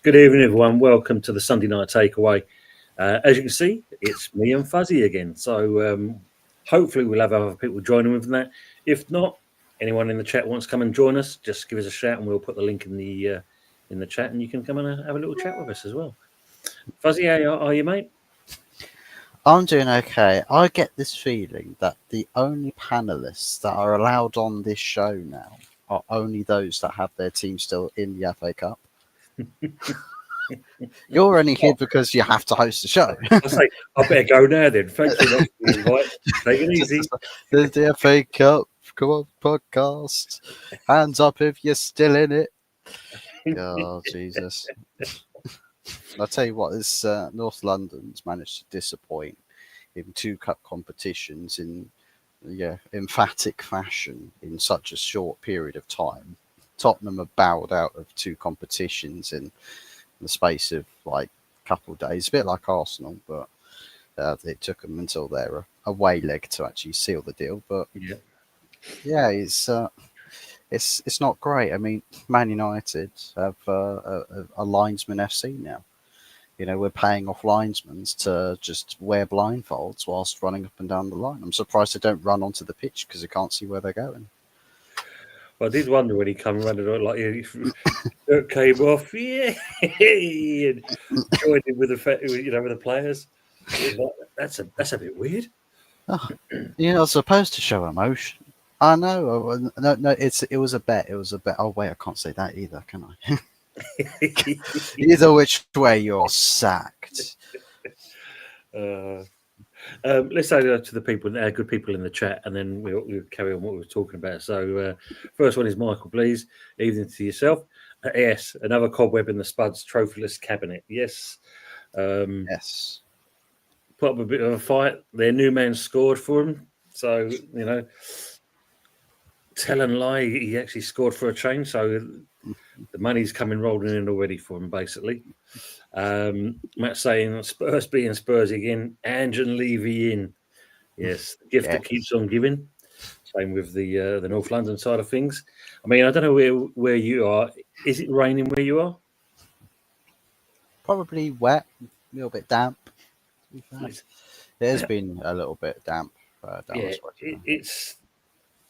Good evening, everyone. Welcome to the Sunday Night Takeaway. As you can see, it's me and Fuzzy again. So hopefully we'll have other people joining with that. If not, anyone in the chat wants to come and join us, just give us a shout and we'll put the link in the chat and you can come and have a little chat with us as well. Fuzzy, how are you, mate? I'm doing okay. I get this feeling that the only panelists that are allowed on this show now are only those that have their team still in the FA Cup. You're only here because you have to host the show. I say, I better go now then. Thanks very much for the invite. Take it easy. There's the FA Cup. Come on, podcast. Hands up if you're still in it. God, Jesus. I'll tell you what, this North London's managed to disappoint in 2 cup competitions in emphatic fashion in such a short period of time. Tottenham have bowed out of 2 competitions in the space of like a couple of days, a bit like Arsenal, but it took them until their away leg to actually seal the deal. But yeah, it's not great. I mean, Man United have a linesman FC now. You know, we're paying off linesmen to just wear blindfolds whilst running up and down the line. I'm surprised they don't run onto the pitch because they can't see where they're going. Well, I did wonder when he came running on, like he came off, and joined in with the players. That's a bit weird. Oh, you're supposed to show emotion. I know. No, it was a bet. It was a bet. Oh wait, I can't say that either, can I? Either which way, you're sacked. Let's say to the people, good people in the chat, and then we'll carry on what we were talking about. So, first one is Michael, please. Evening to yourself. Yes, another cobweb in the Spuds trophyless cabinet. Yes. Yes. Put up a bit of a fight. Their new man scored for him. So, tell and lie, he actually scored for a change. So, the money's coming rolling in already for him, basically. Matt saying Spurs being Spurs again. Ange and Levy in. Yes, the gift that keeps on giving. Same with the North London side of things. I mean, I don't know where you are. Is it raining where you are? Probably wet, a little bit damp. It has been a little bit damp. It's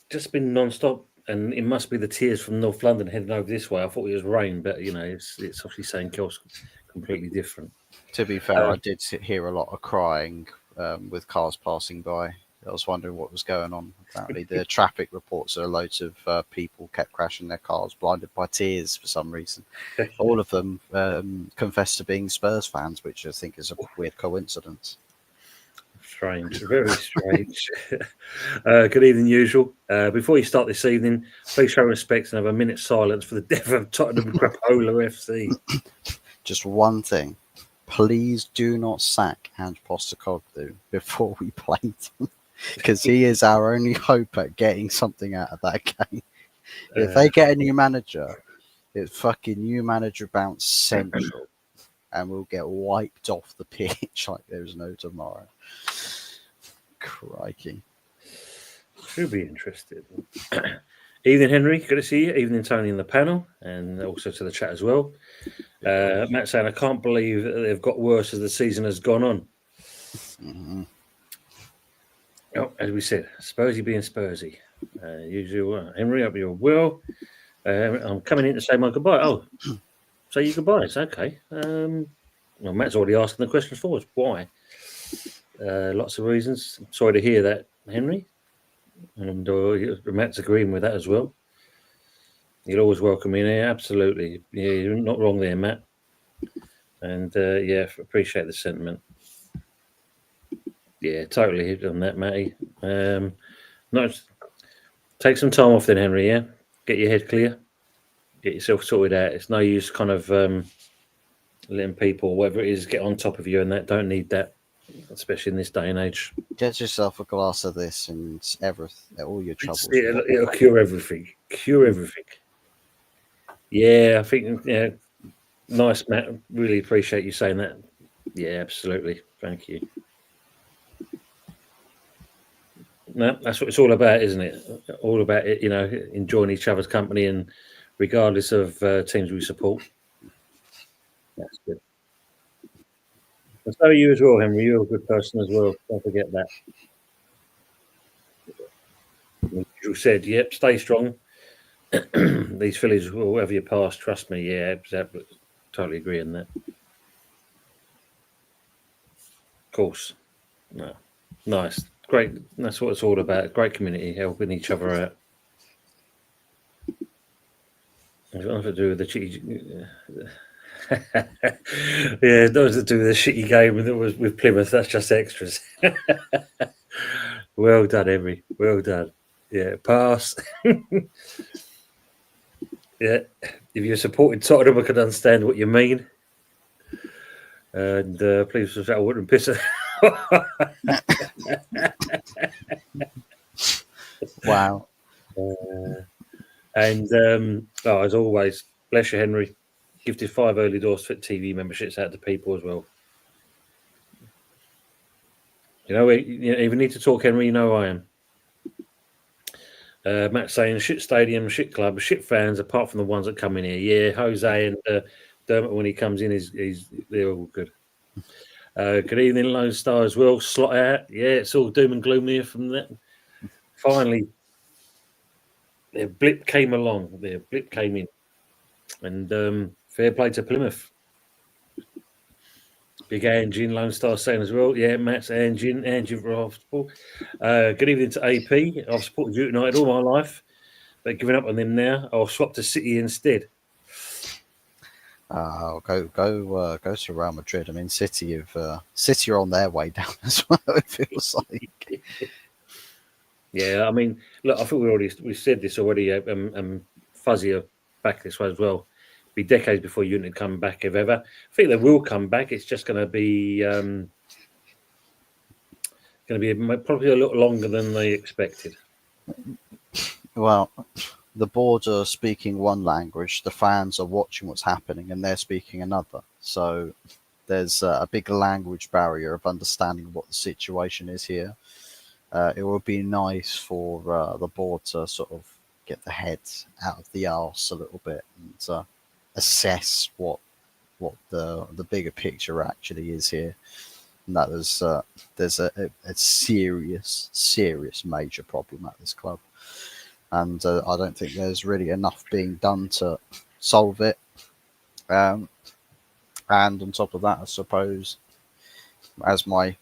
just been non-stop, and it must be the tears from North London heading over this way. I thought it was rain, but it's obviously saying Kel's completely different. To be fair, I did hear a lot of crying with cars passing by. I was wondering what was going on. Apparently, the traffic reports are loads of people kept crashing their cars, blinded by tears for some reason. All of them confessed to being Spurs fans, which I think is a weird coincidence. Strange, very strange. Good evening, usual. Before you start this evening, please show respect and have a minute's silence for the death of Tottenham Crapola FC. Just one thing. Please do not sack Ange Postecoglou before we play them, because he is our only hope at getting something out of that game. If they get a new manager, it's fucking new manager bounce central, and we'll get wiped off the pitch like there's no tomorrow. Crikey. Should be interested. Evening, Henry. Good to see you. Evening, Tony, in the panel, and also to the chat as well. Matt saying, I can't believe that they've got worse as the season has gone on. Mm-hmm. Oh, as we said, Spursy being Spursy. Usual. Henry, hope you're well. I'm coming in to say my goodbye. Oh, say your goodbyes. Okay. Well, Matt's already asking the question for us. Why? Lots of reasons. Sorry to hear that, Henry. And Matt's agreeing with that as well. You're always welcome in here. Absolutely. Yeah, you're not wrong there, Matt. And appreciate the sentiment. Yeah, totally hit on that, Matty. Take some time off then, Henry, yeah? Get your head clear. Get yourself sorted out. It's no use kind of letting people, whatever it is, get on top of you, and that don't need that, especially in this day and age. Get yourself a glass of this and all your troubles. It'll cure everything. Cure everything. Yeah, I think, nice, Matt. Really appreciate you saying that. Yeah, absolutely. Thank you. No, that's what it's all about, isn't it? All about it, enjoying each other's company, and regardless of teams we support. That's good. And so are you as well, Henry. You're a good person as well. Don't forget that. You said, yep, stay strong. These fillies will have your past. Trust me. Yeah, totally agree on that. Of course. No. Nice. Great. That's what it's all about. Great community, helping each other out. It's nothing to do with the cheeky. Yeah, those that do the shitty game that was with Plymouth. That's just extras. Well done, Henry. Well done. Yeah, pass. Yeah, if you're supporting Tottenham, I can understand what you mean. And please, I wouldn't piss her. Wow. And as always, bless you, Henry. Gifted 5 early doors fit TV memberships out to people as well. You know, if you need to talk, Henry, you know I am. Matt saying shit stadium, shit club, shit fans, apart from the ones that come in here. Yeah, Jose and Dermot when he comes in, they're all good. Good evening, Lone Star as well. Slot out. Yeah, it's all doom and gloom here from that. Finally, their blip came along. Their blip came in. And fair play to Plymouth. Big Angie Lone Star saying as well. Yeah, Matt's Angie for good evening to AP. I've supported United all my life, but giving up on them now. I'll swap to City instead. Go to Real Madrid. I mean, City are on their way down as well. It feels like. Yeah, I mean, look, I think we said this already. Fuzzy back this way as well. Be decades before United come back, if ever. I think they will come back. It's just going to be probably a little longer than they expected. Well, the board are speaking one language, the fans are watching what's happening, and they're speaking another. So there's a big language barrier of understanding what the situation is here. It would be nice for the board to sort of get the head out of the arse a little bit and assess what the bigger picture actually is here. And that there's a serious major problem at this club. And I don't think there's really enough being done to solve it. And on top of that, I suppose, as my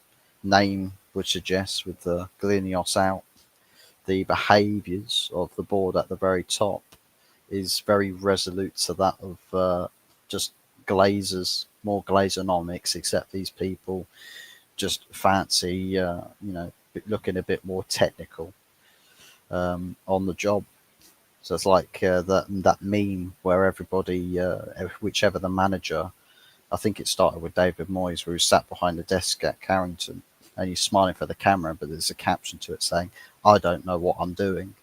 name would suggest, with the Glinios out, the behaviours of the board at the very top is very resolute to that of just glazers, more glazonomics, except these people just fancy, looking a bit more technical on the job. So it's like that meme where everybody, whichever the manager, I think it started with David Moyes, where he sat behind the desk at Carrington and he's smiling for the camera, but there's a caption to it saying, "I don't know what I'm doing."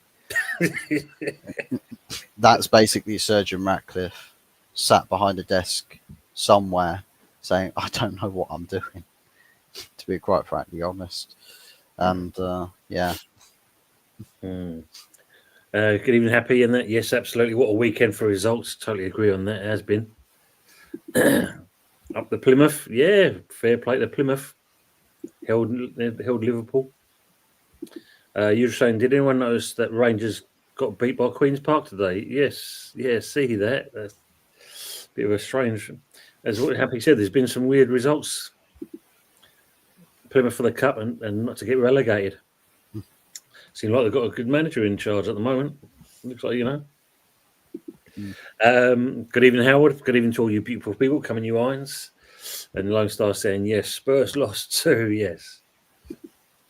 That's basically Surgeon Ratcliffe sat behind a desk somewhere saying, "I don't know what I'm doing," to be quite frankly honest. And yeah. Good evening, Happy, and that. Yes, absolutely. What a weekend for results. Totally agree on that. It has been. Up the Plymouth. Yeah, fair play to Plymouth. Held Liverpool. You were saying, did anyone notice that Rangers got beat by Queen's Park today? Yes. Yeah, see that. That's a bit of a strange. As what Happy said, there's been some weird results. Plymouth for the cup and not to get relegated. Seems like they've got a good manager in charge at the moment. Looks like, Good evening, Howard. Good evening to all you beautiful people coming, you irons. And Lone Star saying, yes, Spurs lost too, yes.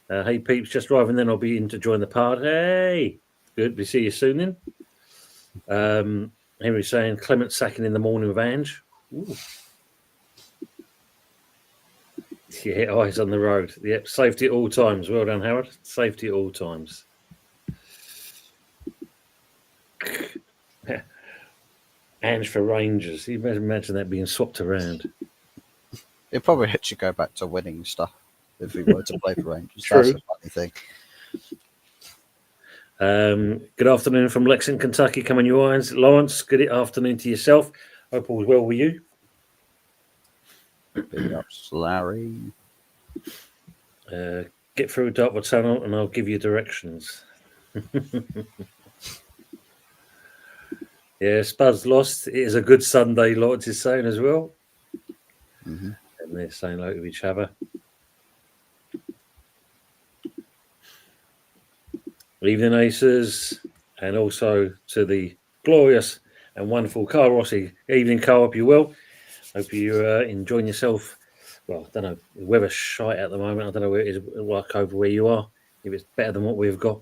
Hey, peeps, just driving then. I'll be in to join the party. Hey, good to see you soon then. Henry saying, Clement sacking in the morning with Ange. Ooh. Yeah, eyes on the road. Yep, safety at all times. Well done, Howard. Safety at all times. Ange for Rangers. You imagine that being swapped around. It probably should go back to winning stuff if we were to play for Rangers. True. That's a funny thing. Good afternoon from Lexington, Kentucky. Coming, you irons. Lawrence, good afternoon to yourself. Hope all's well with you. Big ups, Larry. Get through Dartmoor Tunnel and I'll give you directions. Yeah, Spuds lost. It is a good Sunday, Lawrence is saying as well. Mm-hmm. And they're saying hello to each other. Evening Aces, and also to the glorious and wonderful Carl Rossi. Evening, Carl. Hope you well. Hope you're enjoying yourself. Well, I don't know. The weather's shite at the moment. I don't know where it is like over where you are. If it's better than what we've got.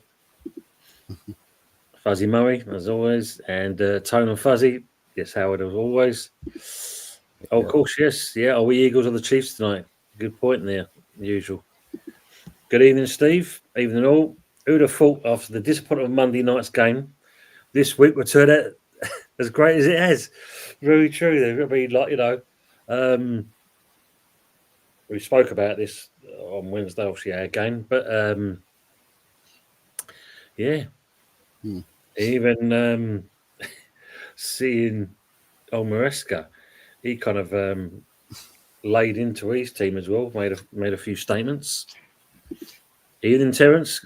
Fuzzy Murray, as always, and Tone and Fuzzy. Yes, Howard, as always. Oh, of course, yes. Yeah, are we Eagles or the Chiefs tonight? Good point there, usual. Good evening, Steve. Evening all. Who'd have thought after the disappointment of Monday night's game, this week would turn out as great as it has? Very true. There, I mean, like, we spoke about this on Wednesday, obviously our game, but yeah, even seeing Maresca, he kind of laid into his team as well, made a few statements. Evening, Terence.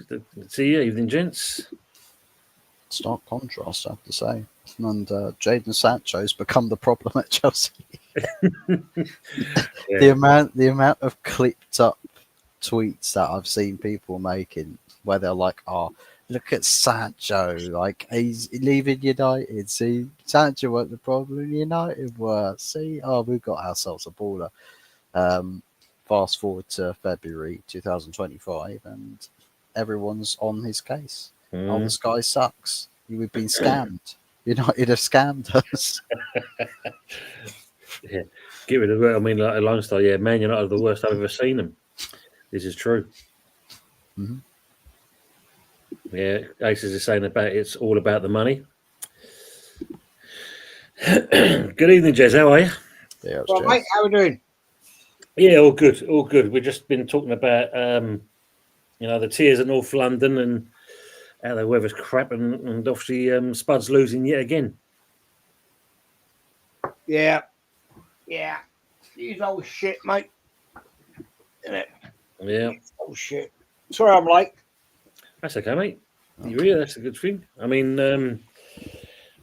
See you. Evening, gents. Stark contrast, I have to say. And Jadon Sancho's become the problem at Chelsea. Yeah. The amount of clipped up tweets that I've seen people making where they're like, "Oh, look at Sancho, like he's leaving United. See, Sancho wasn't the problem. United were. See, oh, we've got ourselves a baller." Fast forward to February 2025, and everyone's on his case. Oh, this guy sucks. We've been scammed. United have scammed us. Yeah, get rid of it. I mean, like a Lone Star, yeah, Man United are the worst I've ever seen them. This is true. Mm-hmm. Yeah, Aces is saying about it's all about the money. Good evening, Jez. How are you? Yeah, Well, mate, how are we doing? Yeah, all good, all good. We've just been talking about, the tears at North London and how the weather's crap, and obviously Spud's losing yet again. Yeah. He's old shit, mate. Isn't it? Yeah, Old shit. Sorry, I'm late. that's okay, mate. That's a good thing. I mean, we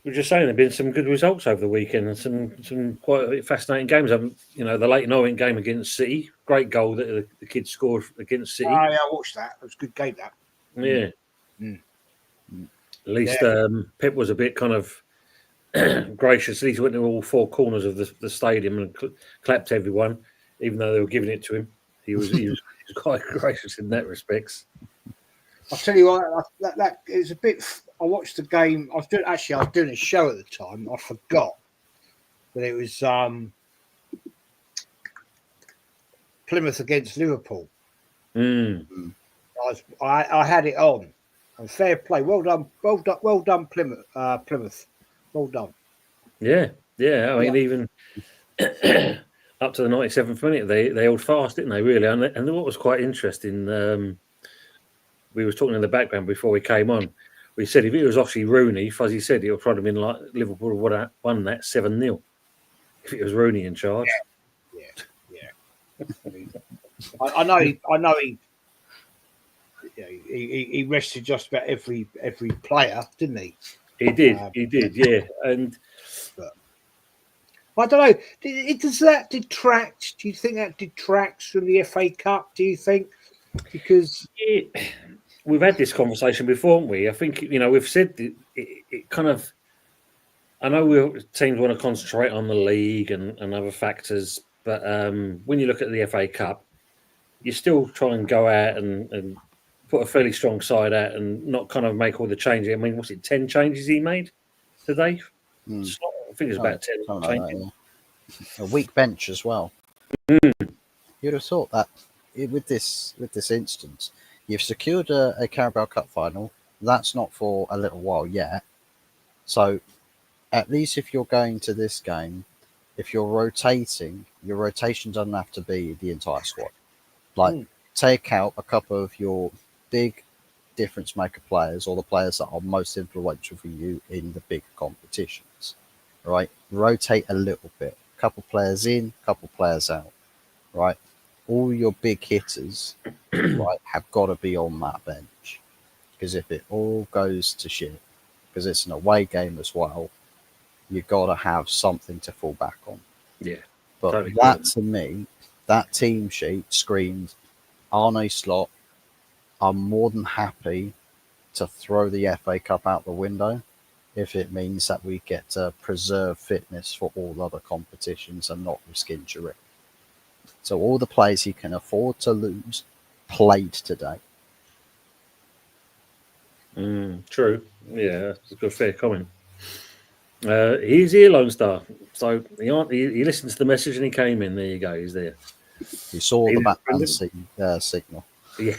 were just saying there've been some good results over the weekend and some quite fascinating games. The Leighton Orient game against City, great goal that the kids scored against City. Yeah, I watched that. It was a good game, that. Yeah. At least Pep was a bit kind of gracious. At least he went to all four corners of the stadium and clapped everyone, even though they were giving it to him. He was quite gracious in that respects. I'll tell you what, that is a bit. I watched the game. I was doing a show at the time. I forgot that it was Plymouth against Liverpool. Mm. I had it on. And fair play. Well done, Plymouth. Well done. Yeah. I mean, even up to the 97th minute, they held fast, didn't they? Really, and what was quite interesting. We were talking in the background before we came on. We said if it was obviously Rooney, Fuzzy said it would probably been like Liverpool would have won that 7-0 if it was Rooney in charge. Yeah. I know he rested just about every player, didn't he? He did, yeah. And I don't know. Does that detract? Do you think that detracts from the FA Cup? Do you think? Because we've had this conversation before, haven't we? I think we've said it kind of. I know teams want to concentrate on the league and other factors, but when you look at the FA Cup, you still try and go out and put a fairly strong side out and not kind of make all the changes. I mean, was it 10 changes he made today? I think it's about 10 changes. Like a weak bench as well. You'd have thought that with this instance, you've secured a Carabao Cup final. That's not for a little while yet. So at least if you're going to this game, if you're rotating, your rotation doesn't have to be the entire squad. Like take out a couple of your big difference maker players or the players that are most influential for you in the big competitions. Right? Rotate a little bit. Couple players in, couple players out. right? All your big hitters, right, have got to be on that bench. Because if it all goes to shit, because it's an away game as well, you've got to have something to fall back on. Yeah. But Totally that, agree. to me, that team sheet screams Arne Slot. I'm more than happy to throw the FA Cup out the window if it means that we get to preserve fitness for all other competitions and not risk injury. So all the players he can afford to lose played today. True. Yeah, that's a good fair comment. He's here, Lone Star. So he listened to the message and he came in. There you go. He's there. You saw the Evening, Batman Brendan. signal. Yeah.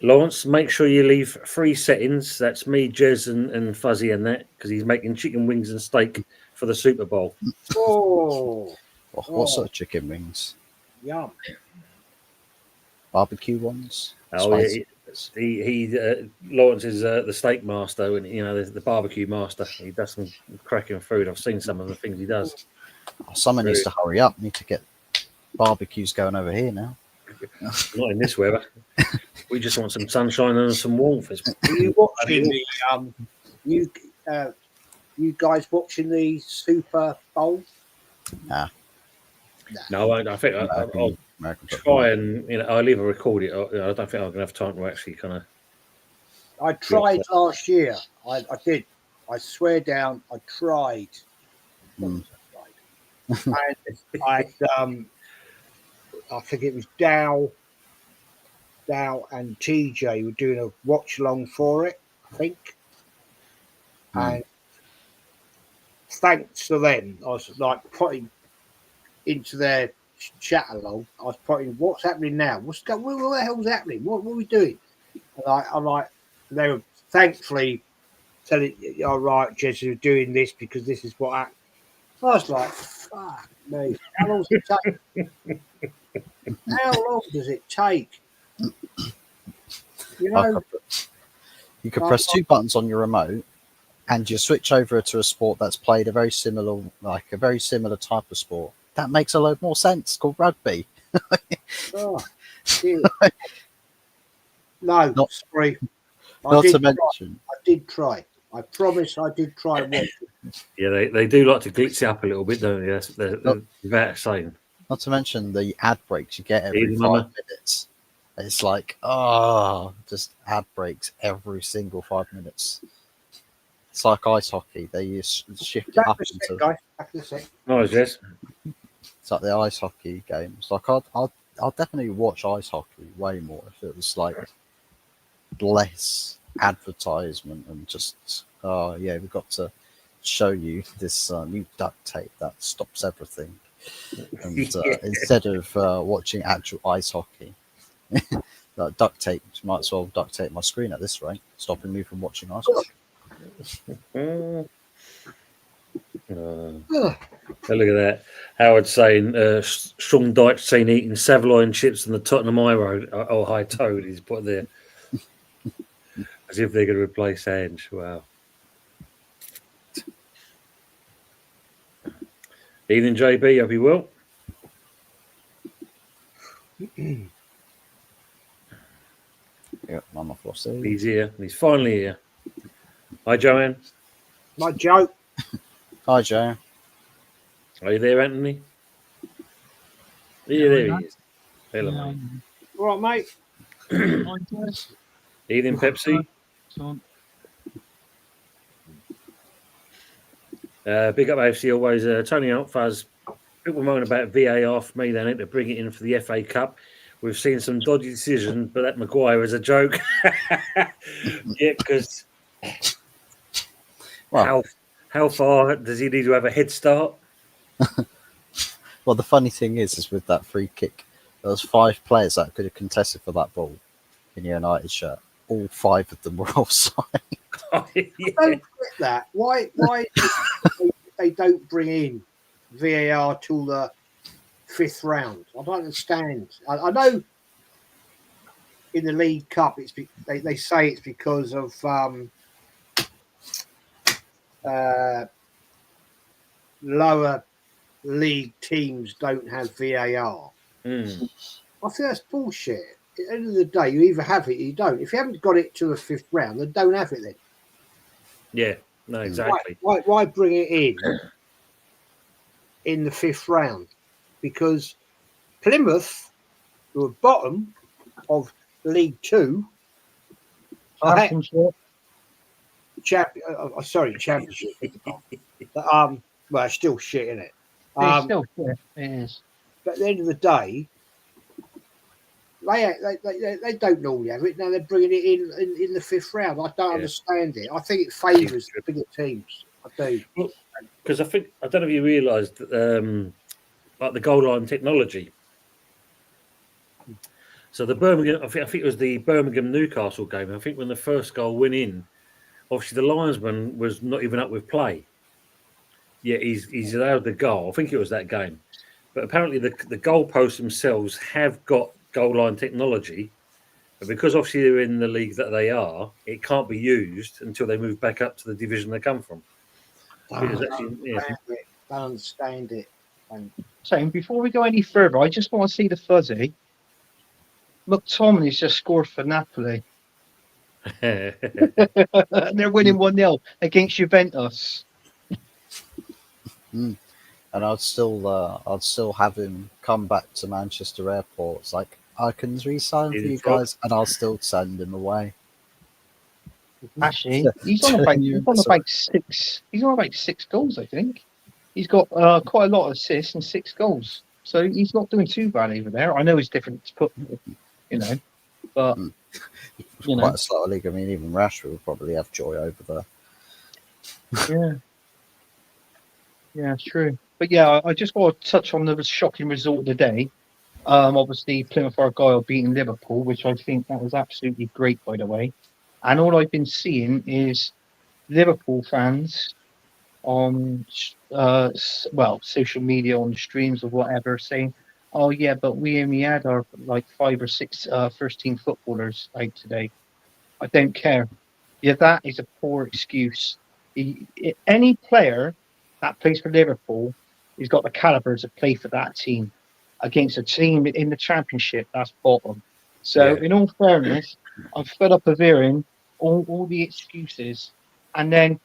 Lawrence, make sure you leave 3 settings. That's me, Jez, and Fuzzy, and that because he's making chicken wings and steak for the Super Bowl. Oh, What sort of chicken wings? yum. Barbecue ones? Oh yeah, Spicy ones? Lawrence is the steak master, and the barbecue master. He does some cracking food. I've seen some of the things he does. Someone needs Very- to hurry up. Need to get barbecues going over here now. Not in this weather. We just want some sunshine and some warmth. Are you watching the you you guys watching the Super Bowl? Nah. No, I think I'll American football. try and I'll either record it. Or, I don't think I'm gonna have time to actually kind of. I tried last year. I did. I swear down. I tried. Mm. And I think it was Dow and TJ were doing a watch along for it, I think. Mm. And thanks to them, I was like putting into their chat along. I was putting, what's happening now? What the hell's happening? What are we doing? And I'm like, they were thankfully telling, all right, Jez, you're doing this because this is what happened. I was like, fuck me. How long does it take? How long does it take? You know, You could press 2 buttons on your remote, and you switch over to a sport that's played a very similar type of sport. That makes a load more sense. Called rugby. oh, no, sorry. Not to mention, I did try. I promise I did try and watch it. Yeah, they do like to glitz it up a little bit, don't they? That's without saying. not to mention the ad breaks you get every Even 5 Mama. minutes. It's like, just ad breaks every single 5 minutes. It's like ice hockey. They shift it Back up a sec, into. guys. Back a sec. Nice, yes. It's like the ice hockey games. Like I'll definitely watch ice hockey way more if it was like less advertisement and just we've got to show you this new duct tape that stops everything. And instead of watching actual ice hockey, duct tape, might as well duct tape my screen at this rate, stopping me from watching ice hockey. Look at that. Howard saying Strong Dyche seen eating Savoy chips on the Tottenham High Road or High Toad. He's put there as if they're going to replace Ange. Wow. Evening, JB. Hope you well. Yeah, Mama Flossie. He's here. He's finally here. Hi, Joanne. My joke. Hi, Joe. Are you there, Anthony? Yeah, there he is. Hello, mate. All right, mate. Evening, Pepsi. Big up AFC always. Tony Altfuzz. People moan about VAR for me. They need to bring it in for the FA Cup. We've seen some dodgy decisions, but that Maguire is a joke. Yeah, because how far does he need to have a head start? Well, the funny thing is with that free kick, there was 5 players that could have contested for that ball in the United shirt. All 5 of them were offside. Don't get that. Why they don't bring in VAR till the 5th round? I don't understand. I know in the League Cup they say it's because of lower league teams don't have VAR. Mm. I think that's bullshit. At the end of the day, you either have it or you don't. If you haven't got it to the 5th round, then don't have it then. Yeah, no, exactly. Why bring it in the 5th round? Because Plymouth, who are bottom of League Two, Championship. Championship. Well, it's still shit, isn't it? It's still shit. It is. But at the end of the day, they don't normally have it. Now they're bringing it in the 5th round. I don't understand it. I think it favours the bigger teams. I do. Because I don't know if you realised that, like the goal line technology. So the Birmingham, I think it was the Birmingham Newcastle game. I think when the first goal went in, obviously the linesman was not even up with play. Yeah, he's allowed the goal. I think it was that game. But apparently the goalposts themselves have got goal line technology. But because obviously they're in the league that they are, it can't be used until they move back up to the division they come from. Don't understand it. So before we go any further, I just want to see the fuzzy. McTominay's just scored for Napoli. They're winning 1-0 against Juventus. And I'd still have him come back to Manchester Airport. It's like, I can resign for you guys, and I'll still send him away. Actually, he's on about 6. He's on about 6 goals, I think. He's got quite a lot of assists and 6 goals, so he's not doing too bad over there. I know it's different to put, but quite a slow league. I mean, even Rashford would probably have joy over there. Yeah, it's true. But yeah, I just want to touch on the shocking result of the day. Obviously, Plymouth Argyle beating Liverpool, which I think that was absolutely great, by the way. And all I've been seeing is Liverpool fans on, social media, on the streams or whatever, saying, "Oh yeah, but we only had our 5 or 6 first-team footballers out today." I don't care. Yeah, that is a poor excuse. Any player that plays for Liverpool has got the caliber to play for that team against a team in the Championship that's bottom. So, in all fairness, I'm fed up of hearing all the excuses. And then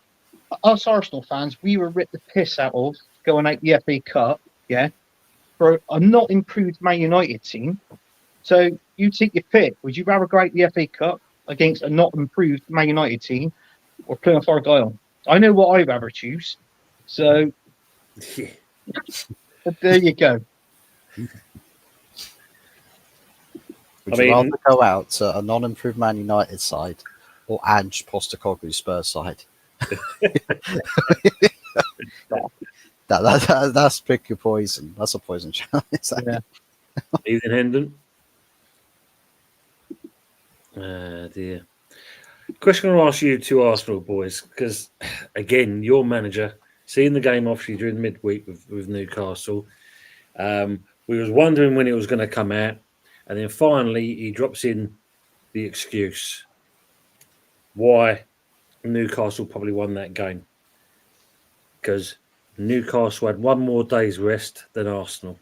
us Arsenal fans, we were ripped the piss out of going out the FA Cup, for a not improved Man United team. So you take your pick. Would you rather go out the FA Cup against a not improved Man United team or Plymouth Argyle? I know what I'd rather choose. So there you go. Would you rather go out to a non-improved Man United side or Ange Postecoglou's Spurs side? That's pick your poison. That's a poison challenge. Yeah. Ethan Hendon. Dear. Question I'll ask you two Arsenal boys, because again, your manager, seeing the game obviously during the midweek with Newcastle, we was wondering when it was going to come out, and then finally he drops in the excuse why Newcastle probably won that game, because Newcastle had one more day's rest than Arsenal.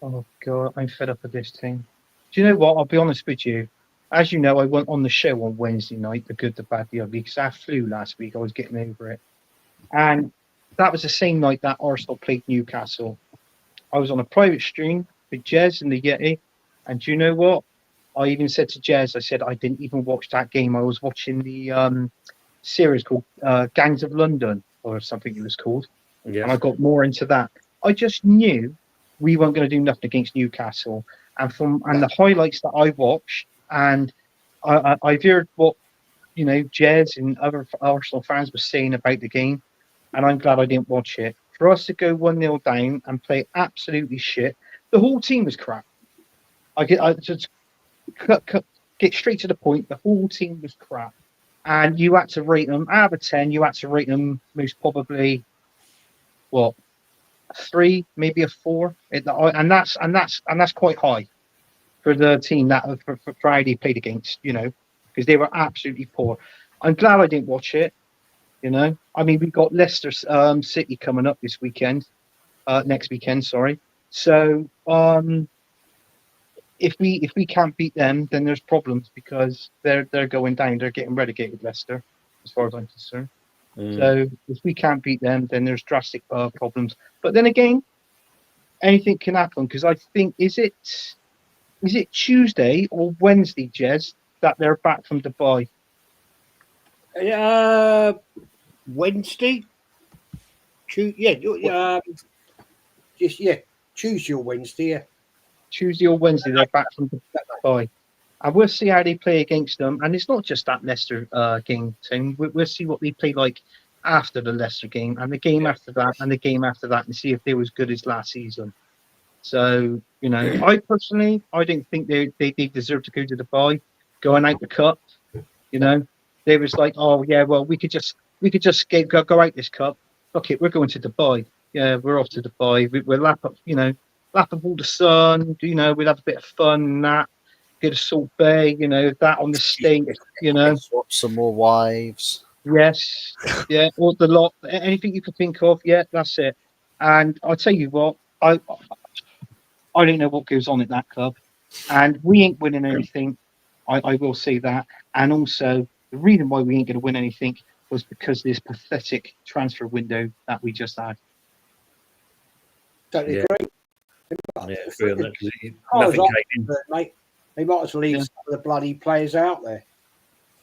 Oh God, I'm fed up with this team. Do you know what? I'll be honest with you. As you know, I went on the show on Wednesday night, The Good, the Bad, the Ugly, because I flew last week. I was getting over it. And that was the same night that Arsenal played Newcastle. I was on a private stream with Jez and the Yeti. And do you know what? I even said to Jez, I said, I didn't even watch that game. I was watching the series called Gangs of London, or something it was called. Yeah. And I got more into that. I just knew we weren't going to do nothing against Newcastle. And the highlights that I watched, and I've heard what Jez and other Arsenal fans were saying about the game, and I'm glad I didn't watch it. For us to go 1-0 down and play absolutely shit, the whole team was crap. I just get straight to the point. The whole team was crap, and you had to rate them out of 10. You had to rate them most probably a 3, maybe a 4, and that's quite high for the team that for Friday played against, because they were absolutely poor. I'm glad I didn't watch it. I mean, we've got Leicester City coming up this weekend. next weekend. Sorry. So if we can't beat them, then there's problems because they're going down. They're getting relegated, Leicester, as far as I'm concerned. So if we can't beat them, then there's drastic problems. But then again, anything can happen because I think is it Tuesday or Wednesday, Jez, that they're back from Dubai? Wednesday. Tuesday or Wednesday. Yeah. Tuesday or Wednesday, they're back from Dubai. And we'll see how they play against them. And it's not just that Leicester game, Tim. We'll see what they play like after the Leicester game and the game after that and the game after that and see if they were as good as last season. So, you know, I personally, I didn't think they deserve to go to Dubai, going out the cup. You know, they was like, oh yeah, well we could just go out this cup. Okay, we're going to Dubai. Yeah, we're off to Dubai. We'll lap up, you know, lap up all the sun. You know, we'll have a bit of fun and that. Get a Salt Bay, you know, that on the state, you know. Swap some more wives. Yes, yeah, all the lot, anything you could think of. Yeah, that's it. And I'll tell you what, I don't know what goes on at that club, and we ain't winning anything. I will say that. And also, the reason why we ain't going to win anything was because of this pathetic transfer window that we just had. Totally Yeah. agree. Yeah, agree on that, 'cause I was nothing up came in. for it, mate. They might as well leave Yeah. some of the bloody players out there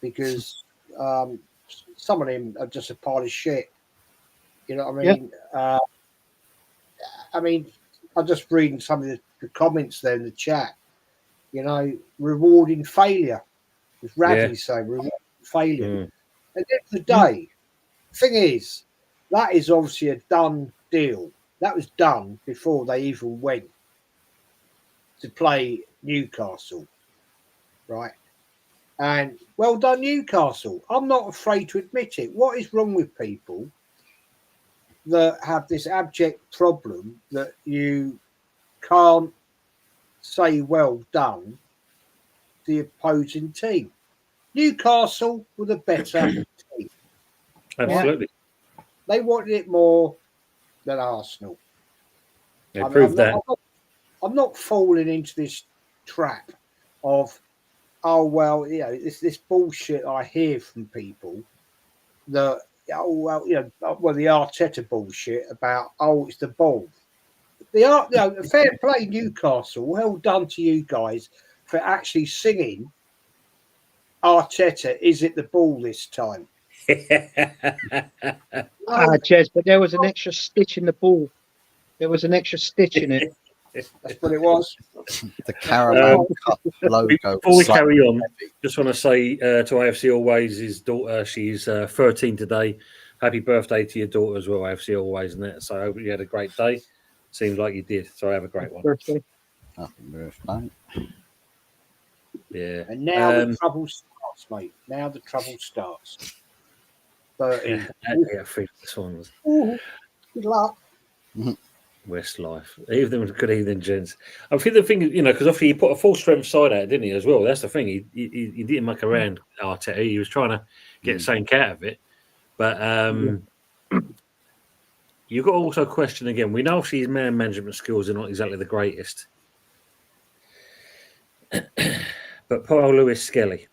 because some of them are just a pile of shit. You know what I mean? I'm just reading some of the comments there in the chat. You know, rewarding failure. As Radley saying, rewarding failure. At the end of the day, thing is, that is obviously a done deal. That was done before they even went to play Newcastle, right? And well done, Newcastle. I'm not afraid to admit it. What is wrong with people that have this abject problem that you can't say well done to the opposing team? Newcastle were the better team. Absolutely. They wanted it more than Arsenal. They proved that. I'm not falling into this trap of, oh well, you know, this bullshit I hear from people that, oh well, you know, well the Arteta bullshit about, oh, it's the ball. Fair play Newcastle. Well done to you guys for actually singing Arteta, is it the ball this time? Jez, but there was an extra stitch in the ball. There was an extra stitch in it. That's what it was. The Caramel Cup logo. Before we was slightly carry on, heavy. just want to say to AFC Always, his daughter, she's 13 today. Happy birthday to your daughter as well, AFC Always, and that. So I hope you had a great day. Seems like you did. So have a great one. Birthday. Happy birthday. Yeah. And now the trouble starts, mate. Now the trouble starts. 13. Yeah, I think this one was Ooh, good luck. Westlife. Evening, good evening, gents. I think the thing is, you know, because obviously he put a full strength side out, didn't he, as well? That's the thing. He didn't muck around Arteta. He was trying to get something out of it. But you've got to also question again. We know obviously his man management skills are not exactly the greatest. But Paul Lewis Skelly,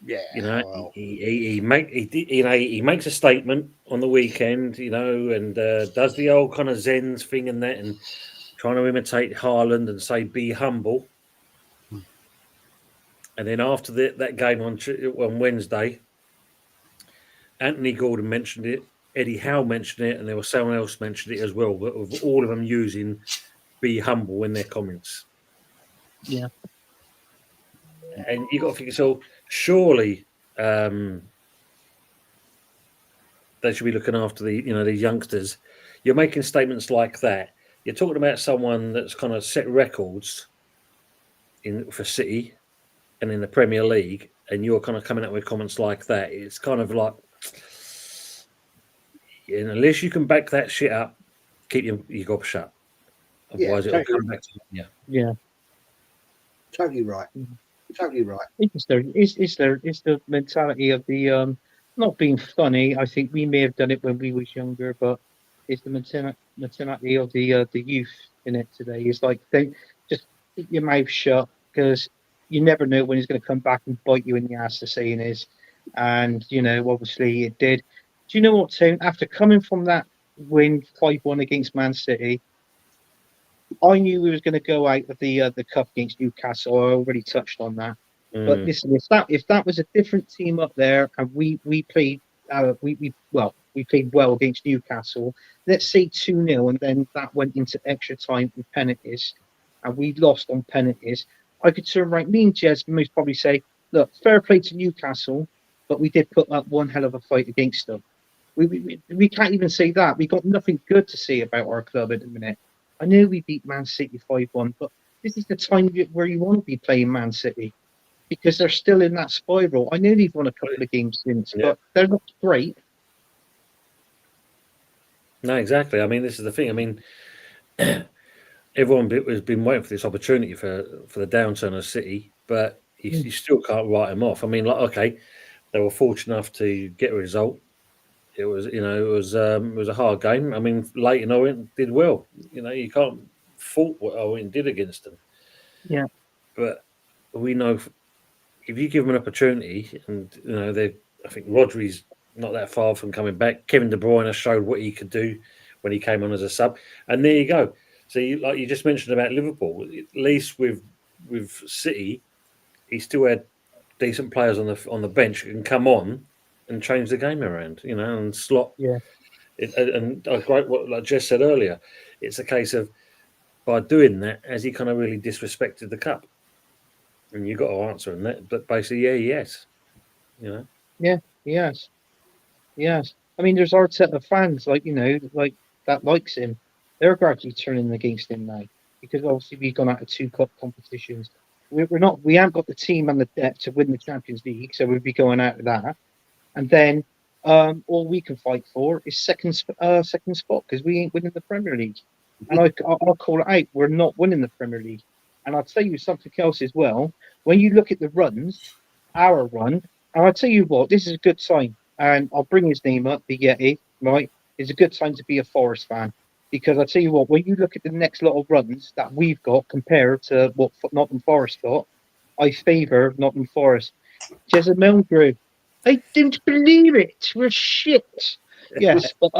Yeah. you know, well, he makes a statement on the weekend, you know, and does the old kind of Zens thing and that, and trying to imitate Haaland and say be humble. And then after that game on Wednesday, Anthony Gordon mentioned it, Eddie Howe mentioned it, and there was someone else mentioned it as well. But of all of them using "be humble" in their comments, Yeah. and you got to think so. Surely they should be looking after these youngsters. You're making statements like that. You're talking about someone that's kind of set records for City and in the Premier League, and you're kind of coming up with comments like that. It's kind of like, unless you can back that shit up, keep your gob shut. Otherwise, it'll come back to you. Yeah. totally right. Totally right. It's the mentality of the not being funny. I think we may have done it when we was younger, but is the mentality of the youth in it today. It's like they just keep your mouth shut because you never know when he's going to come back and bite you in the ass. The saying is, and obviously it did. Do you know what, Tone? After coming from that win 5-1 against Man City, I knew we was going to go out of the cup against Newcastle. I already touched on that. But listen, if that was a different team up there and we played we played well against Newcastle, let's say 2-0, and then that went into extra time and penalties, and we lost on penalties, I could turn around. Me and Jez most probably say, look, fair play to Newcastle, but we did put up one hell of a fight against them. We can't even say that. We got nothing good to say about our club at the minute. I know we beat Man City 5-1, but this is the time where you want to be playing Man City because they're still in that spiral. I know they've won a couple of games since, but they're not great. No, exactly. I mean, this is the thing. I mean, everyone has been waiting for this opportunity for the downturn of City, but you still can't write them off. I mean, like, okay, they were fortunate enough to get a result. It was, it was a hard game. I mean, Leighton Orient did well. You can't fault what Orient did against them. Yeah. But we know if you give them an opportunity, and I think Rodri's not that far from coming back. Kevin De Bruyne showed what he could do when he came on as a sub, and there you go. So, like you just mentioned about Liverpool, at least with City, he still had decent players on the bench who can come on and change the game around, and slot. Yeah. And like Jess said earlier, it's a case of by doing that, has he kind of really disrespected the cup? And you've got to answer in that. But basically, yes. Yeah, yes. Yes. I mean, there's our set of fans, like that likes him. They're gradually turning against him now because obviously we've gone out of 2 cup competitions. We haven't got the team and the depth to win the Champions League, so we'll be going out of that. And then all we can fight for is second spot because we ain't winning the Premier League. And I'll call it out. We're not winning the Premier League. And I'll tell you something else as well. When you look at the runs, our run, and I'll tell you what, this is a good sign. And I'll bring his name up, the Yeti, right? It's a good time to be a Forest fan. Because I tell you what, when you look at the next lot of runs that we've got compared to what Nottingham Forest got, I favour Nottingham Forest. Jezza Milgrew, I didn't believe it. We're shit. Yes, but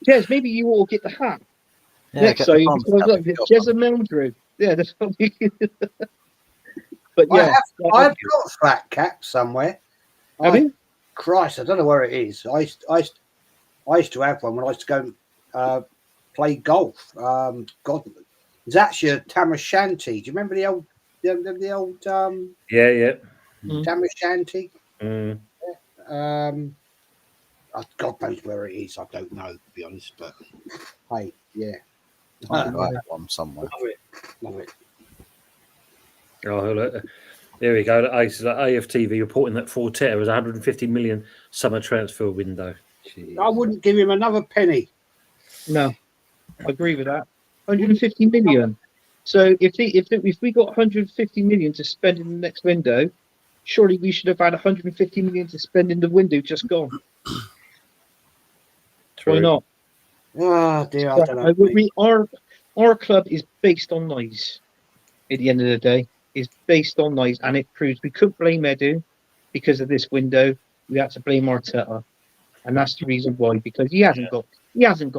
Jez, maybe you all get the hat next time. Jezza Milgrew. Yeah, that's what we. But yeah, I've got a flat cap somewhere. Have you? Christ, I don't know where it is. I used to have one when I used to go play golf. God, it's actually a Tam O'Shanter. Do you remember the old Yeah. Tam O'Shanter? Mm. God knows where it is. I don't know, to be honest. But hey, yeah, I have one somewhere. Love it. Oh, look, there we go. AFTV reporting that Forteta was 150 million summer transfer window. Jeez. I wouldn't give him another penny. No, I agree with that. 150 million. So if we got 150 million to spend in the next window, surely we should have had 150 million to spend in the window just gone. True. Why not? Oh dear, I don't know. Our club is based on noise. At the end of the day, is based on noise, and it proves we couldn't blame Edu because of this window. We had to blame Arteta, and that's the reason why. Because he hasn't got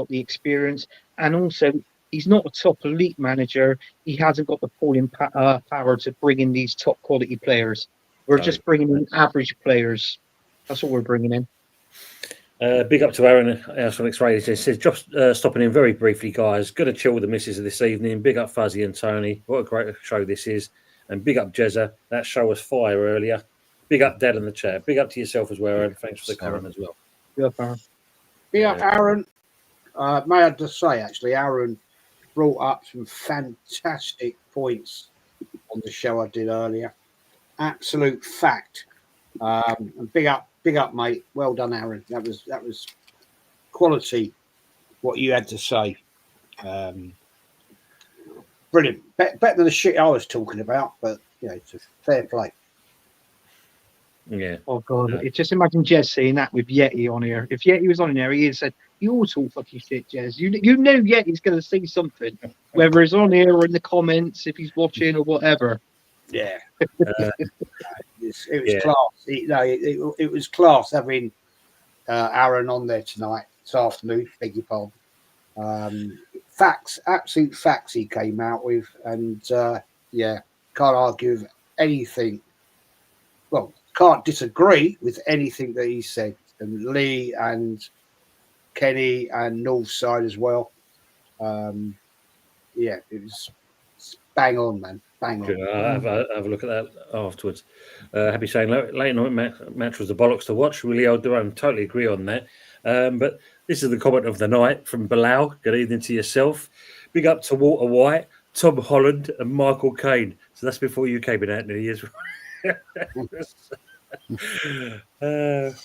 the experience, and also he's not a top elite manager. He hasn't got the pulling power to bring in these top quality players. We're just bringing in average players. That's what we're bringing in. Big up to Aaron from X-Rated. He says, just stopping in very briefly, guys. Good to chill with the missus this evening. Big up Fuzzy and Tony. What a great show this is. And big up Jezza. That show was fire earlier. Big up Dad in the chat. Big up to yourself as well, Aaron. Thanks for the comment as well. Yeah, Aaron. May I just say, actually, Aaron brought up some fantastic points on the show I did earlier. Absolute fact. And big up, mate. Well done, Aaron. That was quality. What you had to say. Brilliant. Better than the shit I was talking about, but it's a fair play. Yeah. Oh god, just imagine Jez saying that with Yeti on here. If Yeti was on here, he'd said, "You all talk fucking shit, Jez. You know Yeti's going to say something, whether it's on here or in the comments, if he's watching or whatever." Yeah, Uh, it was Yeah. class. It was class having Aaron on there tonight, this afternoon. Beg your pardon. Absolute facts he came out with, and yeah, can't argue with anything. Well, can't disagree with anything that he said. And Lee and Kenny and Northside as well. Yeah, it was bang on, man. Bang Good. on. I'll have a look at that afterwards. Happy saying late night match was the bollocks to watch. Really, I totally agree on that. But this is the comment of the night from Bilal. Good evening to yourself. Big up to Walter White, Tom Holland, and Michael Caine. So that's before you came in, Anthony. As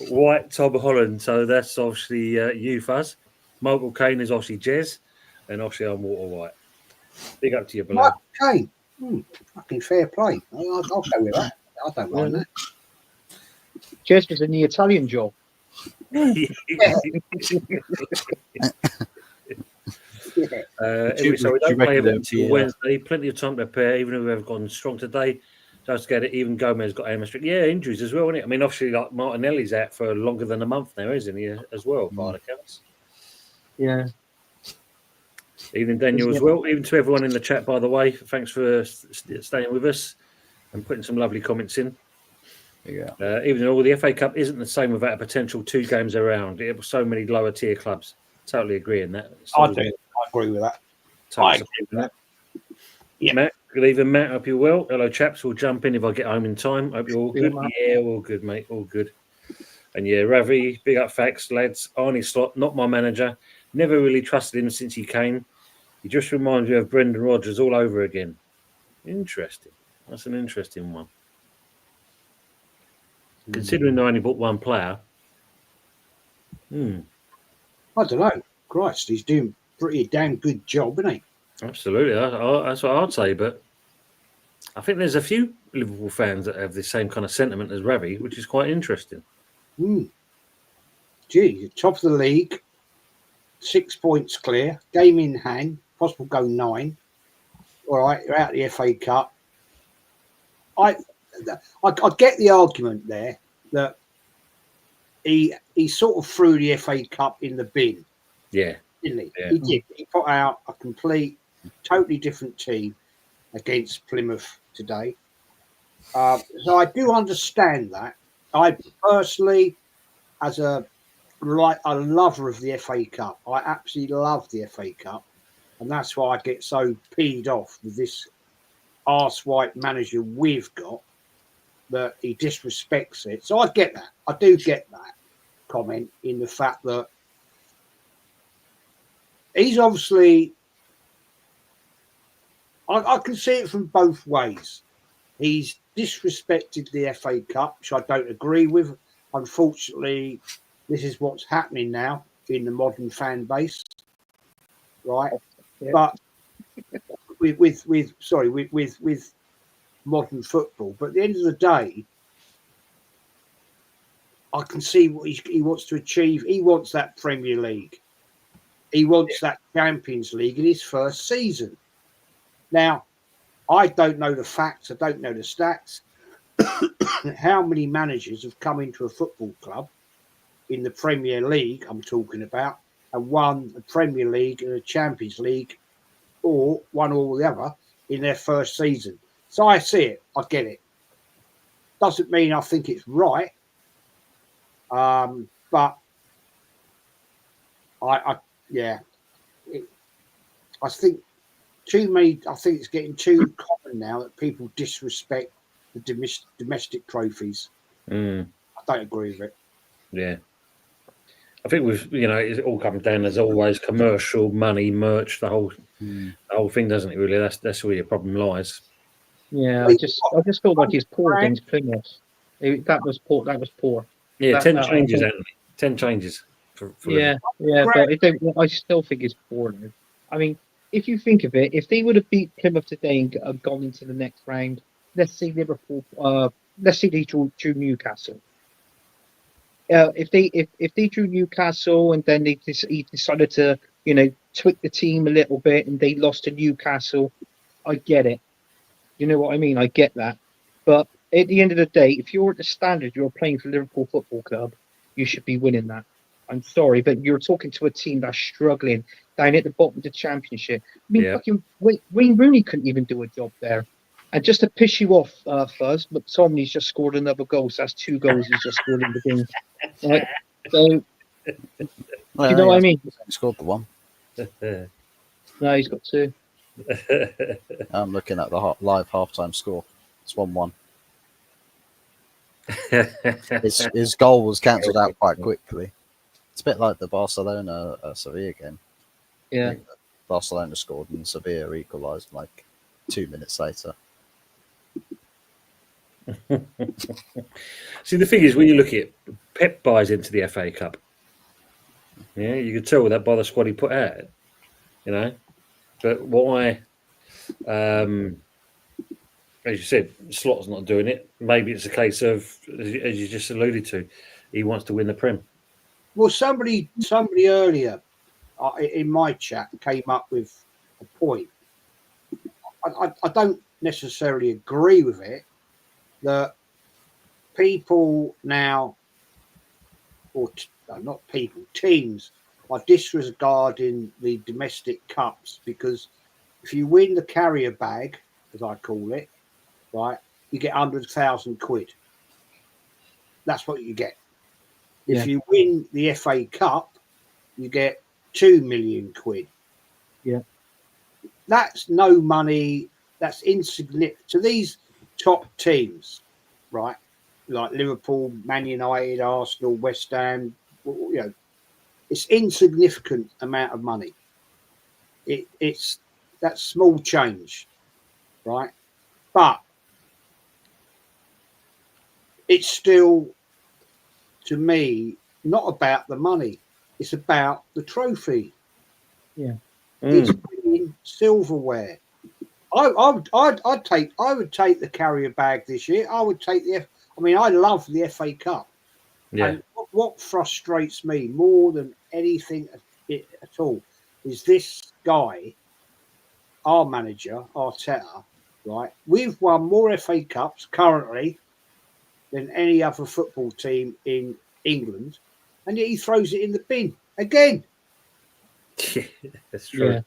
White, Tom Holland. So that's obviously you, Fuzz. Michael Caine is obviously Jez, and obviously I'm Walter White. Big up to you, Bilal. Okay. Fucking fair play. I'll go with that. I don't mind that. Jez was in the Italian job. So we don't play until Wednesday. Plenty of time to prepare, even if we've gone strong today. Don't get it. Even Gomez got hamstring. Yeah, injuries as well, isn't it? I mean, obviously, like Martinelli's out for longer than a month now, isn't he? As well, by the counts. Yeah. Evening, Daniel, as well. Even to everyone in the chat, by the way. Thanks for staying with us and putting some lovely comments in. Yeah. Even though the FA Cup isn't the same without a potential 2 games around, it was so many lower tier clubs. Totally agree in that. I do. I agree with that. Totally agree with that. Yeah. Matt, good evening, Matt. Hope you're well. Hello, chaps. We'll jump in if I get home in time. Hope you're all good. Yeah, all good, mate. All good. And yeah, Ravi, big up facts, lads. Arnie Slot, not my manager. Never really trusted him since he came. He just reminds me of Brendan Rodgers all over again. Interesting. That's an interesting one. Considering they only bought one player. I don't know. Christ, he's doing pretty damn good job, isn't he? Absolutely. That's what I'd say. But I think there's a few Liverpool fans that have the same kind of sentiment as Ravi, which is quite interesting. Gee, top of the league, 6 points clear, game in hand, possible go 9. All right, you're out of the FA Cup. I get the argument there that he sort of threw the FA Cup in the bin. Yeah. Didn't he? Yeah. He did. He put out a complete, totally different team against Plymouth today. So I do understand that. I personally, as a lover of the FA Cup, I absolutely love the FA Cup. And that's why I get so peed off with this arse-white manager we've got, that he disrespects it. So I get that. I do get that comment in the fact that he's obviously, I can see it from both ways. He's disrespected the FA Cup, which I don't agree with. Unfortunately, this is what's happening now in the modern fan base, right? Yeah. But with modern football. But at the end of the day, I can see what he wants to achieve. He wants that Premier League. He wants that Champions League in his first season. Now, I don't know the facts. I don't know the stats. How many managers have come into a football club in the Premier League, I'm talking about, and won a Premier League and a Champions League, or one or the other, in their first season? So I see it. I get it. Doesn't mean I think it's right. But I think too many. I think it's getting too common now that people disrespect the domestic trophies. I don't agree with it. Yeah, I think it all comes down as always commercial money, merch, the whole thing, doesn't it? Really, that's where your problem lies. Yeah, I just feel like he's poor against Plymouth. That was poor. Yeah, 10 changes, Anthony. 10 changes. For yeah, but I still think it's poor now. I mean, if you think of it, if they would have beat Plymouth today and gone into the next round, let's say Liverpool let's say they drew Newcastle. If they drew Newcastle and then he decided to tweak the team a little bit and they lost to Newcastle, I get it. You know what I mean? I get that. But at the end of the day, if you're at the standard you're playing for Liverpool Football Club, you should be winning that. I'm sorry, but you're talking to a team that's struggling down at the bottom of the Championship. I mean, Yeah. fucking Wayne Rooney couldn't even do a job there. And just to piss you off, Fuzz, McTominay's just scored another goal. So that's 2 goals he's just scored in the game. Right? So, Well, you know what I mean? He scored the one. No, he's got 2. I'm looking at the live halftime score. It's 1-1. His goal was cancelled out quite quickly. It's a bit like the Barcelona Sevilla game. Yeah. Barcelona scored and Sevilla equalised like 2 minutes later. See, the thing is, when you look at it, Pep buys into the FA Cup. Yeah, you could tell that by the squad he put out. But why? As you said, Slot's not doing it. Maybe it's a case of, as you just alluded to, he wants to win the Prem. Well, somebody earlier in my chat came up with a point. I don't necessarily agree with it, that people now, or not people, teams are disregarding the domestic cups, because if you win the carrier bag, as I call it, right, you get 100,000 quid. That's what you get. Yeah. If you win the FA Cup, you get 2 million quid. Yeah. That's no money. That's insignificant to these top teams, right? Like Liverpool, Man United, Arsenal, West Ham. It's insignificant amount of money. It's that small change, right? But it's still, to me, not about the money. It's about the trophy. Yeah. It's winning silverware. I would take the carrier bag this year. I would take I love the FA Cup. Yeah. And what frustrates me more than anything at all is this guy, our manager, Arteta, right? We've won more FA Cups currently than any other football team in England, and yet he throws it in the bin again. That's true. Yeah.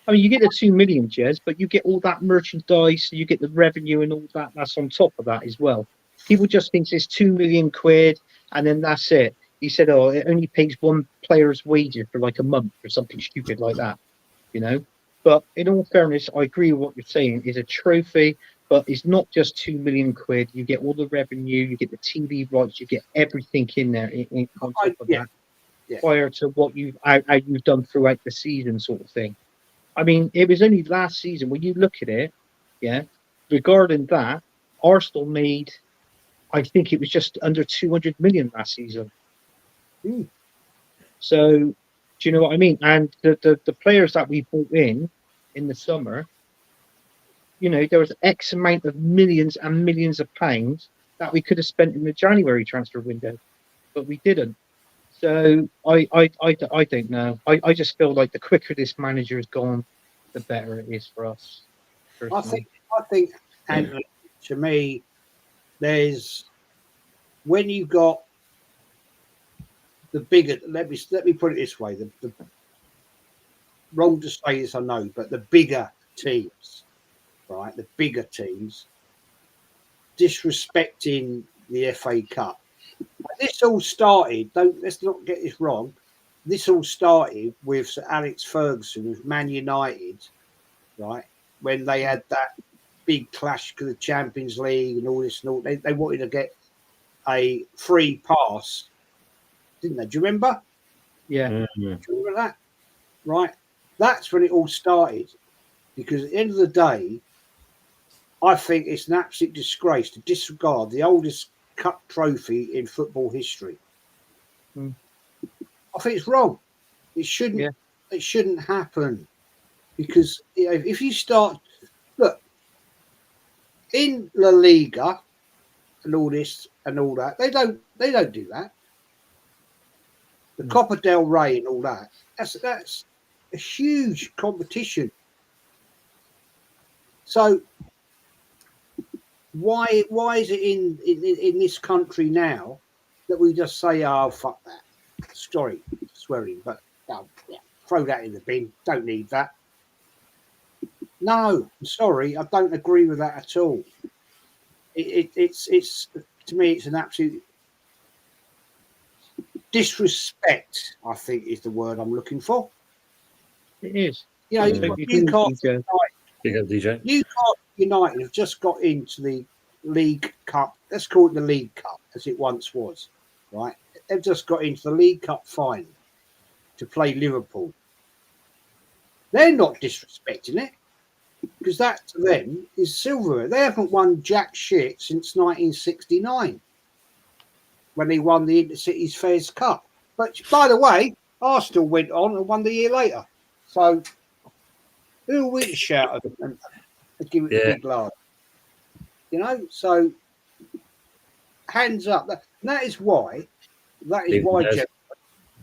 I mean, you get the 2 million, Jez, but you get all that merchandise, you get the revenue and all that. That's on top of that as well. People just think it's 2 million quid and then that's it. He said, oh, it only pays one player's wages for like a month or something stupid like that, But in all fairness, I agree with what you're saying. It's a trophy, but it's not just 2 million quid. You get all the revenue, you get the TV rights, you get everything in there on top of that. Yeah. Prior to what you've done throughout the season, sort of thing. I mean, it was only last season when you look at it, regarding that, Arsenal made, I think it was just under 200 million last season. So, do you know what I mean? And the players that we bought in the summer, there was X amount of millions and millions of pounds that we could have spent in the January transfer window, but we didn't. So I don't know. I just feel like the quicker this manager is gone, the better it is for us. Personally. I think, and to me, there's when you got the bigger. Let me put it this way: the wrong to say this, I know, but the bigger teams, right? The bigger teams disrespecting the FA Cup. This all started. Let's not get this wrong. This all started with Sir Alex Ferguson with Man United, right? When they had that big clash to the Champions League and all this and all, they wanted to get a free pass, didn't they? Do you remember? Yeah. Do you remember that? Right. That's when it all started. Because at the end of the day, I think it's an absolute disgrace to disregard the oldest cup trophy in football history. I think it's wrong. It shouldn't. Yeah. It shouldn't happen, because if you start look in La Liga, and all this and all that. They don't do that. The Copa del Rey and all that. That's a huge competition. So why is it in this country now that we just say, oh, fuck that? Sorry, swearing, but throw that in the bin. Don't need that. No, I'm sorry, I don't agree with that at all. It's to me, it's an absolute disrespect, I think, is the word I'm looking for. It is. You know, Newcastle United have just got into the League Cup. Let's call it the League Cup, as it once was, right? They've just got into the League Cup final to play Liverpool. They're not disrespecting it, because that to them is silverware. They haven't won jack shit since 1969, when they won the Intercities Fairs Cup. But by the way, Arsenal went on and won the year later. So who are we to shout and give it a big laugh? You know, so hands up. That is why, Jeff,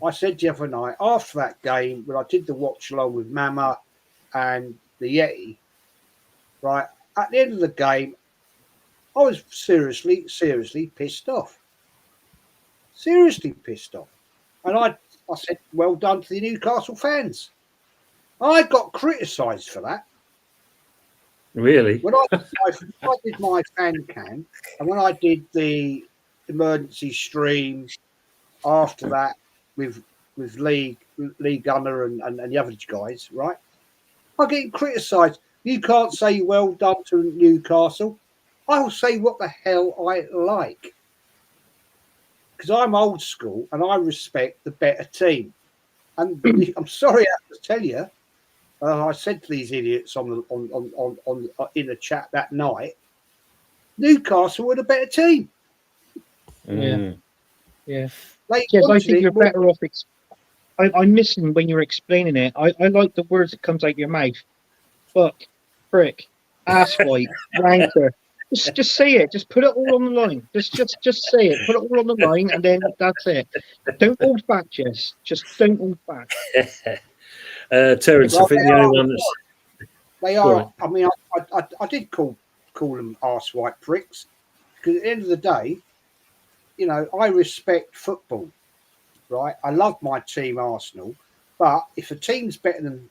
I said Jeff and I, after that game, when I did the watch along with Mama and the Yeti, right, at the end of the game, I was seriously pissed off. Seriously pissed off. And I said, well done to the Newcastle fans. I got criticised for that. Really? When I did my fan cam, and when I did the emergency stream after that with Lee Gunner and the other guys, right? I get criticised. You can't say well done to Newcastle. I'll say what the hell I like. Because I'm old school and I respect the better team. And I'm sorry I have to tell you, I said to these idiots in the chat that night, Newcastle were the better team. Yeah. I think you're better off. I'm missing when you're explaining it. I like the words that comes out your mouth. Fuck, prick, asswipe, wanker. Just say it. Just put it all on the line. Just say it. Put it all on the line, and then that's it. Don't hold back, Jess. Just don't hold back. Terence, I think the only one that's... They are. I mean, I did call them arse-white pricks, because at the end of the day, you know, I respect football, right? I love my team, Arsenal, but if a team's better than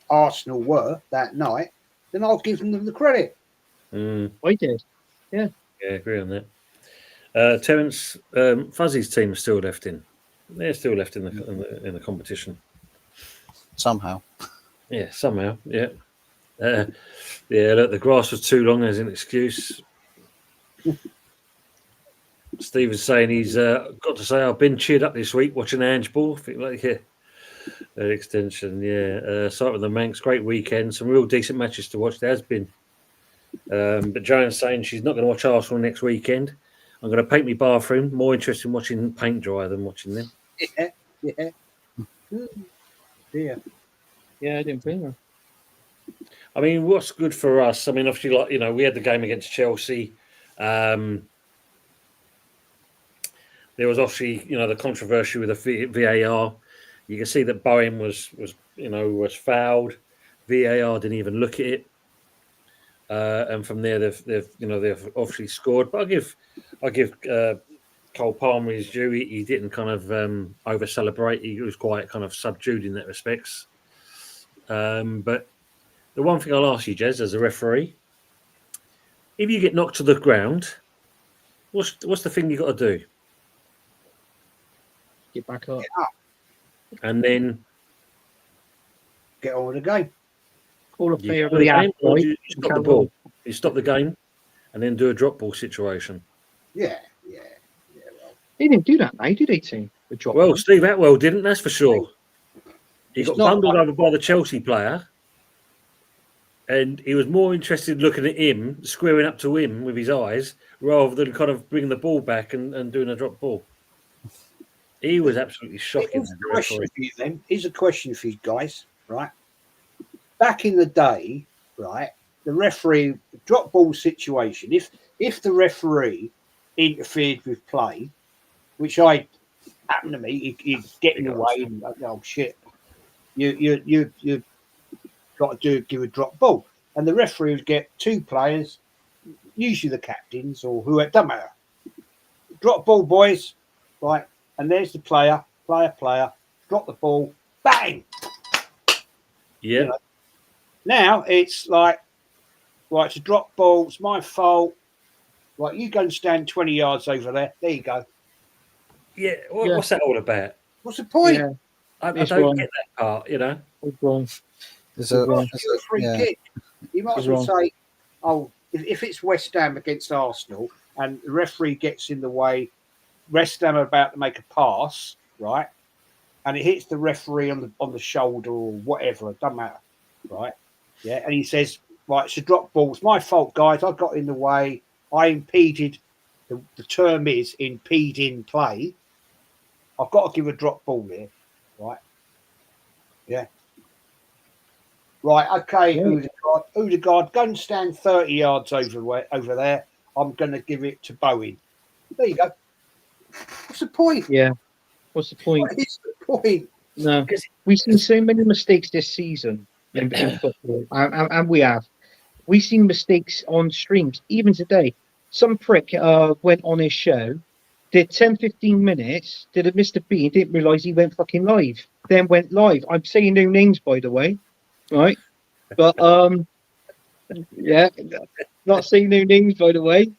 Arsenal were that night, then I'll give them the credit. I did. Yeah. Yeah, I agree on that. Terence, Fuzzy's team is still left in. They're still left in the competition. Somehow. Yeah, somehow. Yeah. Look, the grass was too long as an excuse. Steve is saying he's got to say I've been cheered up this week watching Ange Ball. I think extension. Start with the Manx, great weekend, some real decent matches to watch. There has been. But Joanne's saying she's not going to watch Arsenal next weekend. I'm going to paint my bathroom. More interested in watching paint dry than watching them. Yeah. Yeah, I didn't blame her. I mean, what's good for us? I mean, obviously, like, you know, we had the game against Chelsea. There was obviously, you know, the controversy with the VAR. You can see that Bowen was fouled. VAR didn't even look at it, and from there they've obviously scored. But I give Cole Palmer his due. He didn't kind of over celebrate. He was quite kind of subdued in that respects. But the one thing I'll ask you, Jez, as a referee, if you get knocked to the ground, what's the thing you got to do? Get back up. And then get on with the game. Call a player for the game, or you stop the ball. You stop the game and then do a drop ball situation. Yeah. Well, they didn't do that, mate, did they, team? The drop well, ball. Steve Atwell didn't, that's for sure. He got bundled over by the Chelsea player, and he was more interested in looking at him, squaring up to him with his eyes, rather than kind of bringing the ball back and doing a drop ball. He was absolutely shocking. Here's a question for you guys, right? Back in the day, right, the referee drop ball situation. if the referee interfered with play, which I happened to me, he'd get in the way and oh shit, you got to give a drop ball, and the referee would get two players, usually the captains or whoever, doesn't matter. Drop ball, boys, right? And there's the player, drop the ball, bang. Yeah. You know? Now it's like, right, it's a drop ball, it's my fault. Right, you go and stand 20 yards over there. There you go. Yeah. What's that all about? What's the point? Yeah, I It's don't wrong. get that part, you know. it's wrong. There's You a, might there's give a free yeah. kick. You might It's as well wrong. say, oh, if it's West Ham against Arsenal and the referee gets in the way, West Ham are about to make a pass, right? And it hits the referee on the shoulder or whatever, it doesn't matter, right? Yeah, and he says, right, it's a drop ball. It's my fault, guys. I got in the way. I impeded. The term is impeding play. I've got to give a drop ball here, right? Yeah. Right, okay, Yeah. Odegaard, go and stand 30 yards over there. I'm going to give it to Bowen. There you go. What's the point? Yeah. What's the point? What is the point? No, we've seen so many mistakes this season in football, and we have. We've seen mistakes on streams, even today. Some prick went on his show, did 10, 15 minutes, did a Mr. Bean, didn't realise he went fucking live, then went live. I'm saying no names, by the way, right? But, yeah, not saying no names, by the way.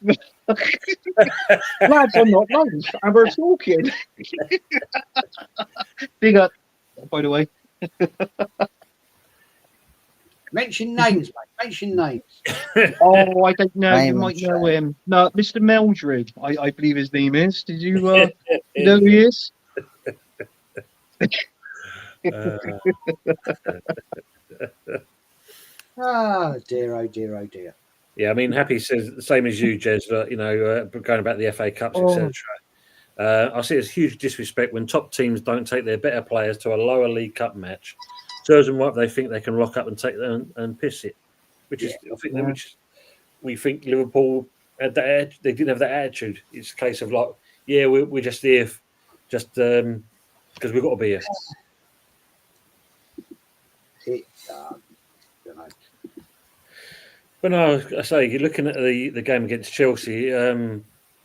Lads, I'm not live, and we're talking. Big up, by the way. Mention names, mate. Mention names. Oh, I don't know. You Name might and know shame. him. No, Mr. Meldred, I believe his name is. Did you you know who he is? Oh dear, oh dear, oh dear. Yeah, I mean, Happy says the same as you, Jez. But you know, going about the FA Cups, Oh. etc. I see it's huge disrespect when top teams don't take their better players to a lower League Cup match. Serves them right. They think they can rock up and take them and piss it, which is I think which we think Liverpool had that. They didn't have that attitude. It's a case of like, yeah, we're just here, just because we've got to be here. It, you know. But no, I say you're looking at the game against Chelsea.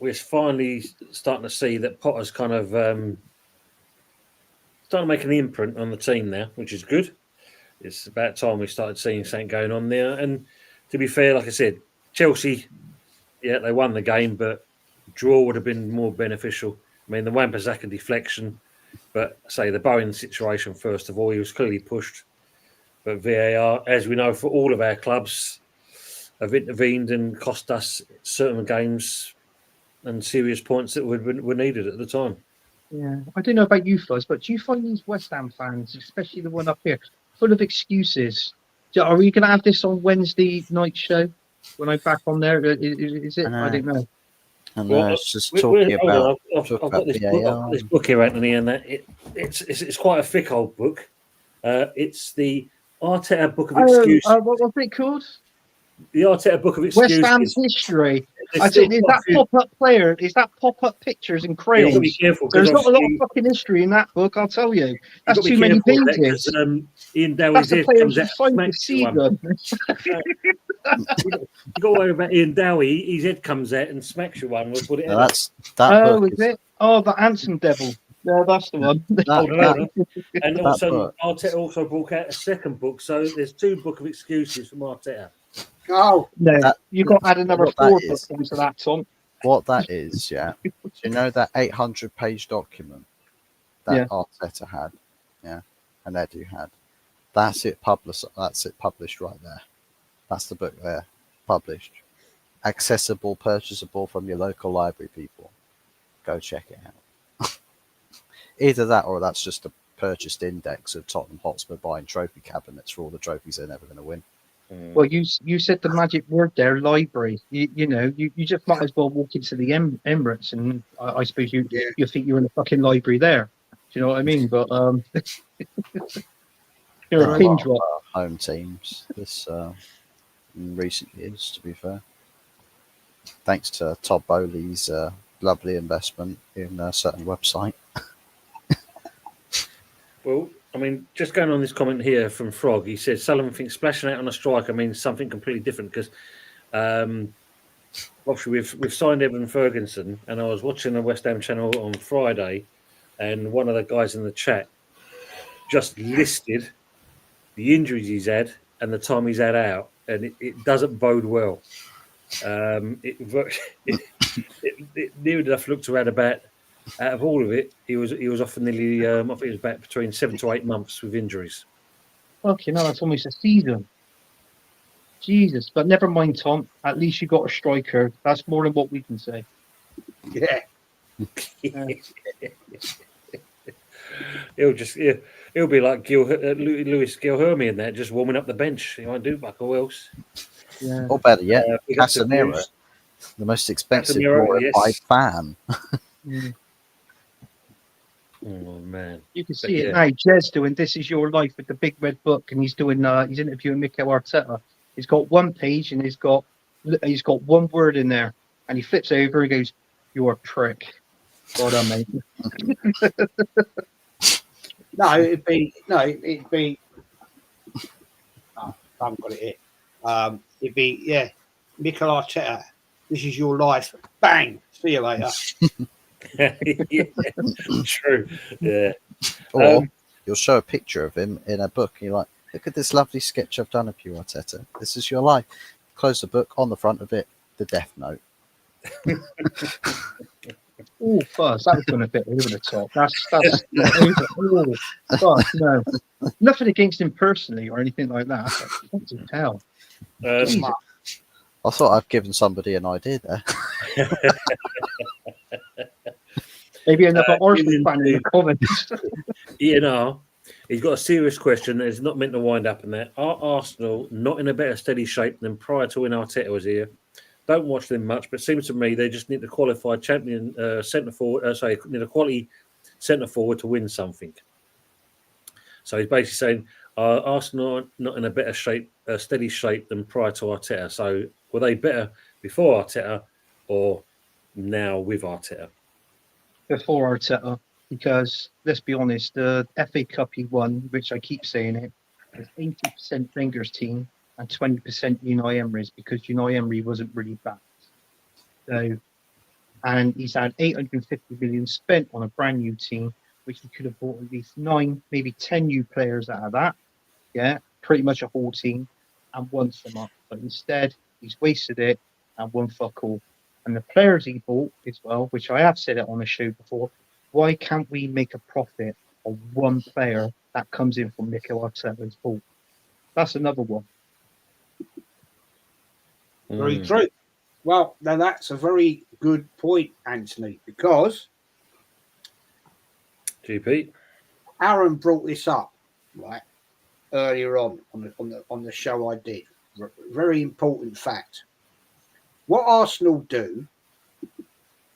We're finally starting to see that Potter's kind of starting to make an imprint on the team now, which is good. It's about time we started seeing something going on there. And to be fair, like I said, Chelsea, yeah, they won the game, but draw would have been more beneficial. I mean, the Wan-Bissaka deflection, but say the Bowen situation, first of all, he was clearly pushed. But VAR, as we know, for all of our clubs, have intervened and cost us certain games and serious points that were needed at the time. Yeah, I don't know about you guys, but do you find these West Ham fans, especially the one up here, full of excuses? Are we going to have this on Wednesday night show when I'm back on there? Is it? I don't know. And Well, it's just talking about I've got this book here, Anthony, and it's quite a thick old book. It's the Arteta Book of Excuses. What was it called? The Arteta Book of Excuses. West Ham's history. There's I still think is quite that a few- pop-up player? Is that pop-up pictures and Yeah, you've got to be crayons? careful. There's not a lot of obviously fucking history in that book, I'll tell you. you've That's got to be too many careful with that pages. 'cause, Ian Dowie's That's the head players comes who out signed and the smacks you one. Seagun. You got to worry about Ian Dowie. His head comes out and smacks you one. We'll put it. Now that Oh, book is it? Oh, the handsome devil. Yeah, that's the one. No. And That also, book. Arteta also brought out a second book. So there's two book of excuses from Arteta. Oh, No, That- you got to add another what that 4 is. books into that, Tom. What that is, yeah. Do you know that 800-page document that Yeah. Arteta had, yeah, and Edu had? That's it published. That's it published right there. That's the book there, published, accessible, purchasable from your local library. People, go check it out. Either that, or that's just a purchased index of Tottenham Hotspur buying trophy cabinets for all the trophies they're never going to win. Well, you said the magic word there, library. You know, you just might as well walk into the Emirates, and I suppose you think you're in a fucking library there. Do you know what I mean? But you're Been a a pin lot drop. of, home teams this in recent years, to be fair. thanks to Todd Bowley's lovely investment in a certain website. Well, I mean, just going on this comment here from Frog, he says Sullivan thinks splashing out on a striker means something completely different because obviously we've signed Evan Ferguson, and I was watching the West Ham channel on Friday, and one of the guys in the chat just listed the injuries he's had and the time he's had out, and it doesn't bode well. It near enough looked around about. Out of all of it, he was off for nearly. I think it was about between 7 to 8 months with injuries. Fucking hell, that's almost a season. Jesus, but never mind, Tom. At least you got a striker. That's more than what we can say. Yeah. He'll be like Lewis Gilhermy and that, just warming up the bench. He won't do buck all else. Yeah. Or better yet, Big up to Casemiro, Bruce. the most expensive Casemiro, glorified yes. fan. Mm. Oh man, You can But see it yeah. now. Jez doing "This Is Your Life" with the big red book, and he's doing. He's interviewing Mikel Arteta. He's got one page, and he's got one word in there, and he flips over and goes, "You're a prick." Well done, mate. No, it'd be. Oh, I haven't got it here. It'd be Mikel Arteta. This is your life. Bang. See you later. Yeah, true. Yeah. Or you'll show a picture of him in a book, and you're like, look at this lovely sketch I've done of you, Arteta. This is your life. Close the book, on the front of it, the death note. Oh, Fuzz, that was going a bit over the top. That's over. Oh, Fuzz, no. Nothing against him personally or anything like that. But what the hell? Jesus. I thought I've given somebody an idea there. Maybe another Arsenal Ian fan in the comments. He's got a serious question that is not meant to wind up in that. Are Arsenal not in a better steady shape than prior to when Arteta was here? Don't watch them much, but it seems to me they just need to qualify champion centre forward. Need a quality centre forward to win something. So he's basically saying, are Arsenal not in a better shape, steady shape than prior to Arteta? So were they better before Arteta or now with Arteta? Before Arteta, because let's be honest, the FA Cup he won, which I keep saying it, was 80% Wenger's team and 20% Unai Emery's, because Unai Emery wasn't really back. So, and he's had 850 million spent on a brand new team, which he could have bought at least 9, maybe 10 new players out of that. Yeah, pretty much a whole team, and won some up. But instead, he's wasted it and won fuck all. And the players he bought as well, which I have said it on the show before, why can't we make a profit on one player that comes in from Mikel Arteta's bought? That's another one. Very true. Well, now that's a very good point, Anthony, because GP. Aaron brought this up right earlier on the show I did. Very important fact. What Arsenal do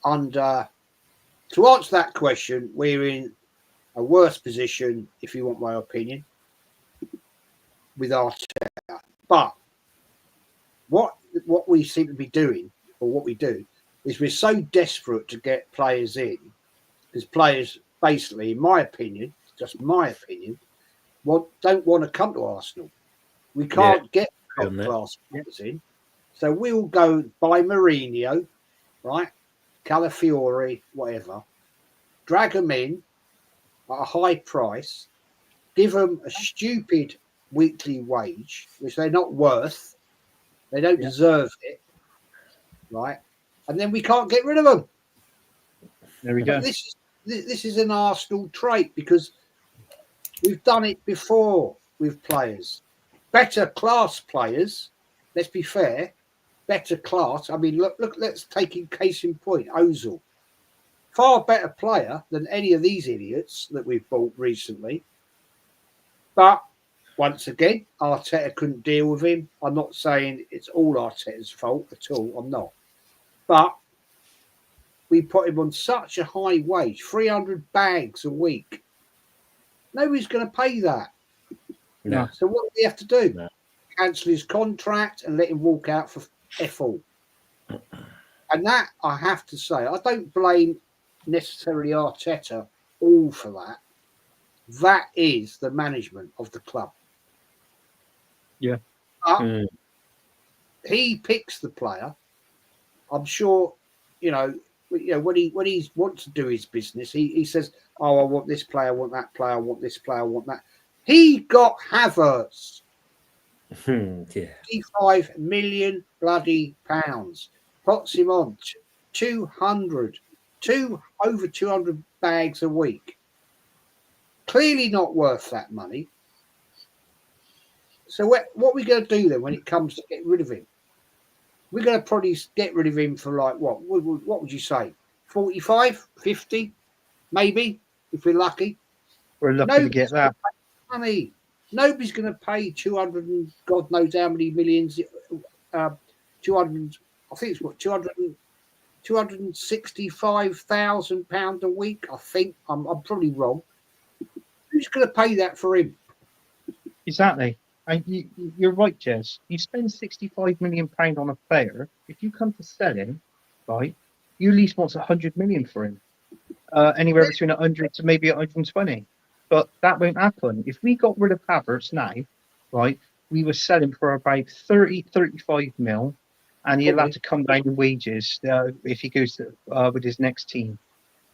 to answer that question, we're in a worse position, if you want my opinion, with Arteta. But what we seem to be doing, or what we do, is we're so desperate to get players in, because players, basically, in my opinion, just my opinion, don't want to come to Arsenal. We can't get top-class players in. So we'll go buy Mourinho, right? Calafiore, whatever. Drag them in at a high price, give them a stupid weekly wage, which they're not worth. They don't deserve it, right? And then we can't get rid of them. There we go. This is an Arsenal trait, because we've done it before with players. Better class players, let's be fair, better class. I mean, look, let's take in case in point, Ozil. Far better player than any of these idiots that we've bought recently. But once again, Arteta couldn't deal with him. I'm not saying it's all Arteta's fault at all. I'm not. But we put him on such a high wage, 300 bags a week. Nobody's going to pay that. No. So what do we have to do? No. Cancel his contract and let him walk out for F all. And that, I have to say, I don't blame necessarily Arteta all for that. That is the management of the club. Yeah. But he picks the player. I'm sure, when he wants to do his business, he says, "Oh, I want this player, I want that player, I want this player, I want that." He got Havertz, Yeah. 55 million bloody pounds. Puts him on 200, over 200 bags a week. Clearly not worth that money. So what are we going to do then when it comes to get rid of him? We're going to probably get rid of him for like what? What would you say? 45, 50, maybe, if we're lucky. We're lucky to get that. Money. Nobody's going to pay 200 and God knows how many millions. 200. I think it's what 265,000 pounds a week. I think I'm probably wrong. Who's going to pay that for him? Exactly. And you're right, Jez. You spend £65 million on a player. If you come to sell him, right, you at least want 100 million for him. Anywhere between 100 to maybe 120. But that won't happen. If we got rid of Havertz now, right, we were selling for about 35 mil, and he'll have to come down in wages if he goes to, with his next team.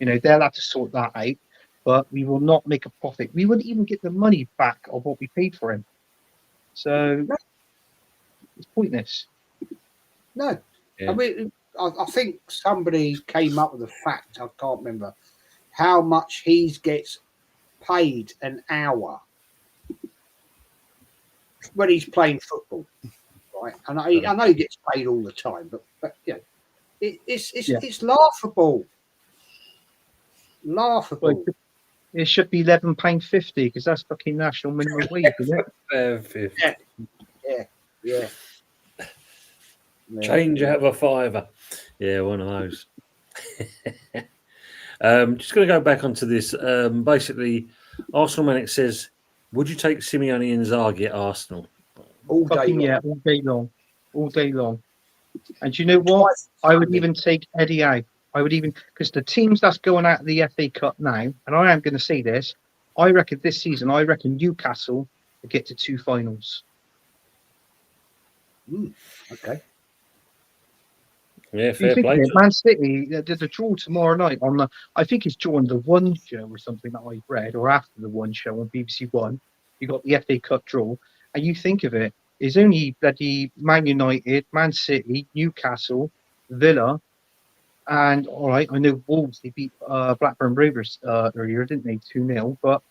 They'll have to sort that out. But we will not make a profit. We wouldn't even get the money back of what we paid for him. So it's pointless. No. Yeah. I mean, I think somebody came up with a fact, I can't remember, how much he gets paid an hour when he's playing football, right? And I know he gets paid all the time, but it's laughable. Laughable. Well, it should be £11.50 because that's fucking national minimum wage, isn't it? Yeah. Change out of a fiver. Yeah, one of those. Just going to go back onto this. Basically, Arsenal Manic says, would you take Simeone and Inzaghi at Arsenal? All day Fucking long. yeah, all day long. All day long. And do you know what? I would even take Eddie out. I would even, because the teams that's going out of the FA Cup now, and I am going to say this, I reckon this season, Newcastle will get to 2 finals. Okay. Yeah, fair play. Man City, the draw tomorrow night I think it's during the One show or something that I read, or after the One show on BBC One. You got the FA Cup draw, and you think of it, it's only bloody Man United, Man City, Newcastle, Villa, and all right, I know Wolves, they beat Blackburn Rovers earlier, didn't they? 2-0. But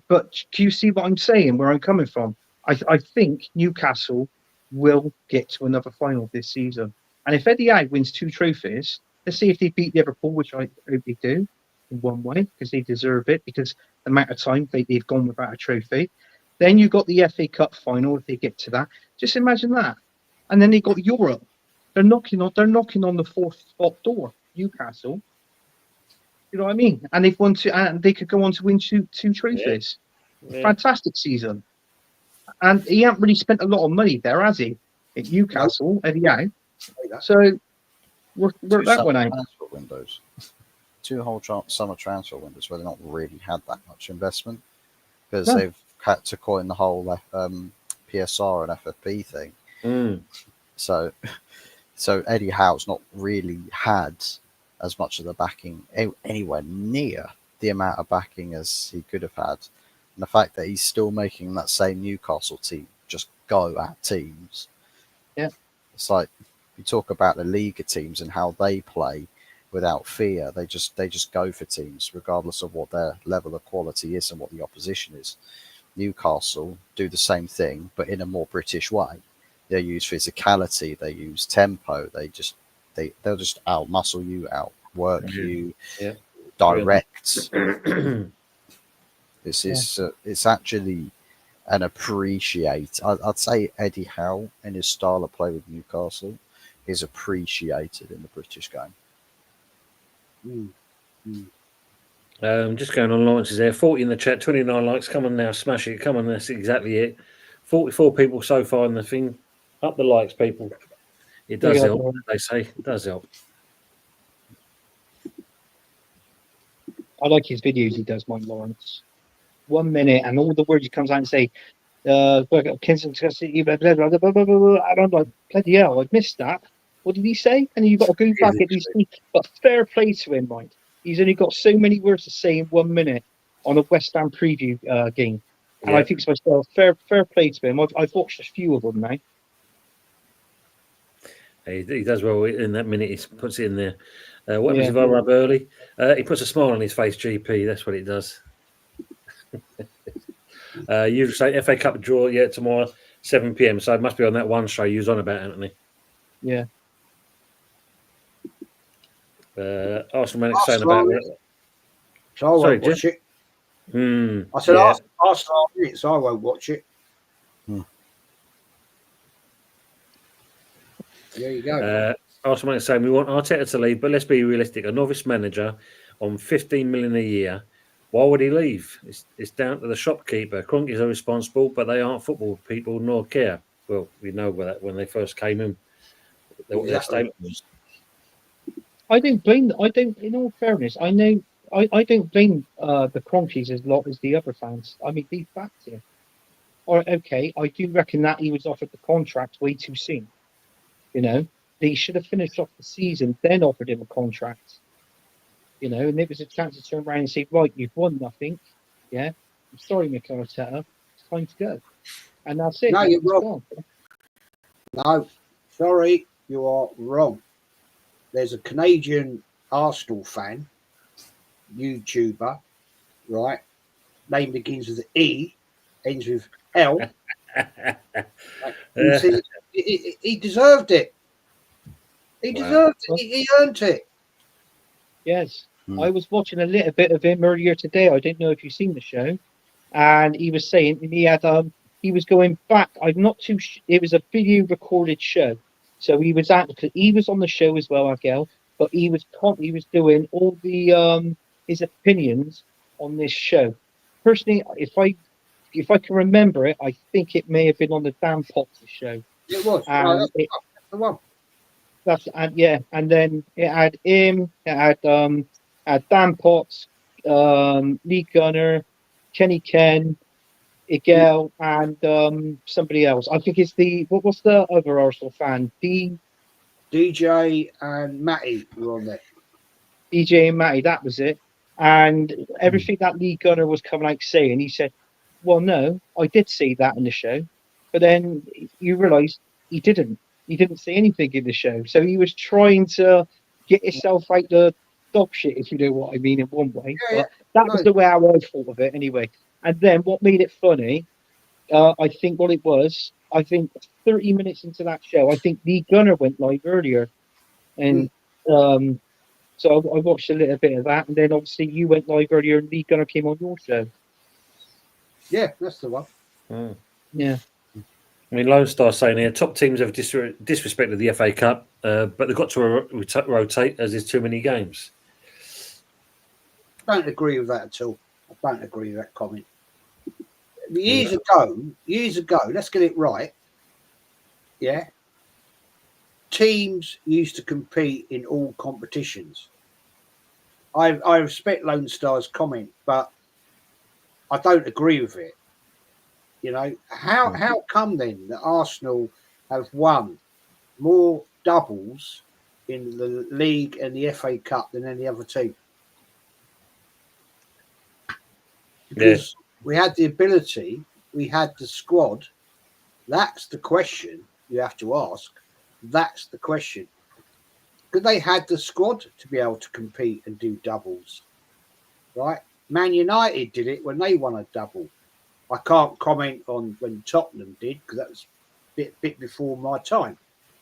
but do you see what I'm saying? Where I'm coming from? I think Newcastle will get to another final this season. And if Eddie Howe wins 2 trophies, let's see if they beat Liverpool, which I hope they do in one way, because they deserve it, because the amount of time they've gone without a trophy. Then you've got the FA Cup final if they get to that. Just imagine that. And then they got Europe. They're knocking on the 4th spot door, Newcastle. You know what I mean? And they've won 2, and they could go on to win two trophies. Yeah. Fantastic season. And he hasn't really spent a lot of money there, has he? At Newcastle, Eddie Howe. So work that one out. Transfer windows. 2 whole summer transfer windows where they've not really had that much investment because they've had to coin the whole PSR and FFP thing. So Eddie Howe's not really had as much of the backing anywhere near the amount of backing as he could have had. And the fact that he's still making that same Newcastle team just go at teams. Yeah. It's like you talk about the Liga teams and how they play without fear. They just go for teams regardless of what their level of quality is and what the opposition is. Newcastle do the same thing, but in a more British way. They use physicality, they use tempo, they'll just out-muscle you, outwork you, direct. It's actually an appreciate. I'd say Eddie Howe and his style of play with Newcastle is appreciated in the British game. Just going on launches there. 40 in the chat, 29 likes. Come on now, smash it. Come on, that's exactly it. 44 people so far in the thing. Up the likes, people. It does Yeah, help, well, they say. It does help. I like his videos he does, Mike Lawrence. 1 minute and all the words he comes out and say, Kensington City, blah, blah, blah, blah, blah, blah, blah. And I'm like, bloody hell, I missed that. What did he say? And you've got to go back at these. But fair play to him, Mike. He's only got so many words to say in 1 minute on a West Ham preview game. And I think to myself, fair play to him. I've watched a few of them now. He does well in that minute. He puts it in there. What happens if I rub early? He puts a smile on his face, GP. That's what it does. You say FA Cup draw, tomorrow, 7 p.m. So it must be on that one show you was on about, Anthony. Yeah. Arsenal Manic saying about it. So I won't watch it. I said Arsenal, so I won't watch it. There you go. Arsenal Manic saying we want Arteta to leave, but let's be realistic. A novice manager on 15 million a year. Why would he leave? It's down to the shopkeeper. Cronkies are responsible, but they aren't football people nor care. Well, we know that when they first came in, what their statement was. I don't blame. I don't. In all fairness, I know. I don't blame the Cronkies as lot as the other fans. I mean, they backed him. Or okay, I do reckon that he was offered the contract way too soon. You know, they should have finished off the season, then offered him a contract. You know, and it was a chance to turn around and say, right, you've won nothing. Yeah, I'm sorry, Mikel Arteta. It's time to go. And that's it. No, you're wrong. No, sorry, you are wrong. There's a Canadian Arsenal fan, YouTuber, right? Name begins with E, ends with L. He deserved it. He deserved it. He earned it. Yes. I was watching a little bit of him earlier today. I don't know if you've seen the show. And he was saying he was going back. I'm not too it was a video recorded show. So he was on the show as well, Miguel, but he was doing all the his opinions on this show. Personally, if I can remember it, I think it may have been on the Dan Potts show. It was. And That's the one. And then it had him, it had Dan Potts, Lee Gunner, Kenny Ken, Igel, and somebody else. I think it's what's the other Arsenal fan? DJ and Matty were on there. DJ and Matty, that was it. And everything that Lee Gunner was coming out saying, he said, well, no, I did see that in the show. But then you realise he didn't. He didn't say anything in the show. So he was trying to get himself out the dog shit, if you know what I mean, in one way. Yeah, but that was the way I thought of it anyway. And then what made it funny, I think what it was, 30 minutes into that show, I think Lee Gunner went live earlier. And so I watched a little bit of that. And then obviously you went live earlier and Lee Gunner came on your show. Yeah, that's the one. Yeah. I mean, Lone Star saying here, top teams have disrespected the FA Cup, but they've got to rotate as there's too many games. I don't agree with that at all. I don't agree with that comment. Years ago, let's get it right. Yeah. Teams used to compete in all competitions. I respect Lone Star's comment, but I don't agree with it. You know, how come then that Arsenal have won more doubles in the league and the FA Cup than any other team? Because we had the ability, we had the squad. That's the question you have to ask. That's the question. Because they had the squad to be able to compete and do doubles, right? Man United did it when they won a double. I can't comment on when Tottenham did because that was a bit before my time.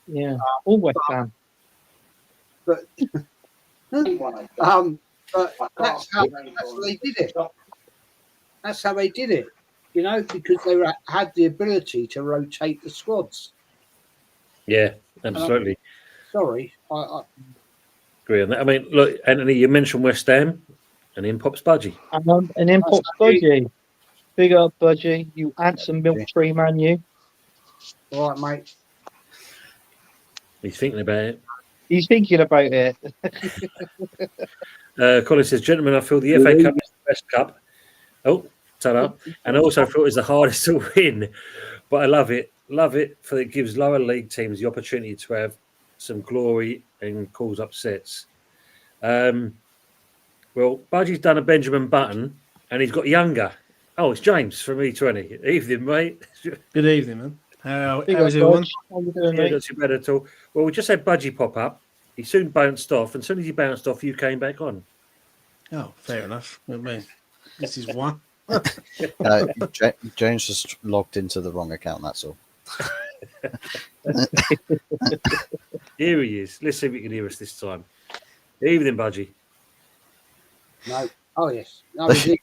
Yeah, all West Ham. But that's how they did it. That's how they did it. You know, because they had the ability to rotate the squads. Yeah, absolutely. Sorry, I agree on that. I mean, look, Anthony, you mentioned West Ham, and in pops Budgie. And in pops Budgie. Big up, Budgie. You handsome milk tree man, you. All right, mate. He's thinking about it. He's thinking about it. Colin says, gentlemen, I feel the FA Cup is the best cup. Oh, ta-da. And I also feel it's the hardest to win. But I love it. Love it, for it gives lower league teams the opportunity to have some glory and cause upsets. Well, Budgie's done a Benjamin Button and he's got younger. Oh, it's James from E20. Evening, mate. Good evening, man. How Big is up, everyone? Budge. How you doing, Yeah, mate? not too bad at all. Well, we just had Budgie pop up. He soon bounced off, and as soon as he bounced off, you came back on. Oh, fair enough. I mean, this is one. James just logged into the wrong account. That's all. Here he is. Let's see if he can hear us this time. Evening, Budgie. No. Oh yes. No, is it?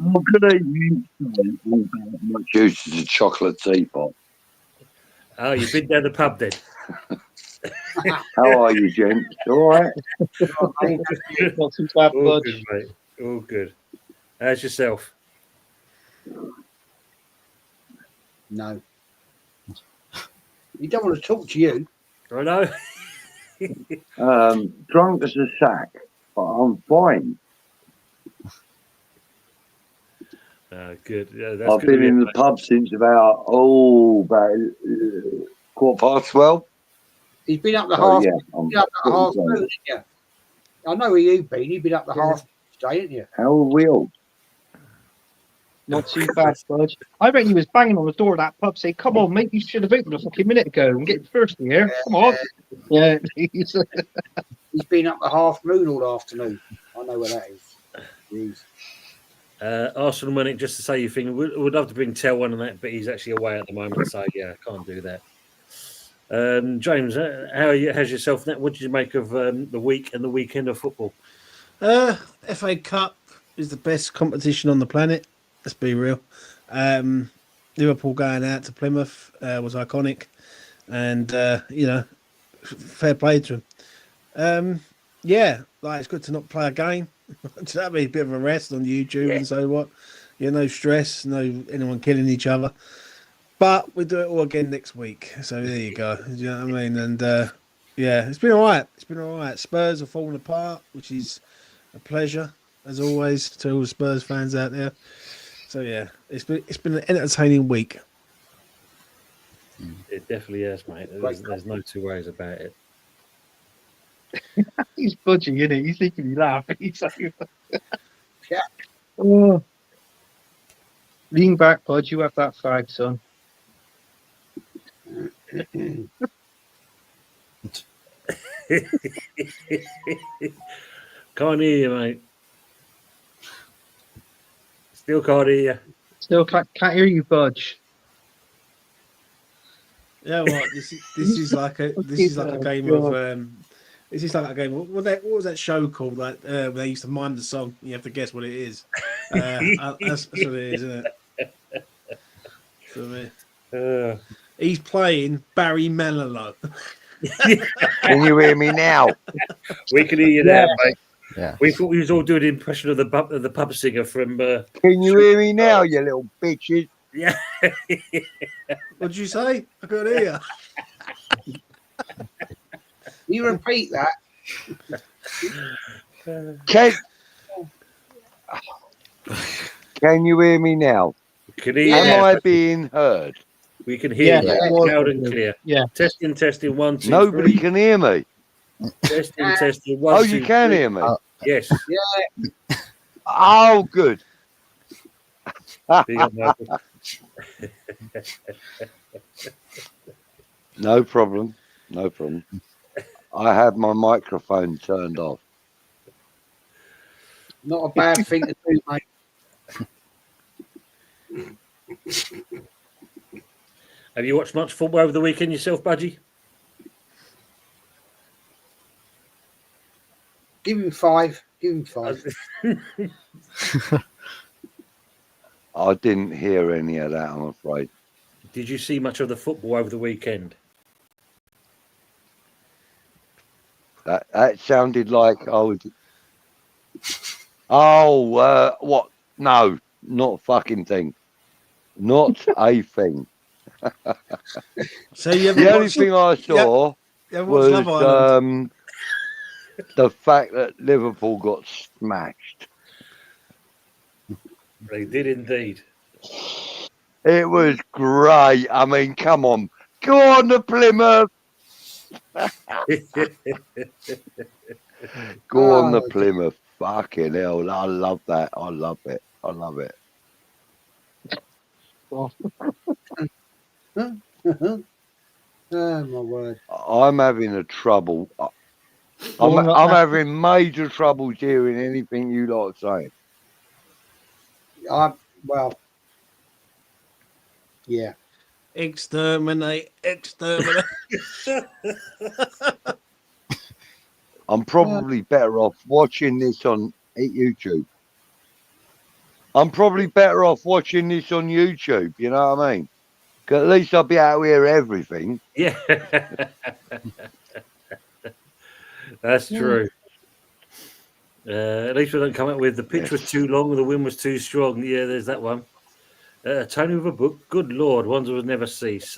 Oh, good evening. My juice is a chocolate teapot. Oh, you've been down the pub then. How are you, gents? All right? Not too bad, All Budge. good, mate. All good. How's yourself? No. You don't want to talk to you. I know. Drunk as a sack, but I'm fine. Good. Yeah, that's I've good been to hear, in the mate. pub since about 12:15. He's been up the Oh, half. yeah, I'm Been up the half pretty moon, drunk. haven't you? I know where you've been. You've been up the half today, haven't you? How are we all? Not too bad, Budge. I reckon he was banging on the door of that pub saying, come on, mate, you should have opened a fucking minute ago and get thirsty here. Come on. Yeah. He's been up the half moon all afternoon. I know where that is. Jeez. Arsenal money, just to say your thing. We'd love to bring Tell one on that, but he's actually away at the moment, so yeah, I can't do that. James, how are you? How's yourself? What did you make of the week and the weekend of football? FA Cup is the best competition on the planet. Let's be real. Liverpool going out to Plymouth was iconic, and fair play to them. Yeah, like it's good to not play a game. That'd be a bit of a rest on YouTube and so what. Yeah, no stress, no anyone killing each other. But we do it all again next week. So there you go. Do you know what I mean? And yeah, it's been all right. It's been all right. Spurs are falling apart, which is a pleasure as always to all the Spurs fans out there. So yeah, it's been an entertaining week. It definitely has, mate. There's no two ways about it. He's budging, isn't he? He's making me laugh. He's like, Yeah. Oh. Lean back, Budge. You have that fag, son. Can't hear you, mate. Still can't hear you. Still can't hear you, Budge. Yeah, what this is like a game of this is like a game. What was that show called? Like where they used to mime the song. You have to guess what it is. That's what it is, isn't it? So, he's playing Barry Manilow. Can you hear me now? We can hear you now, mate. Yeah. We thought we was all doing an impression of the pub singer from. Can you hear me now, you little bitches? Yeah. What did you say? I couldn't hear you. You repeat that. Can you hear me now? Can hear you Am now. I being heard? We can hear Yeah. you loud and clear. Yeah. Testing, 1, 2, Nobody 3. can hear me. Testing, 1, Oh, 2, you can 3. hear me? Yes. Oh, good. Big up, Michael. No problem. No problem. I have my microphone turned off. Not a bad thing to do, mate. Have you watched much football over the weekend yourself, Budgie? Give him 5. Give him 5. I didn't hear any of that, I'm afraid. Did you see much of the football over the weekend? That sounded like I would. Oh, what? No, not a fucking thing. Not a thing. So you ever The only watched, thing I saw you ever watched Love was Island? the fact that Liverpool got smashed. They did indeed. It was great. I mean, come on. Go on to Plymouth. Go on to Oh, Plymouth. Fucking hell. I love that. I love it. I love it. oh my word. I'm having a trouble. Well, I'm having major troubles hearing anything you lot are saying. Well, yeah. Exterminate. I'm probably better off watching this on YouTube. I'm probably better off watching this on YouTube. You know what I mean? 'Cause at least I'll be able to hear everything. Yeah. That's true. At least we don't come up with the pitch was too long or the wind was too strong. Yeah, there's that one. Tony with a book. Good Lord, ones will never cease.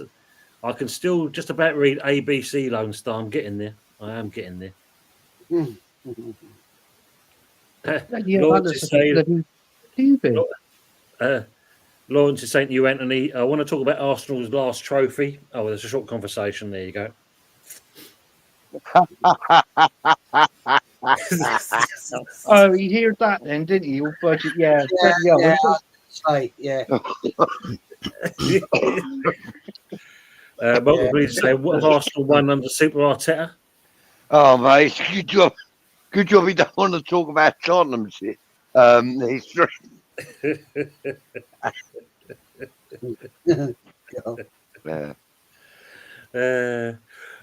I can still just about read ABC Lone Star. I'm getting there. I am getting there. yeah, that Lawrence looks is like a saying, bloody TV. Lawrence is saying to you, Anthony, I want to talk about Arsenal's last trophy. Oh, there's a short conversation. There you go. Oh, you heard that then, didn't you? Budget, yeah. Yeah, say, yeah. Michael Breeze saying, what have Arsenal won under Super Arteta? Oh, mate, good job. Good job. We don't want to talk about Tottenham's history. Yeah.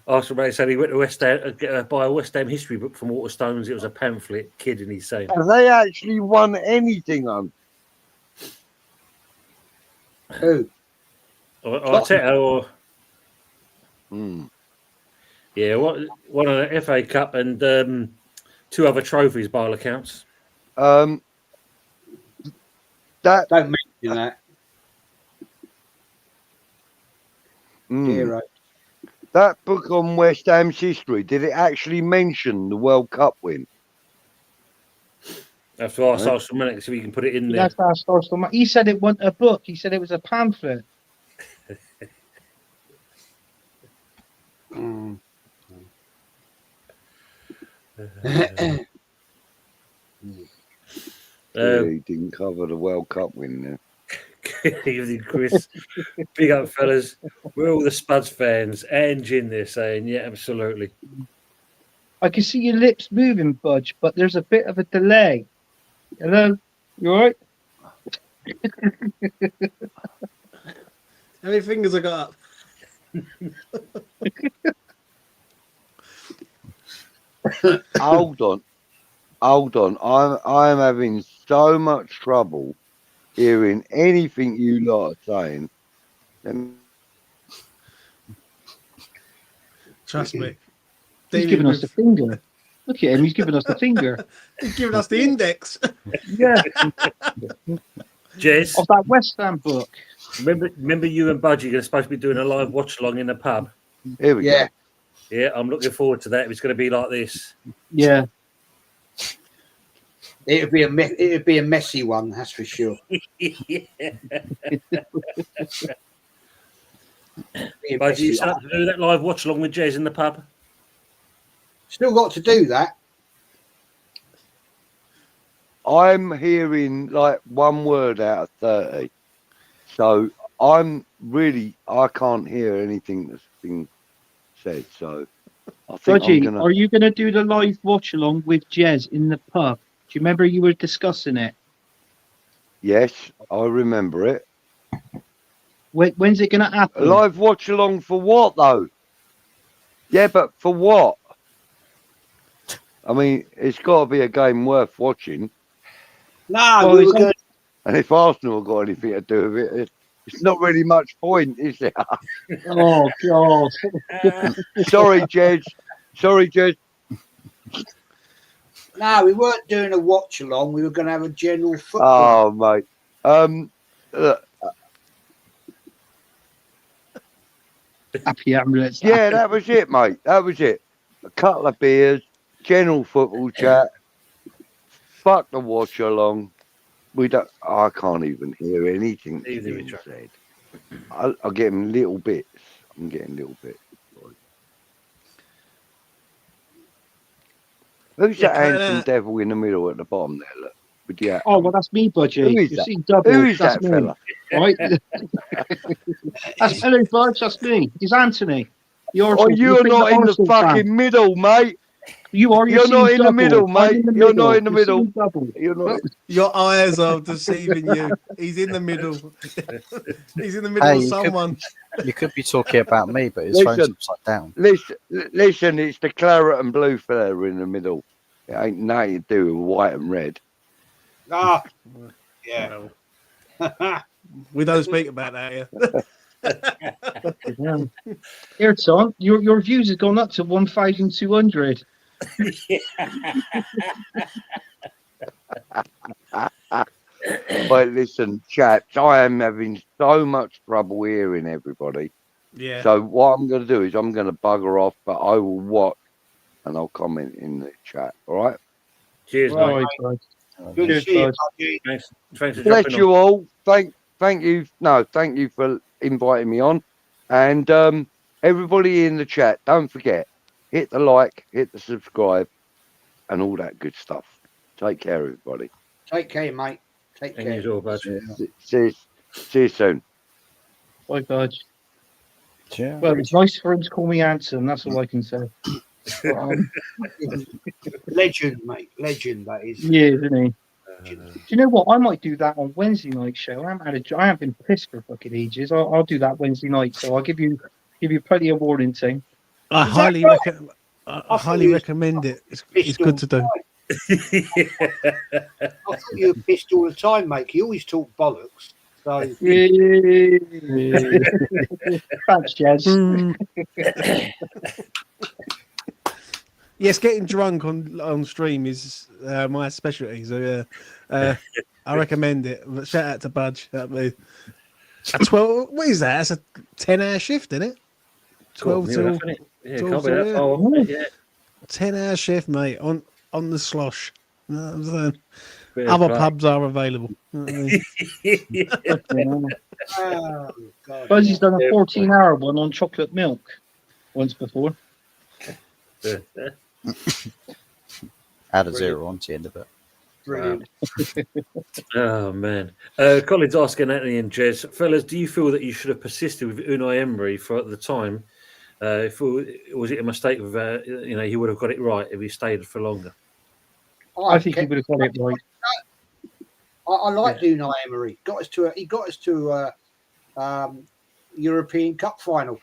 Arsenal mate said he went to West Ham buy a West Ham history book from Waterstones. It was a pamphlet. Kidding, he's saying. Have they actually won anything on? Who? Arteta or Hmm. yeah, one of the FA Cup and two other trophies by all accounts. That Don't mention that. mm, Zero. that book on West Ham's history, did it actually mention the World Cup win? I have to ask Right. Arsenal Minute if we can put it in there. That's our source. He said it wasn't a book. He said it was a pamphlet. Mm. He didn't cover the World Cup win there. Good evening, Chris. Big up, fellas. We're all the Spuds fans. And Jin there saying, yeah, absolutely. I can see your lips moving, Budge, but there's a bit of a delay. Hello? You all right? How many fingers I got up? Hold on. I'm having so much trouble hearing anything you lot are saying. Trust me. He's giving us the finger. Look at him. He's giving us the finger. He's giving us the index. Yeah. Jez, Of that West Ham book. remember you and Budgie are supposed to be doing a live watch along in the pub? Here we Yeah. Yeah, I'm looking forward to that. It's going to be like this. Yeah. It'd be a messy one, that's for sure. Budgie, Be a you messy set up to do that live watch along with Jez in the pub? Still got to do that. I'm hearing like one word out of 30. So I can't hear anything that's been said. So I think Budgie, are you going to do the live watch along with Jez in the pub? Do you remember you were discussing it? Yes, I remember it. When's it going to A happen? live watch along for what though? Yeah, but for what? I mean, it's got to be a game worth watching. No, Well, we it's were going And if Arsenal have got anything to do with it, it's not really much point, is there? Oh, God. Sorry, Jez. No, we weren't doing a watch along. We were going to have a general football. Oh, mate. Look, Happy amulets. Yeah, that was it, mate. That was it. A couple of beers, general football chat. Fuck the watch along. We don't. I can't even hear anything that's Neither being each other. said. I'll get him little bits. I'm getting little bits. Who's Yeah, that cut it handsome out. devil in the middle at the bottom there? Look, with the hat Oh, on? well, that's me, Budgie. Who is You that? see, double. Who is That's that me, fella? right? Hello, Budge. That's me. It's Anthony. Oh, you're not in the fucking middle, mate. You are. You're not in the double. middle, I'm mate. in the You're middle. not in the You're middle. seeing double. You're not. Your eyes are deceiving you. He's in the middle. He's in the middle Hey, of someone. You could be talking about me, but his phone's Listen. upside down. Listen, it's the claret and blue fella in the middle. It ain't nothing to do with white and red. Ah, yeah. Well, we don't speak about that here. Here, Tom, your views have gone up to 1,200. But listen, chaps, I am having so much trouble hearing everybody. Yeah. So what I'm going to do is I'm going to bugger off, but I will watch and I'll comment in the chat. All right. Cheers, Right. mate. Right, Good to Cheers, see you, bud. Budgie. Thanks for Bless dropping on. you all. Thank you. No, thank you for inviting me on. And everybody in the chat, don't forget, hit the like, hit the subscribe, and all that good stuff. Take care, everybody. Take care, mate. Take And care. you all, bud. See you soon. Bye, Budge. Yeah. Well, it's nice for him to call me handsome. That's all I can say. Legend, mate. Legend, that is. Yeah, isn't he? Do you know what? I might do that on Wednesday night show. I haven't been pissed for fucking ages. I'll do that Wednesday night. So I'll give you plenty of warning, Ting. I Is that highly right? I thought highly you was recommend it. It's pissed good all to the do. time. I thought you were pissed all the time, mate. You always talk bollocks. So Thanks, Jez. Yes, getting drunk on stream is my specialty. So I recommend it. But shout out to Budge. That'd be a 12. What is that? That's a 10-hour shift, isn't it? 12 near till enough, innit? Yeah, 12 can't be till, that yeah. far off it, yeah. 10-hour shift, mate. On the slosh. You know what I'm saying? Bit of Other play. pubs are available. You know what I mean? oh, God. Budgie's done a Yeah. 14-hour one on chocolate milk once before. Add a zero on to the end of it. Brilliant. Oh man, Colin's asking Anthony and Jez, fellas, do you feel that you should have persisted with Unai Emery for at the time? Was it a mistake of he would have got it right if he stayed for longer? I think he would have got it right. I like Unai Emery. He got us to European Cup final.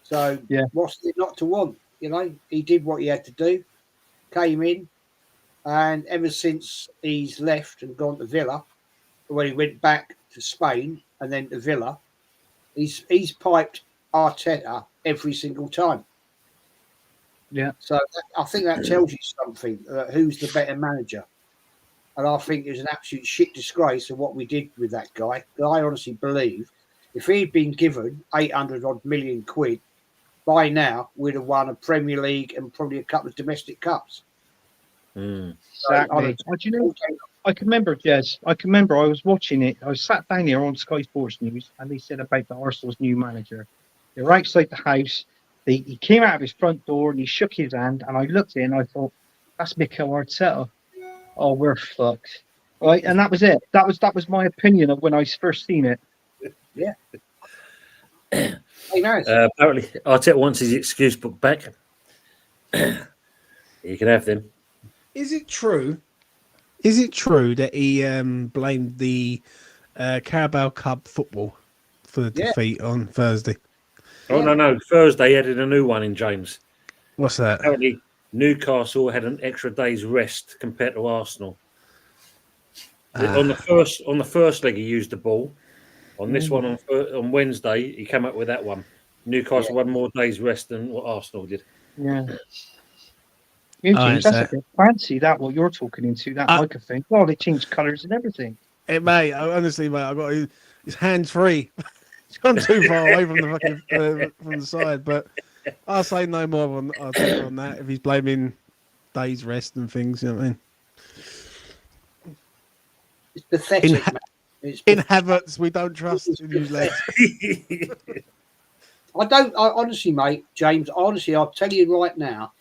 So Yeah. what's it not to want? You know, he did what he had to do, came in, and ever since he's left and gone to Villa, when he went back to Spain and then to Villa, he's piped Arteta every single time. Yeah. So I think that tells you something. Who's the better manager? And I think it was an absolute shit disgrace of what we did with that guy. But I honestly believe if he'd been given 800 odd million quid, by now we'd have won a Premier League and probably a couple of domestic cups. Exactly. Do you know, I can remember, Jez. I was watching it. I was sat down here on Sky Sports News, and they said about the Arsenal's new manager. They were outside the house. He came out of his front door and he shook his hand, and I looked in and I thought, that's Mikel Arteta. Oh, we're fucked. Right, and that was it. That was my opinion of when I first seen it. Yeah. He knows. Apparently, Arteta wants his excuse book back. You can have them. Is it true? Is it true that he blamed the Carabao Cup football for the defeat on Thursday? Oh no! Thursday added a new one in James. What's that? Apparently, Newcastle had an extra day's rest compared to Arsenal. On the first leg, he used the ball. On this one on Wednesday, he came up with that one. Newcastle had more days rest than what Arsenal did. Yeah. James, that's a bit fancy, that what you're talking into, that microphone. Oh, they changed colours and everything. Mate, honestly, mate, I got his hands free. It's gone too far away from the fucking from the side. But I'll say no more on that. If he's blaming days rest and things, you know what I mean. It's pathetic, In, man. It's in Havertz, we don't trust in his legs. I honestly, mate, James, honestly, I'll tell you right now,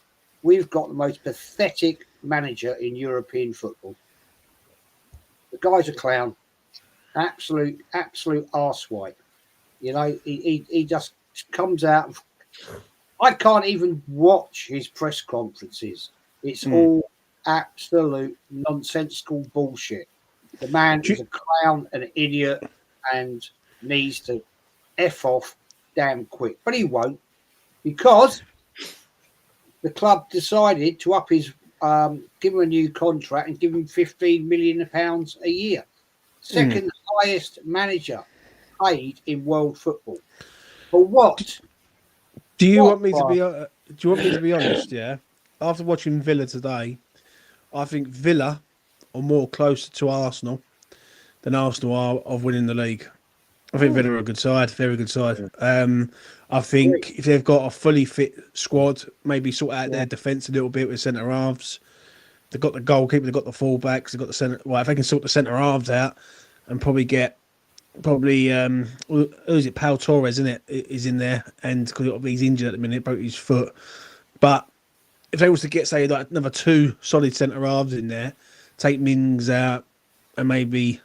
we've got the most pathetic manager in European football. The guy's a clown. Absolute arsewipe. You know, he just comes out. I can't even watch his press conferences. It's all absolute nonsensical bullshit. The man is a clown, an idiot, and needs to F off damn quick. But he won't, because the club decided to up his give him a new contract and give him £15 million a year. Second highest manager paid in world football. For what? Do you want me to be honest? Yeah. After watching Villa today, I think Villa are more closer to Arsenal than Arsenal are of winning the league. I think Villa are a good side, very good side. I think if they've got a fully fit squad, maybe sort out their defence a little bit with centre halves. They've got the goalkeeper, they've got the fullbacks, they've got the centre. Well, if they can sort the centre halves out and probably get who is it? Pau Torres, isn't it? Is in there, and because he's injured at the minute, broke his foot. But if they was to get say like another 2 solid centre halves in there, take Mings out, and maybe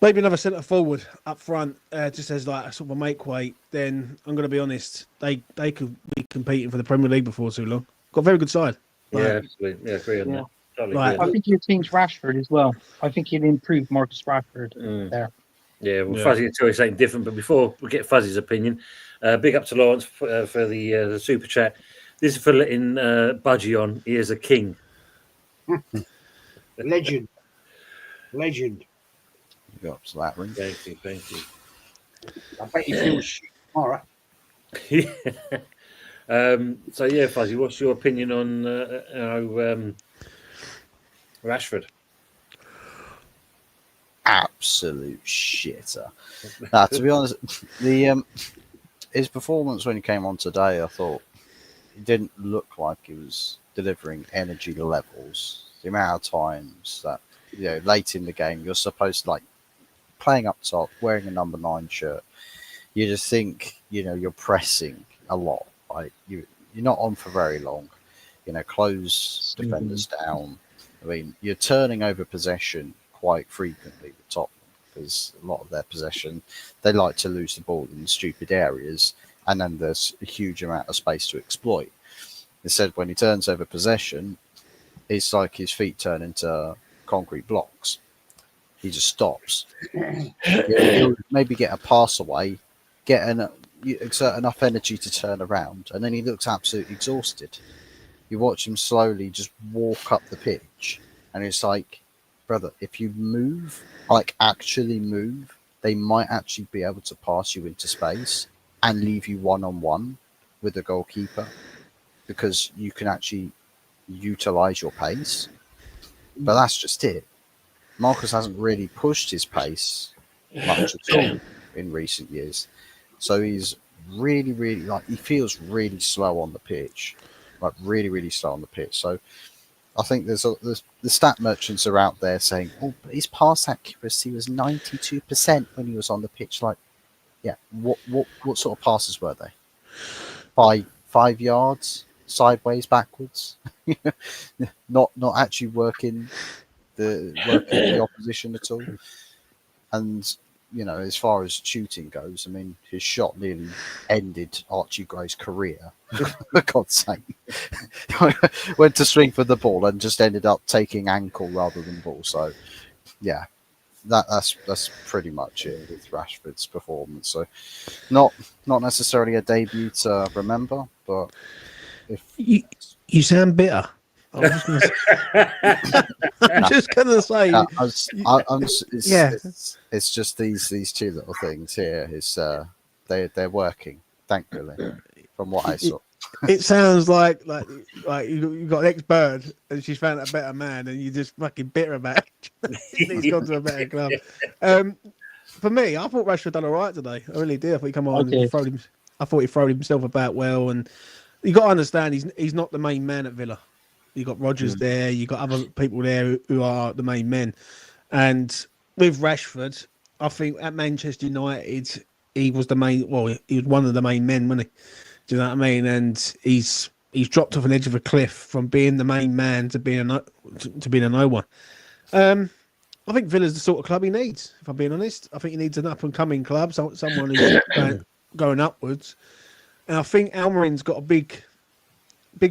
another centre forward up front, just as like a sort of a make weight, then I'm going to be honest, they could be competing for the Premier League before too long. Got a very good side. Yeah, absolutely. Yeah, agree on that. Totally Right. agree on I think your team's Rashford as well. I think he'd improve Marcus Rashford there. Yeah, well, Fuzzy will tell you something different. But before we get Fuzzy's opinion, big up to Lawrence for the super chat. This is for letting Budgie on. He is a king. Legend. Go up to that ring. Thank you. I bet you feel shit tomorrow. So yeah, Fuzzy, what's your opinion on Rashford? Absolute shitter. To be honest, his performance when he came on today, I thought he didn't look like he was delivering energy levels. The amount of times that late in the game, you're supposed to like playing up top, wearing a number 9 shirt. You just think you're pressing a lot. Like you're not on for very long. Close defenders down. I mean, you're turning over possession quite frequently with Tottenham because a lot of their possession, they like to lose the ball in stupid areas, and then there's a huge amount of space to exploit. Instead, when he turns over possession, it's like his feet turn into concrete blocks. He just stops. He'll maybe get a pass away, exert enough energy to turn around, and then he looks absolutely exhausted. You watch him slowly just walk up the pitch, and it's like, brother, if you move, like actually move, they might actually be able to pass you into space and leave you one-on-one with the goalkeeper because you can actually utilize your pace. But that's just it. Marcus hasn't really pushed his pace much at all in recent years. So he's really, really, he feels really slow on the pitch. Like really, really slow on the pitch. So I think there's the stat merchants are out there saying, "Oh, but his pass accuracy was 92% when he was on the pitch." Like, yeah, what sort of passes were they? 5 yards, sideways, backwards, not actually working the opposition at all. And as far as shooting goes, I mean, his shot nearly ended Archie Gray's career. For God's sake, went to swing for the ball and just ended up taking ankle rather than ball. So, yeah, that's pretty much it with Rashford's performance. So, not necessarily a debut to remember, but if you sound bitter. I'm just gonna say, it's just these 2 little things here. Is they're working, thankfully, from what I saw. It sounds like you got an ex-bird and she's found a better man and you're just fucking bitter about it. He's gone to a better club. for me, I thought Rashford done all right today. I really did. I thought he come on I and did. I thought he throwed himself about well, and you got to understand he's not the main man at Villa. You got Rodgers there. You got other people there who are the main men, and with Rashford, I think at Manchester United he was the main. Well, he was one of the main men, wasn't he? Do you know what I mean? And he's dropped off an edge of a cliff from being the main man to being a no one. I think Villa's the sort of club he needs. If I'm being honest, I think he needs an up and coming club, someone who's going upwards. And I think Almarin's got a big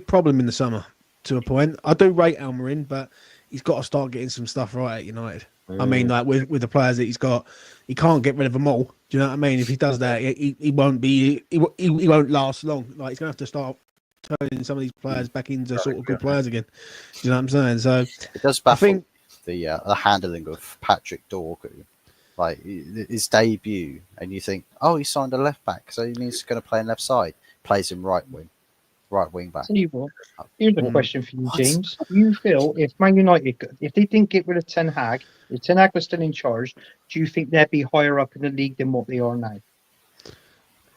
problem in the summer to a point. I do rate Almarin, but he's got to start getting some stuff right at United. I mean, like with the players that he's got, he can't get rid of them all. Do you know what I mean? If he does that, he won't last long. Like he's gonna have to start turning some of these players back into sort of good players again. Do you know what I'm saying? So It does I baffle think the handling of Patrick Dorgu. Like his debut, and you think, oh, he signed a left back, so he means he's going to play on left side. Plays him right wing back. Tell you what, here's a question for you, James. Do you feel if Man United, if they didn't get rid of Ten Hag, if Ten Hag was still in charge, do you think they'd be higher up in the league than what they are now?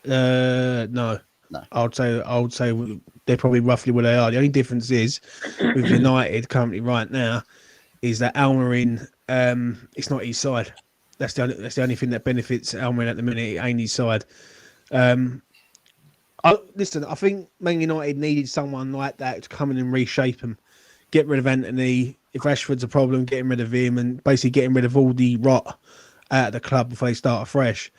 no. No. I would say they're probably roughly where they are. The only difference is with United currently right now is that Almarin, it's not his side. That's the only thing that benefits Almarin at the minute. It ain't his side. Listen, I think Man United needed someone like that to come in and reshape them. Get rid of Anthony. If Rashford's a problem, getting rid of him and basically getting rid of all the rot out of the club before they start afresh.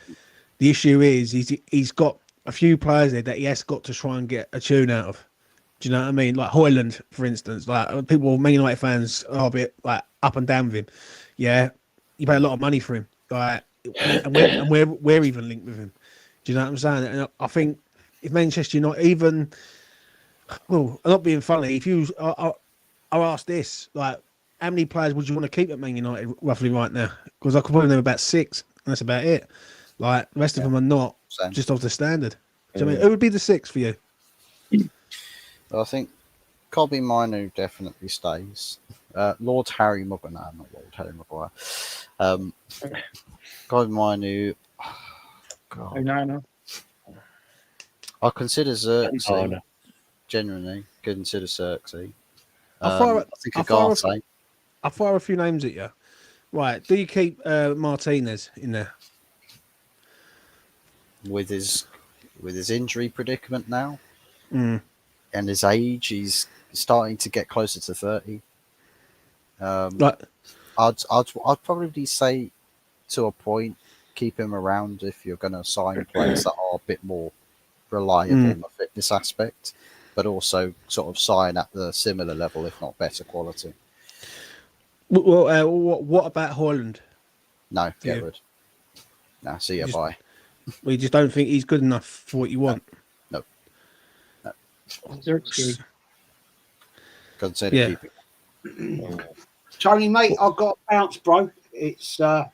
The issue is he's got a few players there that he has got to try and get a tune out of. Do you know what I mean? Like Højlund, for instance. Like people, Man United fans are a bit like up and down with him. Yeah, you pay a lot of money for him. Like, and we're even linked with him. Do you know what I'm saying? And I think if Manchester United, even, well, I'm not being funny. If you, I ask this, like, how many players would you want to keep at Man United roughly right now? Because I could probably name about 6, and that's about it. Like the rest of them are not just off the standard. Do you know what I mean? Who would be the 6 for you? I think Kobe Minu definitely stays. Lord Harry Maguire, no, not Lord Harry Maguire. Kobe Minu. God. No. I consider Xerxes. Genuinely consider Xerxes. I think Agate. I'll fire a few names at you. Right. Do you keep Martinez in there? With his injury predicament now and his age, he's starting to get closer to 30. I'd probably say to a point, keep him around if you're going to sign players that are a bit more reliable in the fitness aspect, but also sort of sign at the similar level, if not better quality. Well, what about Højlund? No, get rid. No, see you, bye. We just don't think he's good enough for what you want. No. Xerxes. Consider keeping. Tony, mate, I've got a bounce, bro. It's the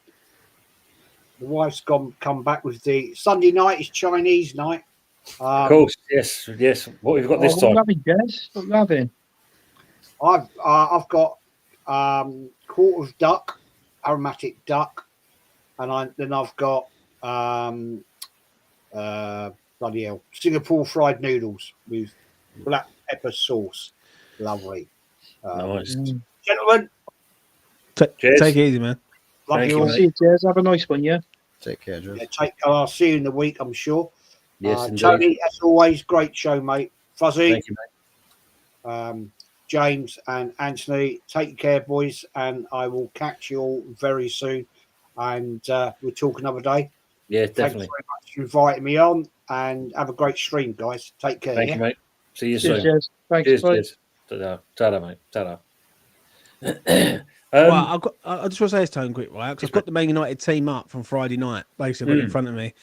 wife's come back with the Sunday night is Chinese night. Of course, yes. What have we got this time? What are you having, Jez? What are you having? I've got quarter of duck, aromatic duck, and then I've got bloody hell, Singapore fried noodles with black pepper sauce. Lovely. Nice. Gentlemen, take it easy, man. love Thank you you, all. mate. See you, Jez. Have a nice one, yeah? Take care, Joe. Yeah, I'll see you in the week, I'm sure. Yes, indeed. Tony, as always, great show, mate. Fuzzy, Thank you, mate. James and Anthony, take care, boys, and I will catch you all very soon. And we'll talk another day. Yeah, Thanks definitely. very much for inviting me on, and have a great stream, guys. Take care. Thank you, mate. See you Cheers, soon. Jez. Thanks. Cheers, Bye. cheers. Ta-da. Ta-da, mate. Ta-da. Right, I just want to say this, Tone, quick, right? Because I've got the Man United team up from Friday night, basically in front of me,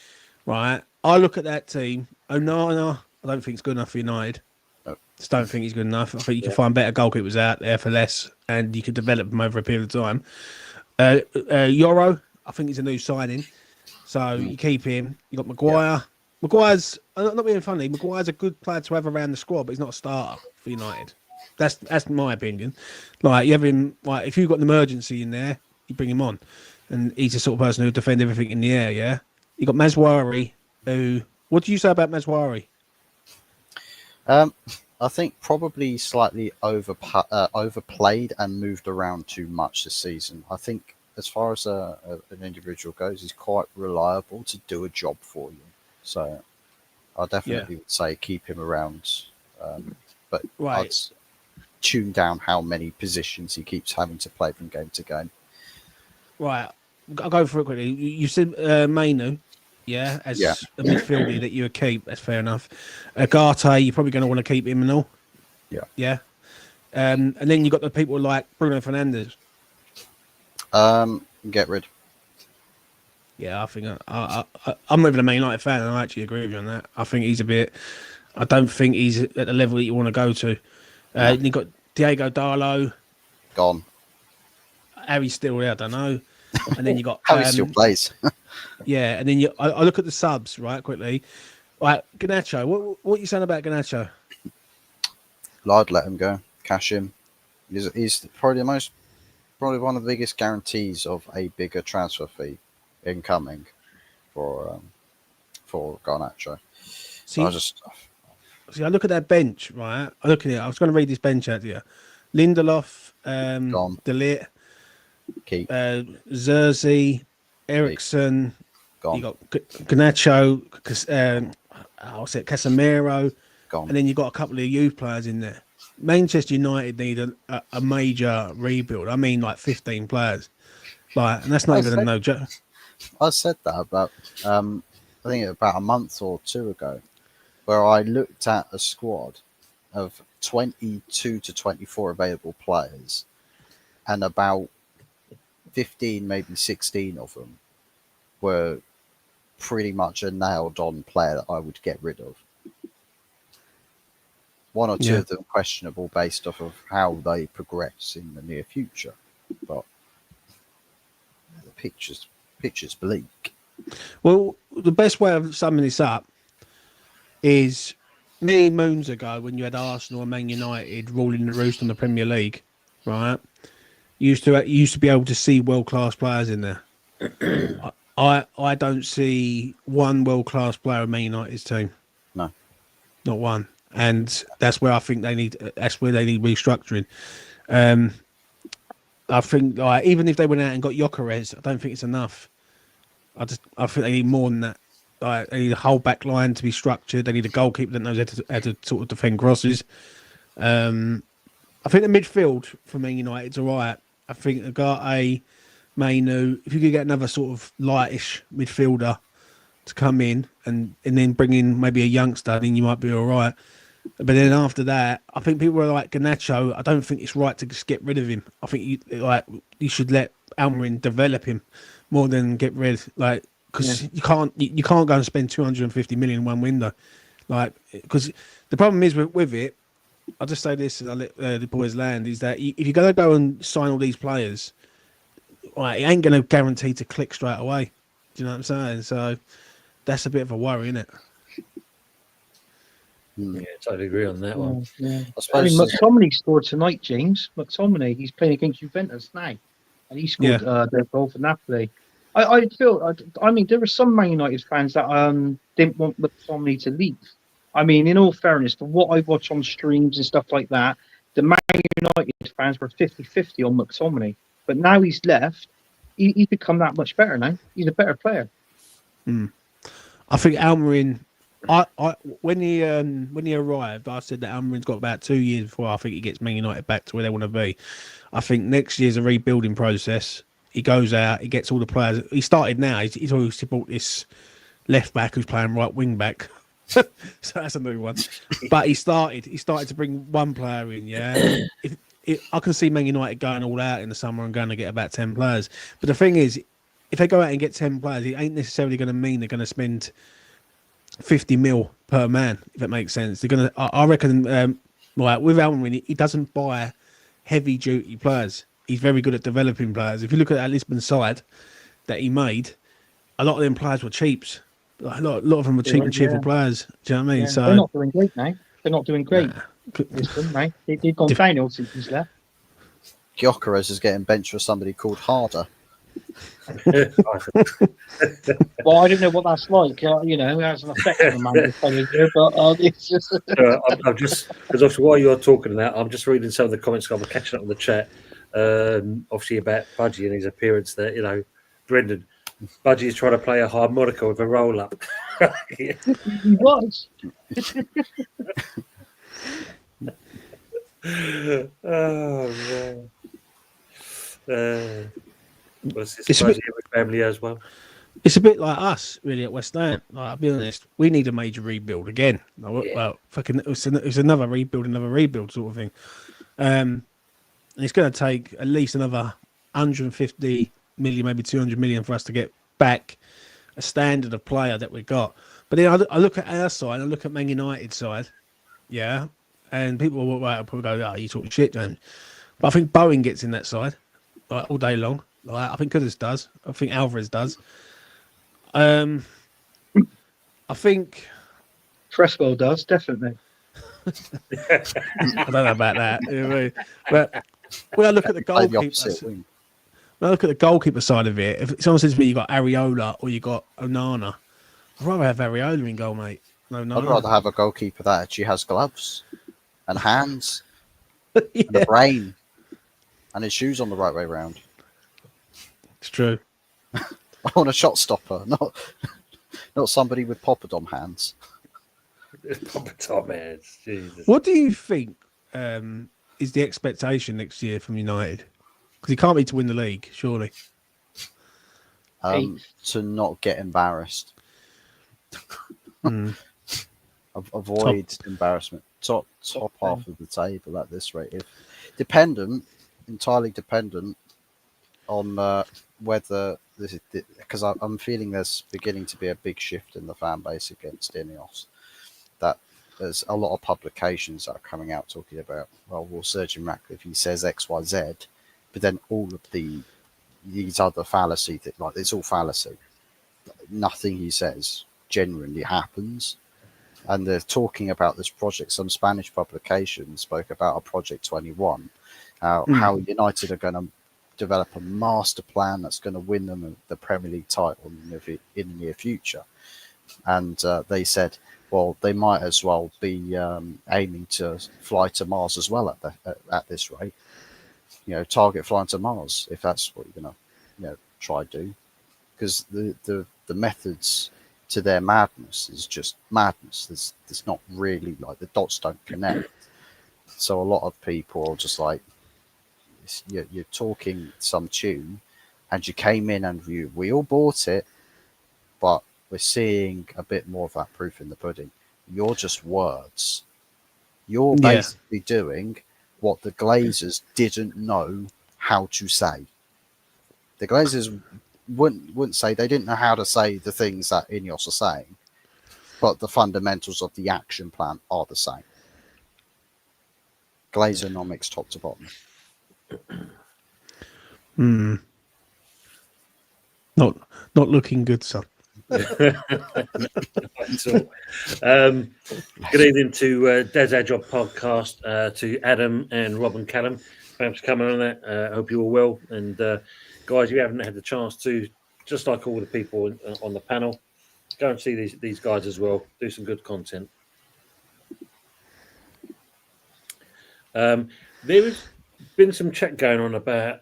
right? I look at that team. Onana, I don't think it's good enough for United. No. Just don't think he's good enough. I think you can find better goalkeepers out there for less, and you could develop them over a period of time. Yoro, I think he's a new signing, so you keep him. You got Maguire. Maguire's not being funny. Maguire's a good player to have around the squad, but he's not a starter for United. That's my opinion. Like you have him. Like if you've got an emergency in there, you bring him on. and he's the sort of person who'll defend everything in the air. Yeah, you got Mazwari, who. What do you say about Mazwari? I think probably slightly overplayed and moved around too much this season. I think as far as an individual goes, he's quite reliable to do a job for you. So I definitely would say keep him around. But Right. I'd tune down how many positions he keeps having to play from game to game. Right, I'll go for it quickly. You said Mainu, as Yeah. a midfielder that you would keep. That's fair enough. Agate, you're probably going to want to keep him and all. Yeah. Yeah. And then you got the people like Bruno Fernandes. Get rid. Yeah, I think I'm even a Man United fan, and I actually agree with you on that. I think he's a bit. I don't think he's at the level that you want to go to. You got Diego Darlo. Gone. Harry's still there, I don't know. And then you got How he still plays. yeah, and then I look at the subs right quickly. Right, Garnacho. What are you saying about Garnacho? I'd let him go. Cash him. He's probably one of the biggest guarantees of a bigger transfer fee incoming for Garnacho. See, I I look at that bench, right? I look at it. I was going to read this bench out to you. Lindelof, Gone. De Ligt, Keep. Zerzi, Ericsson. Gone. You got Garnacho, Casemiro, Gone. and then you got a couple of youth players in there. Manchester United need a major rebuild. I mean, like 15 players. Like, and that's not even a no joke. I said that about I think about a month or two ago, where I looked at a squad of 22 to 24 available players, and about 15, maybe 16 of them were pretty much a nailed-on player that I would get rid of. One or two of them questionable based off of how they progress in the near future, but the picture's bleak. Well, the best way of summing this up is many moons ago when you had Arsenal and Man United ruling the roost on the Premier League, right? You used to be able to see world-class players in there. I don't see one world-class player in Man United's team. No. Not one. And that's where I think they need restructuring. I think like even if they went out and got Gyökeres, I don't think it's enough. I think they need more than that. Like, they need a whole back line to be structured. They need a goalkeeper that knows how to sort of defend crosses. I think the midfield for Man United's all right. I think Agate, Mainu, if you could get another sort of lightish midfielder to come in and then bring in maybe a youngster, then you might be all right. But then after that, I think people are like Garnacho. I don't think it's right to just get rid of him. I think you should let Almiron develop him more than get rid. Like, because you can't go and spend 250 million in one window. Like, because the problem is with it. I'll just say this, and I'll let the boys land. Is that if you're going to go and sign all these players, it ain't going to guarantee to click straight away. Do you know what I'm saying? So that's a bit of a worry, isn't it? Yeah, totally agree on that one. Yeah. I suppose McTominay scored tonight, James. McTominay, he's playing against Juventus now, and he scored their goal for Napoli. I mean, there were some Man United fans that didn't want McTominay to leave. I mean, in all fairness, from what I watch on streams and stuff like that, the Man United fans were 50-50 on McTominay. But now he's left, he's become that much better now. He's a better player. I think Almiron. When he arrived, I said that Almiron's got about 2 years before I think he gets Man United back to where they want to be. I think next year's a rebuilding process. He goes out, he gets all the players. He started now. He's obviously bought this left back who's playing right wing back. So that's a new one. But he started to bring one player in. Yeah, I can see Man United going all out in the summer and going to get about 10 players. But the thing is, if they go out and get 10 players, it ain't necessarily going to mean they're going to spend 50 mil per man, if that makes sense. They're gonna. I reckon. With Almiron, he doesn't buy heavy duty players. He's very good at developing players. If you look at that Lisbon side that he made, a lot of them players were cheaps. A lot of them were cheap and cheerful players. Do you know what I mean? Yeah, So they're not doing great now. They're not doing great. Lisbon, right? They've gone downhill since he's left. Gyökeres is getting benched for somebody called Harder. Well, I don't know what that's like. You know, it has an effect on the man this time of year, but it's just. I'm just because obviously while you're talking about, I'm just reading some of the comments. I'm catching up on the chat. Obviously about Budgie and his appearance there. You know, Brendan, Budgie is trying to play a harmonica with a roll up. He was. Oh man. What's this? It's a Budgie bit- with family as well. It's a bit like us, really, at West Ham. Like, I'll be honest, we need a major rebuild again. Like, Yeah. well, fucking, it's another rebuild sort of thing. And it's going to take at least another 150 million, maybe 200 million for us to get back a standard of player that we got. But then I look at our side, I look at Man United side, yeah, and people will probably go, "Oh, you talking shit, James." But I think Bowen gets in that side like all day long. Like, I think Kudus does. I think Alvarez does. I think Cresswell does, definitely. I don't know about that, you know what I mean? But when I look at the Play the goalkeeper, opposite wing. when I look at the goalkeeper side of it, if someone says to me you got Areola or you got Onana, I'd rather have Areola in goal, mate. No, I'd rather have a goalkeeper that actually has gloves and hands yeah, and a brain and his shoes on the right way round. it's true. I want a shot stopper, not somebody with poppadom hands. Proper top man. Jesus. What do you think is the expectation next year from United? Because he can't be to win the league, surely. To not get embarrassed. Mm. Avoid embarrassment. Top half of the table at this rate. If entirely dependent on whether this is because I'm feeling there's beginning to be a big shift in the fan base against Ineos. That there's a lot of publications that are coming out talking about, well, Sergeant Ratcliffe, he says X, Y, Z, but then all of these other fallacy that, like, it's all fallacy. Nothing he says genuinely happens. And they're talking about this project. Some Spanish publications spoke about a Project 21, how United are going to develop a master plan that's going to win them the Premier League title in the near future. And they said, well, they might as well be aiming to fly to Mars as well at this rate. You know, target flying to Mars if that's what you're going to try to do. Because the methods to their madness is just madness. There's not really, like, the dots don't connect. So a lot of people are just like, you're talking some tune, and you came in and we all bought it, but we're seeing a bit more of that proof in the pudding. You're just words. You're basically doing what the Glazers didn't know how to say. The Glazers wouldn't say, they didn't know how to say the things that Ineos are saying, but the fundamentals of the action plan are the same. Glazernomics top to bottom. Not looking good, son. Good evening to Des Agile Podcast, to Adam and Rob and Callum. Thanks for coming on that. I hope you're all well. And guys, you haven't had the chance to, just like all the people on the panel, go and see these guys as well. Do some good content. There has been some chat going on about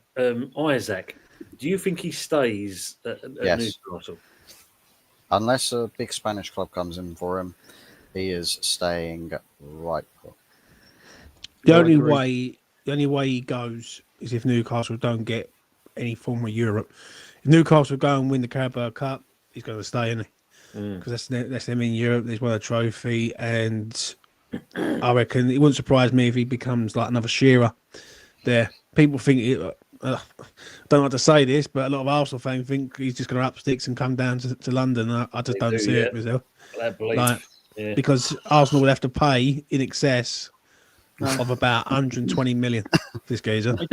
Isaac. Do you think he stays at Yes. Newcastle? Unless a big Spanish club comes in for him, he is staying right put. The only way he goes is if Newcastle don't get any form of Europe. If Newcastle go and win the Carabao Cup, he's going to stay, isn't he? Because that's them in Europe. They've won a trophy, and I reckon it wouldn't surprise me if he becomes like another Shearer. There, people think don't like to say this, but a lot of Arsenal fans think he's just going to up sticks and come down to London. I just don't see it myself. Because Arsenal would have to pay in excess of about 120 million for this geezer. I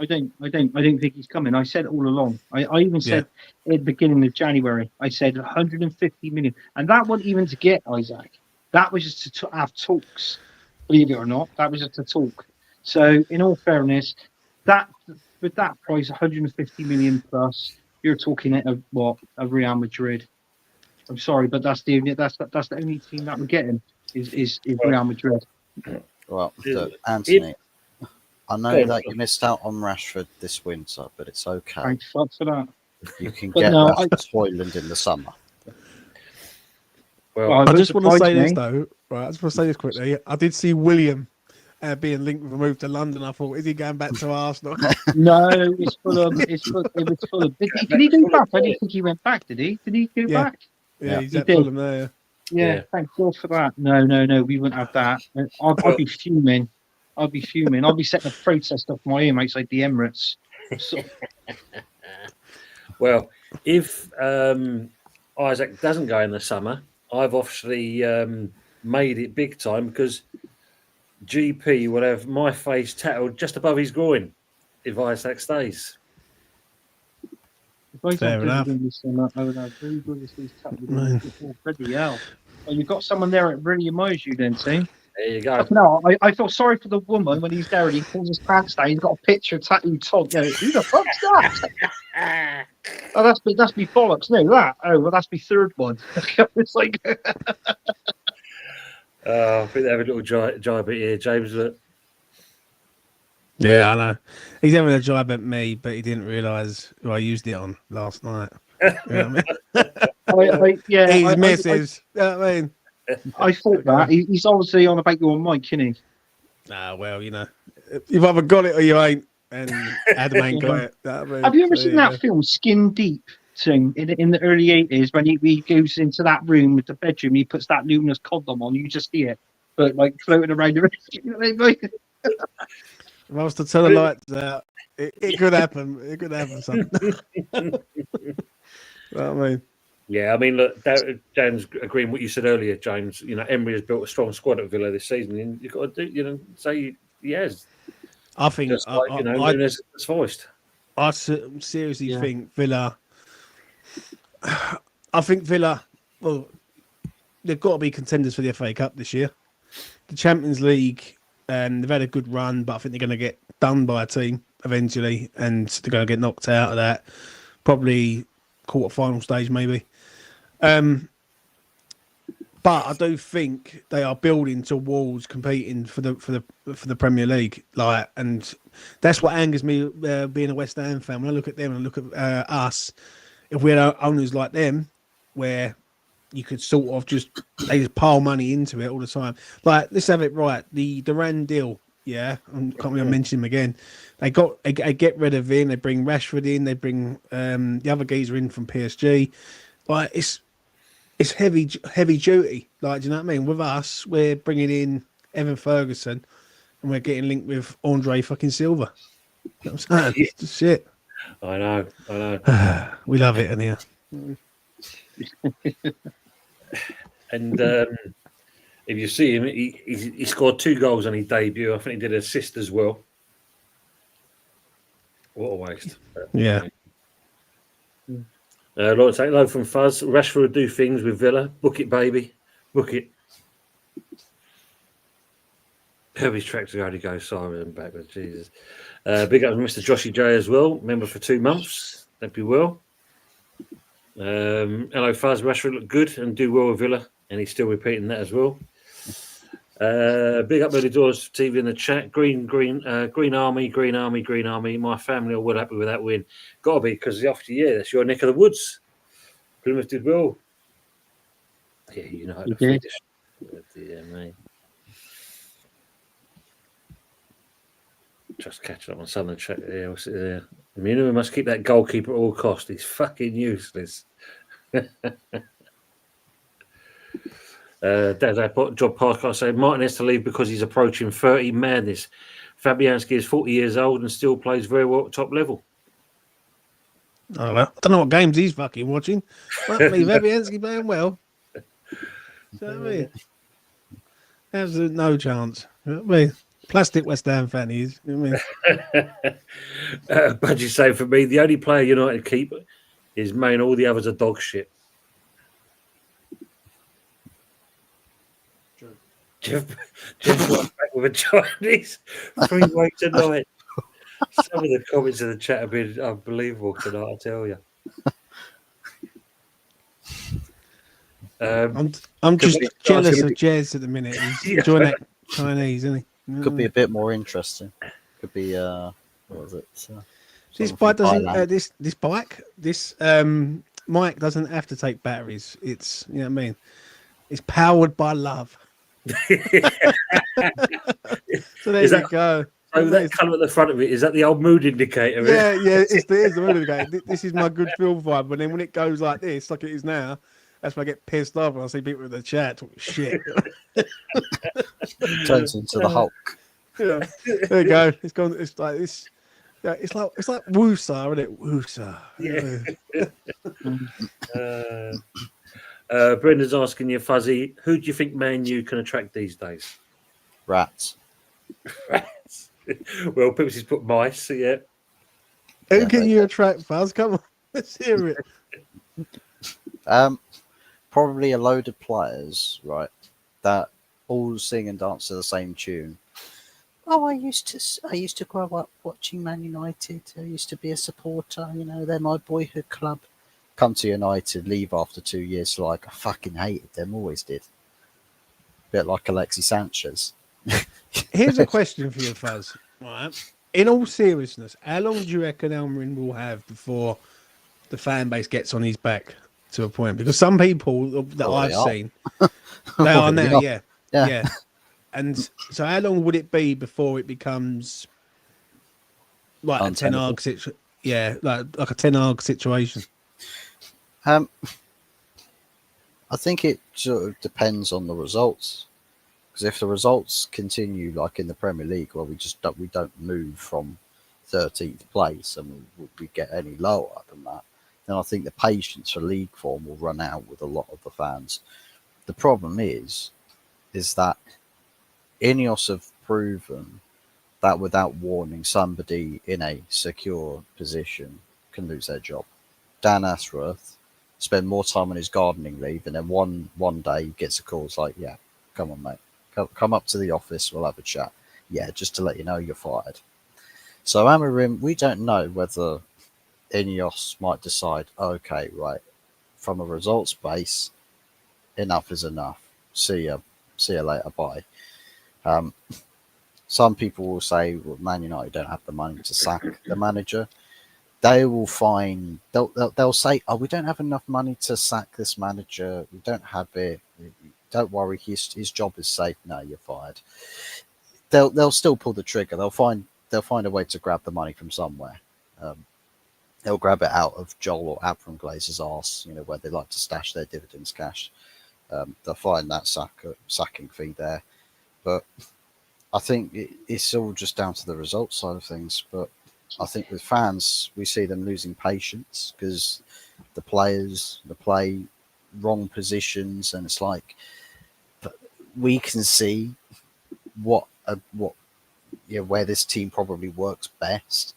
don't think he's coming. I said all along. I even said at the beginning of January, I said 150 million. And that wasn't even to get Isaac. That was just to have talks. Believe it or not, that was just a talk. So in all fairness, that with that price, 150 million plus, you're talking at a Real Madrid. I'm sorry, but that's the only team that we're getting is Real Madrid. Well, look, If- Anthony, I Go know on. that you missed out on Rashford this winter, but it's okay. Thank fuck for that. You can But get no, Rashford Hoyland in the summer. Well, Well, I it just want to surprised say this me. though. Right, I just want to say this quickly. I did see William being linked with a move to London. I thought, is he going back to Arsenal? No, it's Fulham. It was Fulham. Did he go back? I didn't think he went back. Did he? Did he go Yeah. back? Yeah, Yeah. he's He at did. Fulham there. Yeah, Yeah. thank God for that. No, we wouldn't have that. I'd be fuming. I'd be setting a protest off my aim outside the Emirates. So, Well, if Isaac doesn't go in the summer, I've obviously made it big time because GP will have my face tattooed just above his groin if Isaac stays. if I Fair don't enough. do this, I would have very good as these Man. bloody hell. Well, you've got someone there that really admires you then, see? There you go. No, I feel sorry for the woman when he's there and he pulls his pants down. He's got a picture of tattooed Todd. You know, who the fuck's that? Oh, that's me bollocks. No, that. Oh, well, that's my third one. It's like, I think they have a little jibe here, James. Look. Yeah, I know. He's having a jibe at me, but he didn't realise who I used it on last night. You know what I mean? His missus. You know what I mean? I thought that. He's obviously on about your mic, isn't he? Well, you know, you've either got it or you ain't, and Adam ain't got it. You know what I mean? Have you ever So seen there that film Skin Deep thing in the early 80s when he goes into that room with the bedroom, he puts that luminous condom on, you just see it, but like floating around the room. If I was to turn the lights out, it could happen. It could happen. Something. You know what I mean? Yeah, I mean, look, James, agreeing what you said earlier, James. You know, Emery has built a strong squad at Villa this season, and you've got to do, say he has. I think Just like Nunes has voiced. I seriously Yeah. think Villa. I think Villa. Well, they've got to be contenders for the FA Cup this year. The Champions League, they've had a good run, but I think they're going to get done by a team eventually, and they're going to get knocked out of that. Probably quarter-final stage, maybe. But I do think they are building towards competing for the Premier League, and that's what angers me being a West Ham fan. When I look at them and look at us, if we had owners like them, where you could sort of they just pile money into it all the time. Like, let's have it right. The Duran deal, yeah, I can't remember mention him again. They get rid of him. They bring Rashford in. They bring the other geezer in from PSG. Like, it's heavy duty. Like, do you know what I mean? With us, we're bringing in Evan Ferguson, and we're getting linked with Andre fucking Silva. You know what I'm saying? It's just shit. I know. We love it in here. And if you see him, he scored 2 goals on his debut. I think he did an assist as well. What a waste. Yeah. Lawrence, hello from Fuzz. Rashford will do things with Villa. Book it, baby. Book it. Herbie's tractor already goes sorry and backwards. Jesus. Big up to Mr. Joshy J as well. Member for 2 months. That'd be well. Hello, Fuzz. Rashford looked good and do well with Villa, and he's still repeating that as well. Big up Early Doors TV in the chat. Green Army. My family are well happy with that win. Got to be, because after that's your neck of the woods. Plymouth did well. Yeah, you know how to finish. Yeah, mate. Just catching up on Southern chat. Yeah, what's it there? Minu must keep that goalkeeper at all cost. He's fucking useless. Dad's job podcast say Martin has to leave because he's approaching 30. Madness. Fabianski is 40 years old and still plays very well at top level. Oh, well, I don't know what games he's fucking watching. But leave Fabianski playing well. So, I mean, absolute no chance. You know what I mean? Plastic West Ham fan he is. You know what I mean? Budgie say for me, the only player United keep is Main. All the others are dog shit. Jeff back with a Chinese freeway tonight. Some of the comments in the chat have been unbelievable tonight, I tell you. I'm Could just be- jealous of Jez at the minute. He's Yeah. enjoying that Chinese, isn't he? Could be a bit more interesting. Could be what was it? This Someone bike from doesn't. Thailand. This mic doesn't have to take batteries. It's you know what I mean. It's powered by love. So there Is you that- go. So that colour at the front of it, is that the old mood indicator? Yeah, yeah. It's the mood of the game. This is my good feel vibe. But then when it goes like this, like it is now, that's when I get pissed off when I see people in the chat talking shit. Turns into the Hulk. Yeah. There you go. It's gone. It's like this. Yeah, it's like Woosa, isn't it? Woosa. Yeah. Brendan's asking you, Fuzzy, who do you think Man U can attract these days? Rats. Rats. Well, Pipsy's put mice, yeah. Who Yeah, can you attract, Fuzz? Come on, let's hear it. Probably a load of players, right, that all sing and dance to the same tune. Oh, I used to grow up watching Man United. I used to be a supporter. You know, they're my boyhood club. Come to United, leave after 2 years. Like I fucking hated them. Always did. Bit like Alexis Sanchez. Here's a question for you, Fuzz. Right. In all seriousness, how long do you reckon Elmarin will have before the fan base gets on his back to a point? Because some people that Oh, I've they are. seen, they are now, Yeah. yeah. And so, how long would it be before it becomes like a Ten Untenable. Hag situation? Yeah, like a Ten Hag situation. I think it sort of depends on the results. Because if the results continue like in the Premier League, where we don't move from 13th place and we get any lower than that, then I think the patience for league form will run out with a lot of the fans. The problem is that Ineos have proven that without warning, somebody in a secure position can lose their job. Dan Ashworth spent more time on his gardening leave, and then one day he gets a call. It's like, yeah, come on, mate. Come up to the office. We'll have a chat. Yeah, just to let you know you're fired. So Amarim, we don't know whether Ineos might decide, okay, right, from a results base, enough is enough. See you later, bye. Some people will say, well, Man United don't have the money to sack the manager. They will find they'll say, oh, we don't have enough money to sack this manager. We don't have it. Don't worry, his job is safe. No, you're fired. They'll still pull the trigger. They'll find a way to grab the money from somewhere. They'll grab it out of Joel or Avram Glazer's arse, where they like to stash their dividends cash. They'll find that sacking fee there. But I think it's all just down to the results side of things. But I think with fans, we see them losing patience because the players they play wrong positions, and it's like we can see where this team probably works best,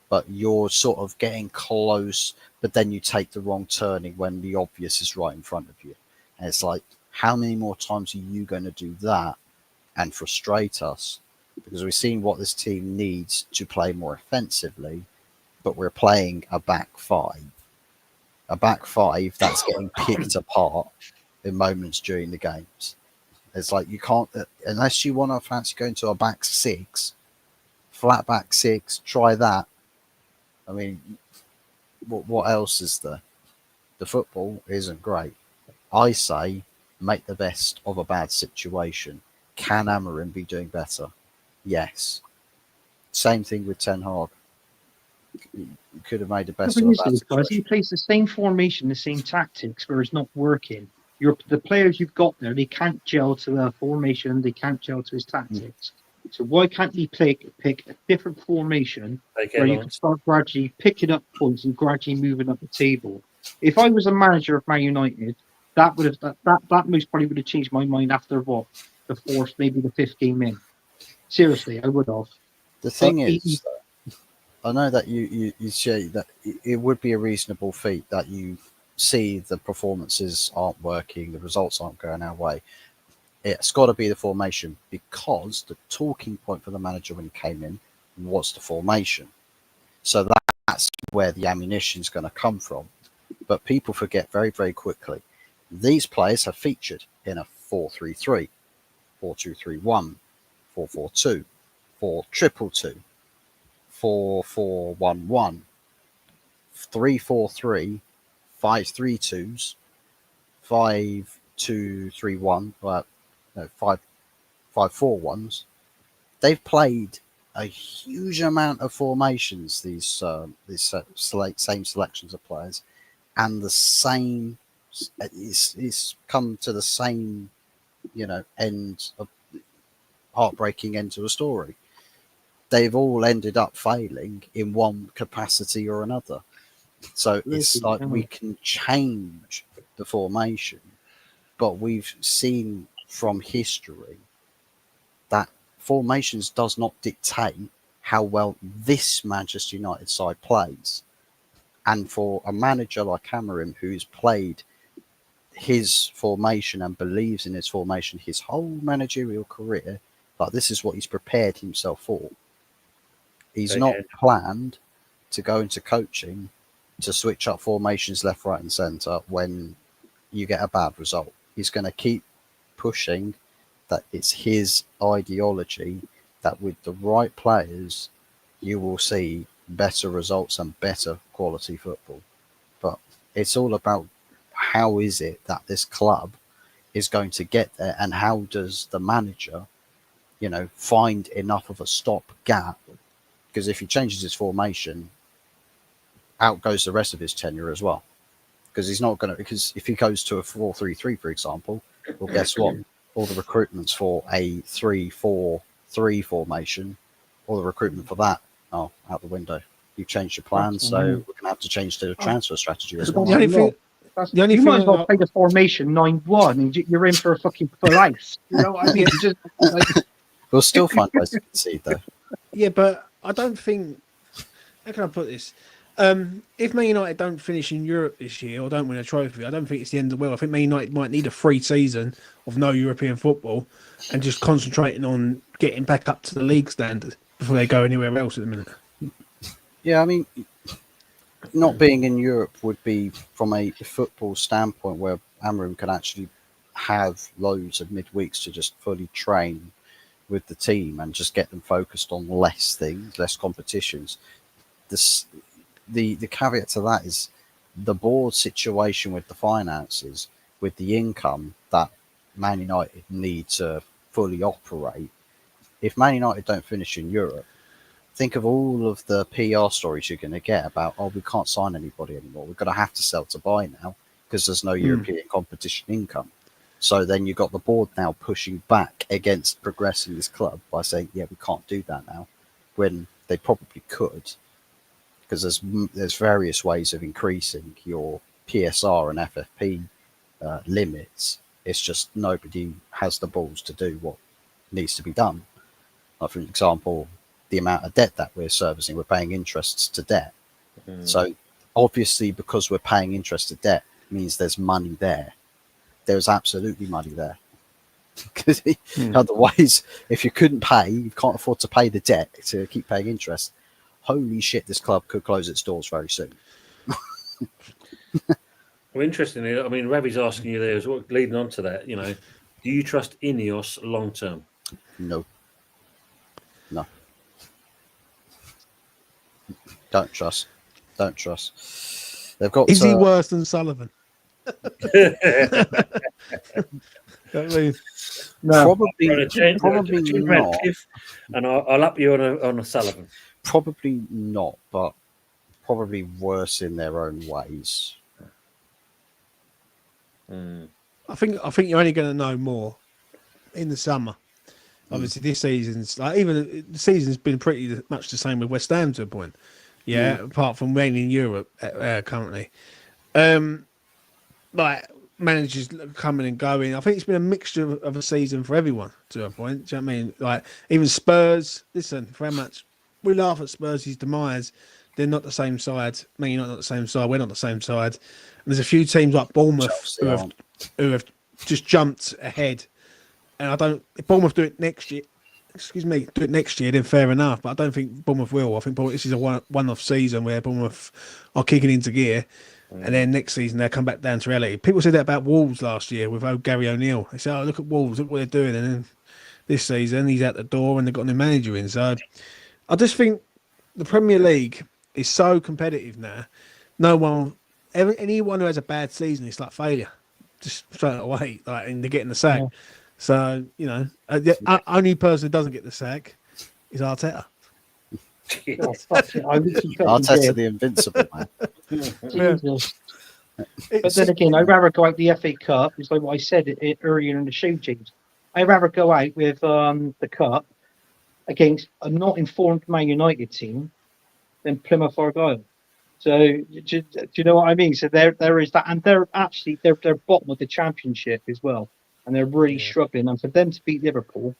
but you're sort of getting close, but then you take the wrong turning when the obvious is right in front of you, and it's like, how many more times are you going to do that and frustrate us? Because we've seen what this team needs to play more offensively, but we're playing a back five that's getting picked apart in moments during the games. It's like you can't, unless you want to fancy going to a back six, flat back six, try that. I mean, what else is there? The football isn't great. I say make the best of a bad situation. Can Amarin be doing better? Yes. Same thing with Ten Hag. You could have made the best of a bad Because he situation. plays the same formation, the same tactics, where it's not working. The players you've got there, they can't gel to the formation, they can't gel to his tactics. So why can't he pick a different formation where you can start gradually picking up points and gradually moving up the table? If I was a manager of Man United, that most probably would have changed my mind after the fourth, maybe the 15 min. Seriously, I would have. The thing is, I know that you say that it would be a reasonable feat that you see the performances aren't working, the results aren't going our way. It's got to be the formation, because the talking point for the manager when he came in what's the formation. So that's where the ammunition is going to come from. But people forget very, very quickly. These players have featured in a 4-3-3, 4-2-3-1, 4-4-2, 4-2-2-2, 4-4-1-1, 3-4-3, 5-3-2s, 5-2-3-1, no, 5-4-1s. They've played a huge amount of formations, these same selections of players, and the same it's come to the same, end of heartbreaking end to a story. They've all ended up failing in one capacity or another. So it's like we can change the formation, but we've seen from history that formations does not dictate how well this Manchester United side plays. And for a manager like Cameron, who's played his formation and believes in his formation his whole managerial career, like this is what he's prepared himself for. He's not planned to go into coaching to switch up formations left, right, and centre when you get a bad result. He's going to keep pushing that it's his ideology that with the right players, you will see better results and better quality football. But it's all about how is it that this club is going to get there, and how does the manager, find enough of a stop gap? Because if he changes his formation, out goes the rest of his tenure as well. Because he's not going to. Because if he goes to a 4-3-3, for example, well, guess what? All the recruitments for a 3-4-3 formation, all the recruitment for that, out the window. You've changed your plans, so we're going to have to change the transfer strategy as well. The only thing might as well play the formation 9-1 and you're in for a fucking full ice. You know what I mean? Just we'll still find ways to concede, though. Yeah, but I don't think. How can I put this? If Man United don't finish in Europe this year or don't win a trophy, I don't think it's the end of the world. I think Man United might need a free season of no European football and just concentrating on getting back up to the league standard before they go anywhere else at the minute. Yeah, I mean, not being in Europe would be from a football standpoint where Amram can actually have loads of midweeks to just fully train with the team and just get them focused on less things, less competitions. The caveat to that is the board situation with the finances, with the income that Man United need to fully operate. If Man United don't finish in Europe, think of all of the PR stories you're going to get about, we can't sign anybody anymore. We're going to have to sell to buy now because there's no European competition income. So then you've got the board now pushing back against progressing this club by saying, we can't do that now, when they probably could, because there's various ways of increasing your PSR and FFP limits. It's just nobody has the balls to do what needs to be done. Like, for example, the amount of debt that we're servicing, we're paying interest to debt. So obviously, because we're paying interest to debt, means there's money there. There's absolutely money there. Because otherwise, if you couldn't pay, you can't afford to pay the debt to keep paying interest. Holy shit, this club could close its doors very soon. Well, interestingly, I mean, Ravi's asking you there as well, leading on to that, do you trust Ineos long term? No. Don't trust. They've got. Is he worse than Sullivan? Probably not. And I'll up you on a Sullivan. Probably not, but probably worse in their own ways. I think you're only going to know more in the summer. Obviously, this season's even the season's been pretty much the same with West Ham to a point. Apart from mainly in Europe currently. Managers coming and going. I think it's been a mixture of a season for everyone to a point. Do you know what I mean? Like, even Spurs, listen, for how much we laugh at Spurs' demise, they're not the same side. Man United not the same side. We're not the same side. And there's a few teams like Bournemouth who have just jumped ahead. And if Bournemouth do it next year, excuse me, do it next year, then fair enough. But I don't think Bournemouth will. I think this is a one-off season where Bournemouth are kicking into gear, and then next season they'll come back down to reality. People said that about Wolves last year with Gary O'Neill. They said, "Oh, look at Wolves, look what they're doing," and then this season he's out the door and they've got a new manager in. So I just think the Premier League is so competitive now. No one, anyone who has a bad season, it's like failure, just straight away, like, and they're getting the sack. Yeah. So the only person who doesn't get the sack is Arteta. Oh, fuck it, I literally felt Arteta dead. the invincible man. Jesus. But then again, I'd rather go out the FA Cup. It's like what I said earlier in the show, James. I'd rather go out with the Cup against a not informed Man United team than Plymouth Argyle. So do you know what I mean? So there is that, and they're bottom of the Championship as well, and they're really struggling. And for them to beat Liverpool,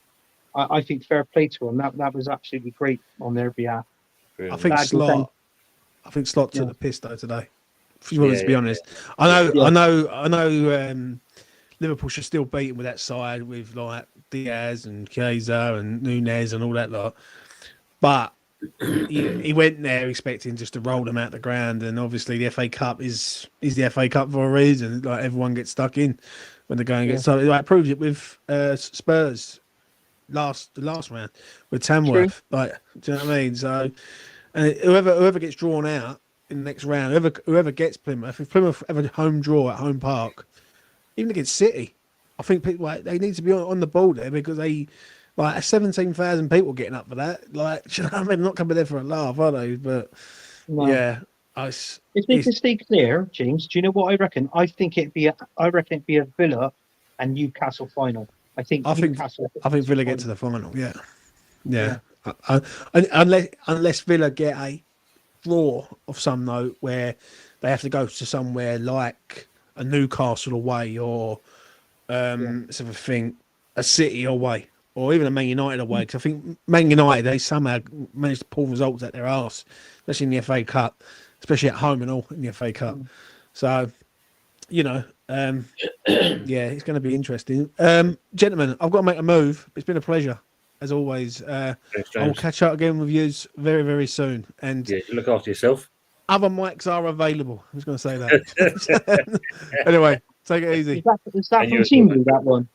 I think fair play to them. That was absolutely great on their behalf. I think Slot took the piss though today. If you want to be honest, Yeah. I know. Liverpool should still beat him with that side with like Diaz and Chiesa and Nunez and all that lot, but he went there expecting just to roll them out the ground, and obviously the FA Cup is the FA Cup for a reason. Like everyone gets stuck in when they're going against. So it proves it with Spurs the last round with Tamworth. Like, do you know what I mean? So, and whoever gets drawn out in the next round, whoever gets Plymouth, if Plymouth have a home draw at Home Park, even against City, I think people they need to be on the ball there, because they like 17,000 people getting up for that. Like, do you know what I mean? They're not coming there for a laugh, are they? But No. If they can stay clear, James, do you know what I reckon? I reckon it'd be a Villa and Newcastle final. I think Villa get to the final. Yeah. Unless Villa get a draw of some note where they have to go to somewhere like a Newcastle away, or sort of thing, a City away, or even a Man United away. Because I think Man United, they somehow managed to pull results at their arse, especially in the FA Cup, especially at home and all in the FA Cup. So, it's going to be interesting. Gentlemen, I've got to make a move. It's been a pleasure, as always. I'll catch up again with you very, very soon. And you look after yourself. Other mics are available. I was going to say that. Anyway, take it easy. Is that from Team Blue, that one?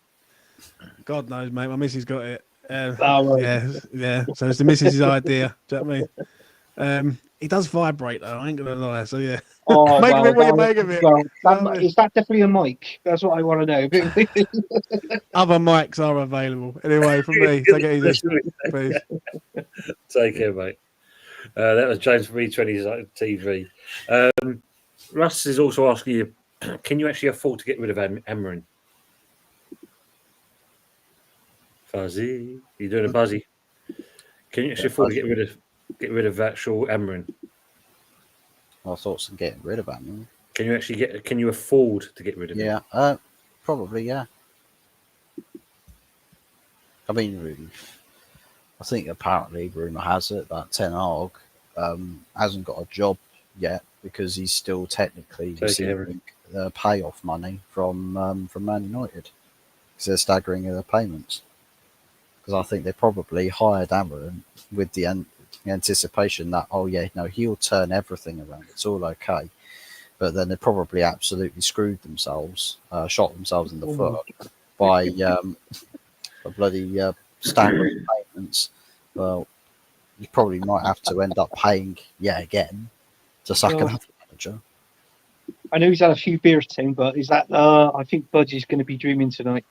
God knows, mate. My missus got it. Right. Yeah. So it's the missus's idea. Do you know what I mean? It does vibrate, though. I ain't going to lie. So, yeah. Oh, make of it what you make of it. Is that definitely a mic? That's what I want to know. Other mics are available. Anyway, from me, take it easy. Please. Take care, mate. That was James from E20 TV. Russ is also asking you, can you actually afford to get rid of Amarin? Fuzzy, you doing a buzzy? Can you actually afford to get rid of actual Amarin? I thought of getting rid of him. Can you actually can you afford to get rid of him? Yeah, probably, yeah. I mean, I think apparently rumour has it that Ten Hag hasn't got a job yet because he's still technically receiving payoff money from Man United, because they're staggering their payments. Because I think they probably hired Amarin with the anticipation that, he'll turn everything around. It's all okay. But then they probably absolutely screwed themselves, shot themselves in the foot by a bloody staggering payments. Well, you probably might have to end up paying again to sack another manager. I know he's had a few beers, Tim, but is that I think Budgie's going to be dreaming tonight.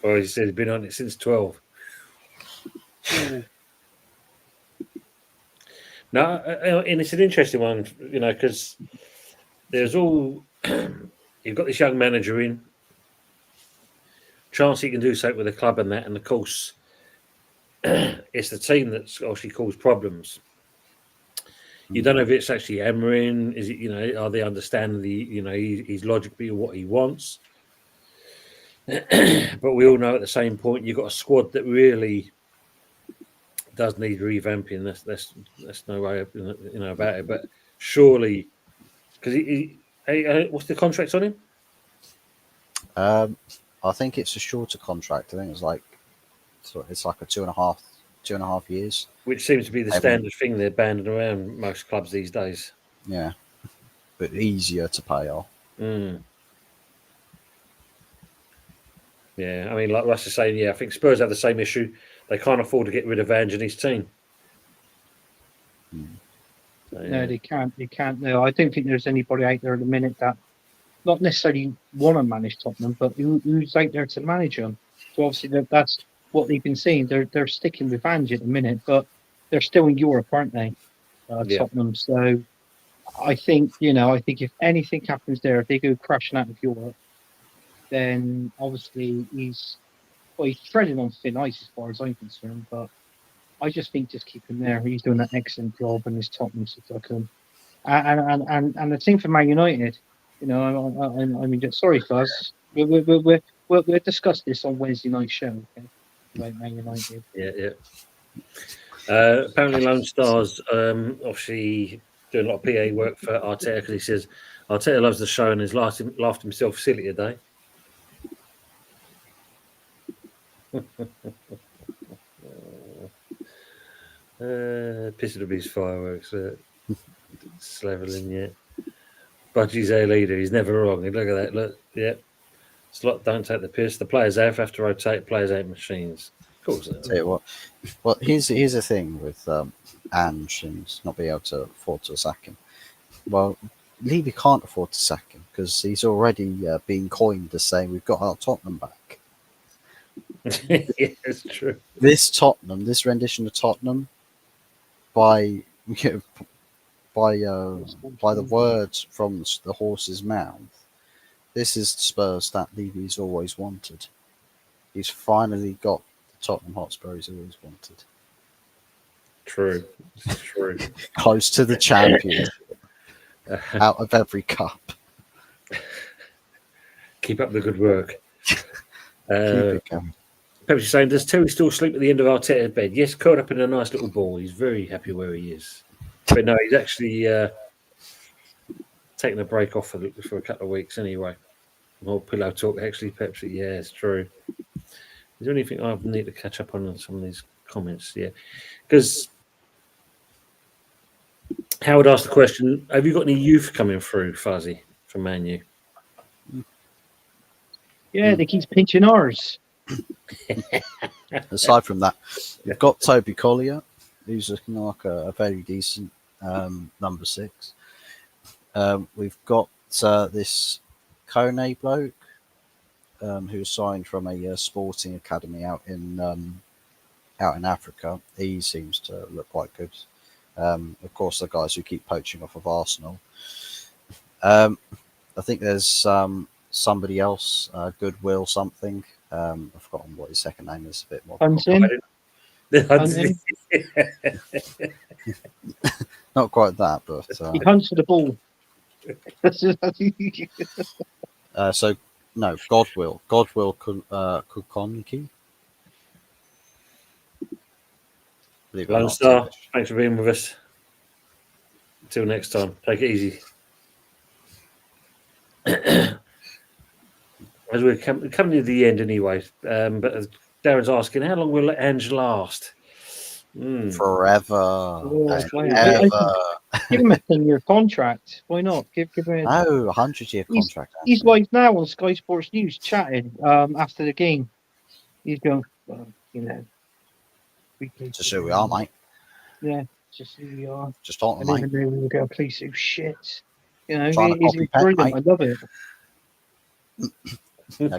Well, he said he's been on it since 12. No, and it's an interesting one, because there's you've got this young manager in, chance he can do something with the club and that, and of course, it's the team that's actually caused problems. You don't know if it's actually Amarin. Is it, are they understanding he's logically what he wants? But we all know at the same point you've got a squad that really does need revamping. That's no way about it. But surely, because what's the contract on him? I I think it's a shorter contract. I think it's like a 2.5 years. Which seems to be the I mean- standard thing they're banding around most clubs these days. Yeah, but easier to pay off. Mm. Yeah, I mean, like Russ is saying, yeah, I think Spurs have the same issue. They can't afford to get rid of Ange and his team. Mm. So, No, yeah. they can't. They can't. No, I don't think there's anybody out there at the minute that not necessarily want to manage Tottenham, but who's out there to manage them. So obviously that's what they've been saying. They're sticking with Ange at the minute, but they're still in Europe, aren't they? Yeah. Tottenham. So I think if anything happens there, if they go crashing out of Europe, then obviously he's treading on thin ice as far as I'm concerned. But I just think just keep him there. He's doing an excellent job, and his Tottenham stuff. And the thing for Man United, I mean, sorry, Fuzz, we'll discuss this on Wednesday night show. Okay, about Man United. Yeah. Apparently, Lone Star's obviously doing a lot of PA work for Arteta because he says Arteta loves the show and has laughed himself silly today. Pissing up his fireworks. Slaveling, yeah. Budgie's our leader. He's never wrong. Look at that. Look, yeah. Slot don't take the piss. The players have to rotate. Players ain't machines. Of course. Tell you what. Well, here's the thing with Ange and not being able to afford to sack him. Well, Levy can't afford to sack him because he's already been coined as saying we've got our Tottenham back. Yeah, it's true. This rendition of Tottenham, by the words from the horse's mouth, this is the Spurs that Levy's always wanted. He's finally got the Tottenham Hotspur he's always wanted. True. It's true. Close to the champion out of every cup. Keep up the good work. Keep it going. Pepsi's saying, does Terry still sleep at the end of Arteta's bed? Yes, curled up in a nice little ball. He's very happy where he is. But no, he's actually taking a break off for a couple of weeks anyway. More pillow talk, actually, Pepsi. Yeah, it's true. Is there anything I need to catch up on some of these comments? Yeah. Because Howard asked the question, have you got any youth coming through, Fuzzy, from Man U? Yeah, they keep pinching ours. Aside from that, we've got Toby Collier, who's looking like a very decent number 6. We've got this Kone bloke who was signed from a sporting academy out in Africa. He seems to look quite good. Of course, the guys who keep poaching off of Arsenal. I think there's somebody else, Goodwill something. I've forgotten what his second name is. A bit more. Hunting. Not quite that, but He hunts for the ball. so no, Godwill Kukonki. Lone Star, thanks for being with us. Until next time, take it easy. As we're coming to the end anyway, but as Darren's asking, how long will Ange last? Forever. Ever. Give him a 10-year contract. Why not? Give him a 100-year contract. He's like now on Sky Sports News chatting after the game. He's going, Just who we are, mate. Yeah, just who we are. Just on, I mate. didn't even know we were going to play so shit. Trying to He's copy brilliant. Pep, I love it. Now,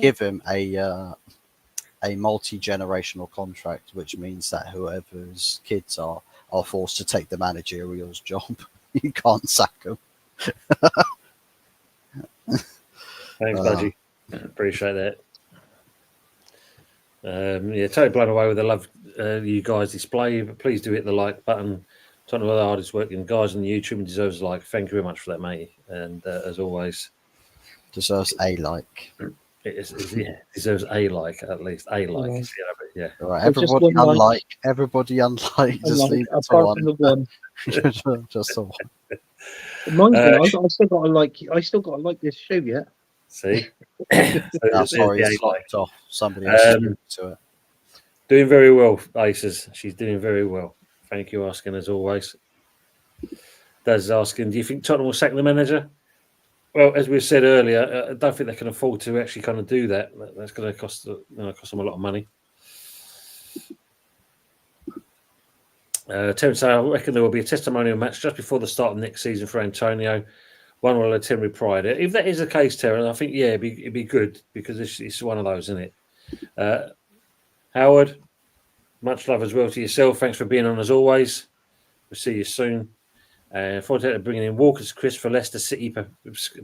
give him a multi-generational contract, which means that whoever's kids are forced to take the managerial's job. You can't sack them. Thanks, Budgie. Appreciate that. Totally blown away with the love you guys display. But please do hit the like button. One of the hardest working guys on YouTube and deserves a like. Thank you very much for that, mate. And as always, Deserves a like. Deserves a like at least a like. Yeah. All right, everybody unlike. Everybody unlike. Just leave it to apart one. from the one. Just the one. Reminds me, I still got to like this show yet. See, I'm sorry, there's it's the locked off. Somebody else is speaking to it. doing very well, Aces. She's doing very well. Thank you, asking as always. Daz is asking, do you think Tottenham will sack the manager? Well, as we said earlier, I don't think they can afford to actually kind of do that. That's going to cost them a lot of money. Terence, I reckon there will be a testimonial match just before the start of next season for Antonio. One will attend with pride. If that is the case, Terence, I think it'd be good because it's one of those, isn't it? Howard, much love as well to yourself. Thanks for being on as always. We'll see you soon. Fortunate bringing in Walker's Chris for Leicester City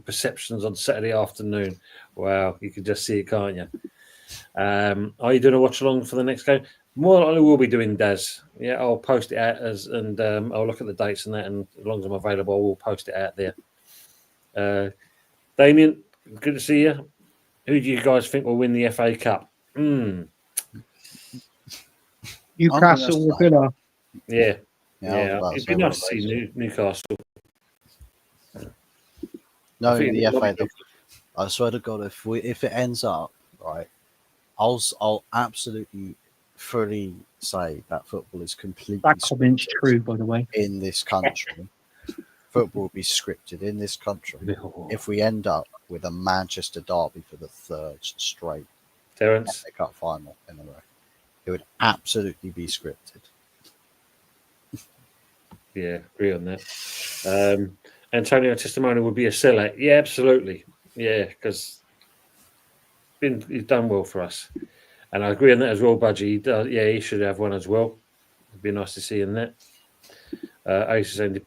perceptions on Saturday afternoon. Wow, you can just see it, can't you? Are you doing a watch along for the next game? More likely we'll be doing Daz. Yeah, I'll post it out I'll look at the dates and that, and as long as I'm available, I will post it out there. Damien, good to see you. Who do you guys think will win the FA Cup? Newcastle or Villa? Yeah. Yeah, It'd be nice to see Newcastle. No, in the FA. I swear to God, if it ends up right, I'll absolutely fully say that football is completely. That comment's true, by the way. In this country, football will be scripted in this country. If we end up with a Manchester derby for the third straight Terence FA Cup final in a row, it would absolutely be scripted. Yeah, agree on that. Antonio Testimonial would be a sellout. Yeah, absolutely. Yeah, because he's done well for us. And I agree on that as well, Budgie. He should have one as well. It'd be nice to see in that. Ace is saying,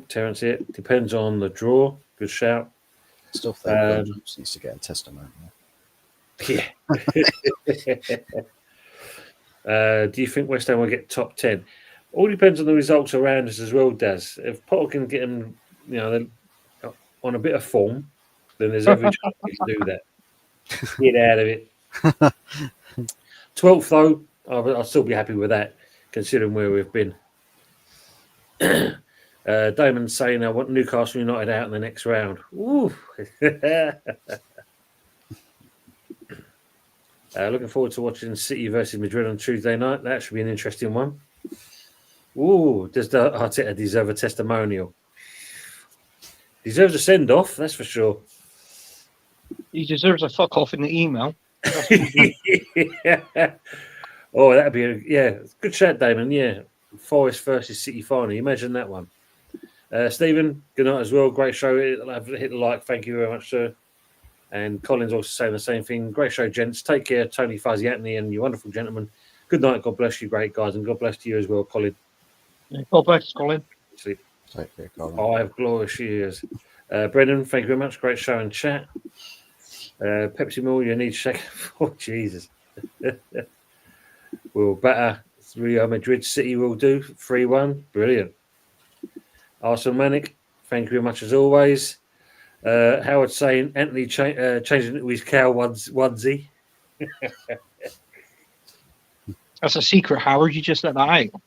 Terence here, depends on the draw. Good shout. Still think Williams needs to get a testimonial. Yeah. Do you think West Ham will get top 10? All depends on the results around us as well, Daz. If Potter can get them, on a bit of form, then there's every chance he can do that. Get out of it. 12th, though, I'll still be happy with that, considering where we've been. Damon's saying, I want Newcastle United out in the next round. Ooh. Looking forward to watching City versus Madrid on Tuesday night. That should be an interesting one. Ooh, does Arteta deserve a testimonial? Deserves a send-off, that's for sure. He deserves a fuck off in the email. Yeah. Oh, that'd be good shout, Damon. Yeah, Forest versus City final. Imagine that one. Stephen, good night as well. Great show. Hit the like. Thank you very much, sir. And Colin's also saying the same thing. Great show, gents. Take care, Tony Fuzzy Anthony, and you wonderful gentlemen. Good night. God bless you, great guys, and God bless you as well, Colin. God bless, Colin. Take care, Colin. 5 glorious years. Brendan, thank you very much. Great show and chat. Pepsi Mill, you need to check. Oh, Jesus. We'll batter Real Madrid. City will do 3-1. Brilliant. Arsenal Manic, thank you very much as always. Howard saying Anthony changing it to his cow onesie. That's a secret, Howard. You just let that out.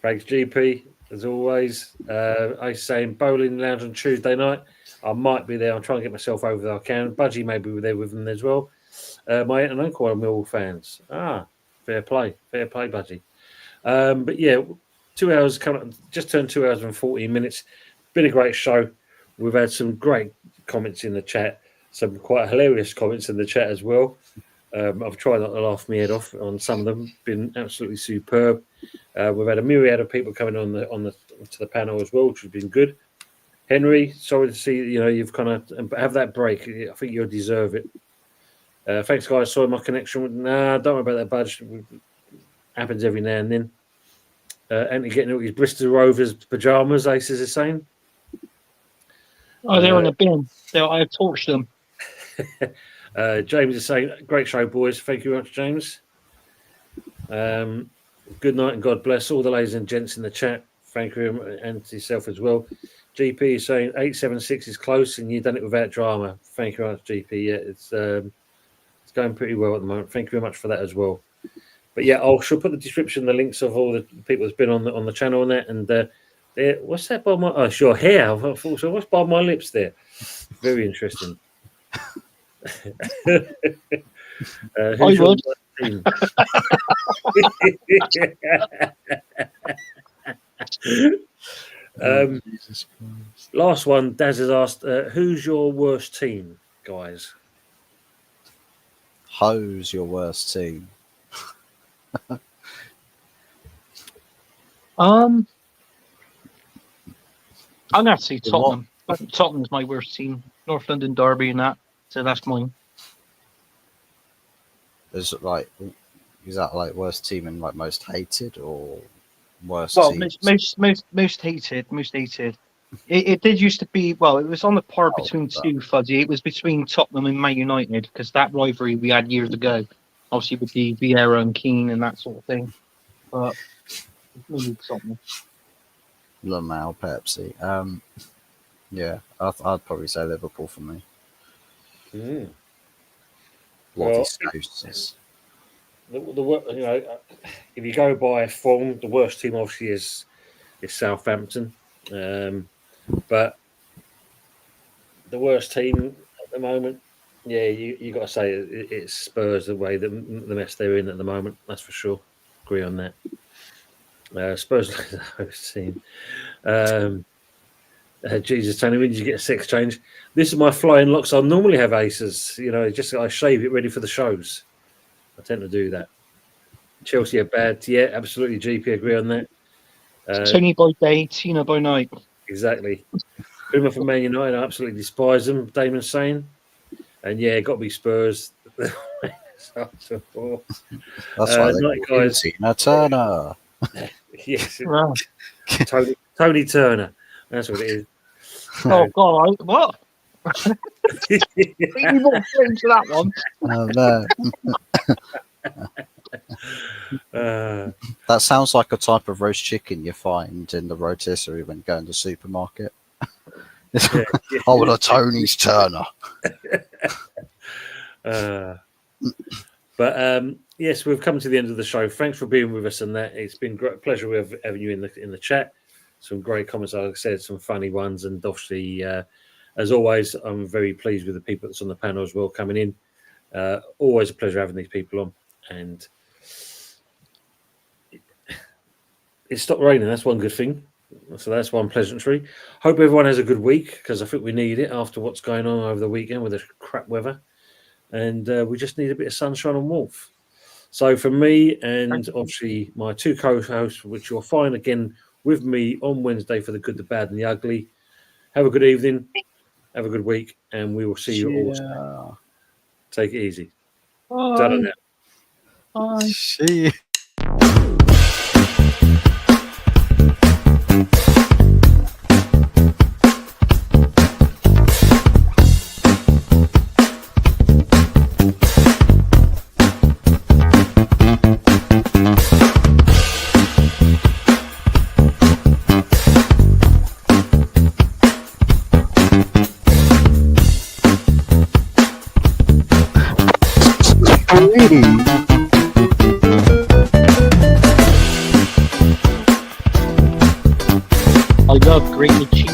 Thanks, GP, as always. I saying bowling lounge on Tuesday night. I might be there. I'm trying to get myself over there. I can. Budgie may be there with them as well. My aunt and uncle are Millwall fans. Fair play, Budgie. But yeah, 2 hours coming up, just turned 2 hours and 14 minutes. Been a great show. We've had some great comments in the chat, some quite hilarious comments in the chat as well. I've tried not to laugh my head off on some of them. Been absolutely superb. We've had a myriad of people coming to the panel as well, which has been good. Henry, sorry to see you've kind of have that break. I think you'll deserve it. Thanks, guys. Sorry, my connection. Don't worry about that, Budge. Happens every now and then. Anthony getting his Bristol Rovers pajamas. Aces is saying. Oh, they're in a bin. I've torched them. James is saying, great show, boys. Thank you very much, James. Good night and God bless all the ladies and gents in the chat. Thank you, and to yourself as well. GP is saying 876 is close and you've done it without drama. Thank you very much, GP. Yeah, it's going pretty well at the moment. Thank you very much for that as well. But yeah, I shall put the description, the links of all the people that's been on the channel and that. And what's that by my? Oh, it's your hair. I thought so. What's by my lips there? Very interesting. I Who's your would. worst team? Jesus Christ. Last one, Daz has asked, who's your worst team, guys? Who's your worst team? I'm gonna have to say You know what? Tottenham. But Tottenham's my worst team. North London derby and that. So that's mine. Is it like, is that like worst team and like most hated or worst Well, team? most hated. Most hated. It did used to be. Well, it was on the par Oh, between that- two, Fuzzy. It was between Tottenham and Man United because that rivalry we had years ago, obviously with the Vieira and Keane and that sort of thing. But it's mainly Tottenham. Lamau, Pepsi. Yeah, I'd probably say Liverpool for me. Mm. Bloody Well, Scousers. If you go by form, the worst team obviously is Southampton, but the worst team at the moment, yeah, you got to say it's Spurs the way the mess they're in at the moment. That's for sure. Agree on that. Spurs are the host team. Jesus, Tony, when did you get a sex change? This is my flying locks. I normally have aces. Just I shave it ready for the shows. I tend to do that. Chelsea are bad. Yeah, absolutely. GP agree on that. Tony by day, Tina by night. Exactly. Plymouth and Man United, I absolutely despise them. Damon's saying, and yeah, got to be Spurs. That's why they night, call him guys. Tina Turner. Yes, Wow. Tony Turner. That's what it is. Oh God! What? Completely walked into that one. Oh, no. That sounds like a type of roast chicken you find in the rotisserie when you go in the supermarket. Yeah. I want a Tony's Turner. But yes, we've come to the end of the show. Thanks for being with us, and that it's been great pleasure having you in the chat. Some great comments, like I said, some funny ones, and obviously, as always, I'm very pleased with the people that's on the panel as well coming in. Always a pleasure having these people on, and it stopped raining. That's one good thing. So that's one pleasantry. Hope everyone has a good week because I think we need it after what's going on over the weekend with the crap weather, and we just need a bit of sunshine and warmth. So for me and obviously my two co-hosts, which you'll find again with me on Wednesday for the good, the bad, and the ugly. Have a good evening. Have a good week, and we will see you all. Take it easy. Bye. Bye. See you. I love grated cheese.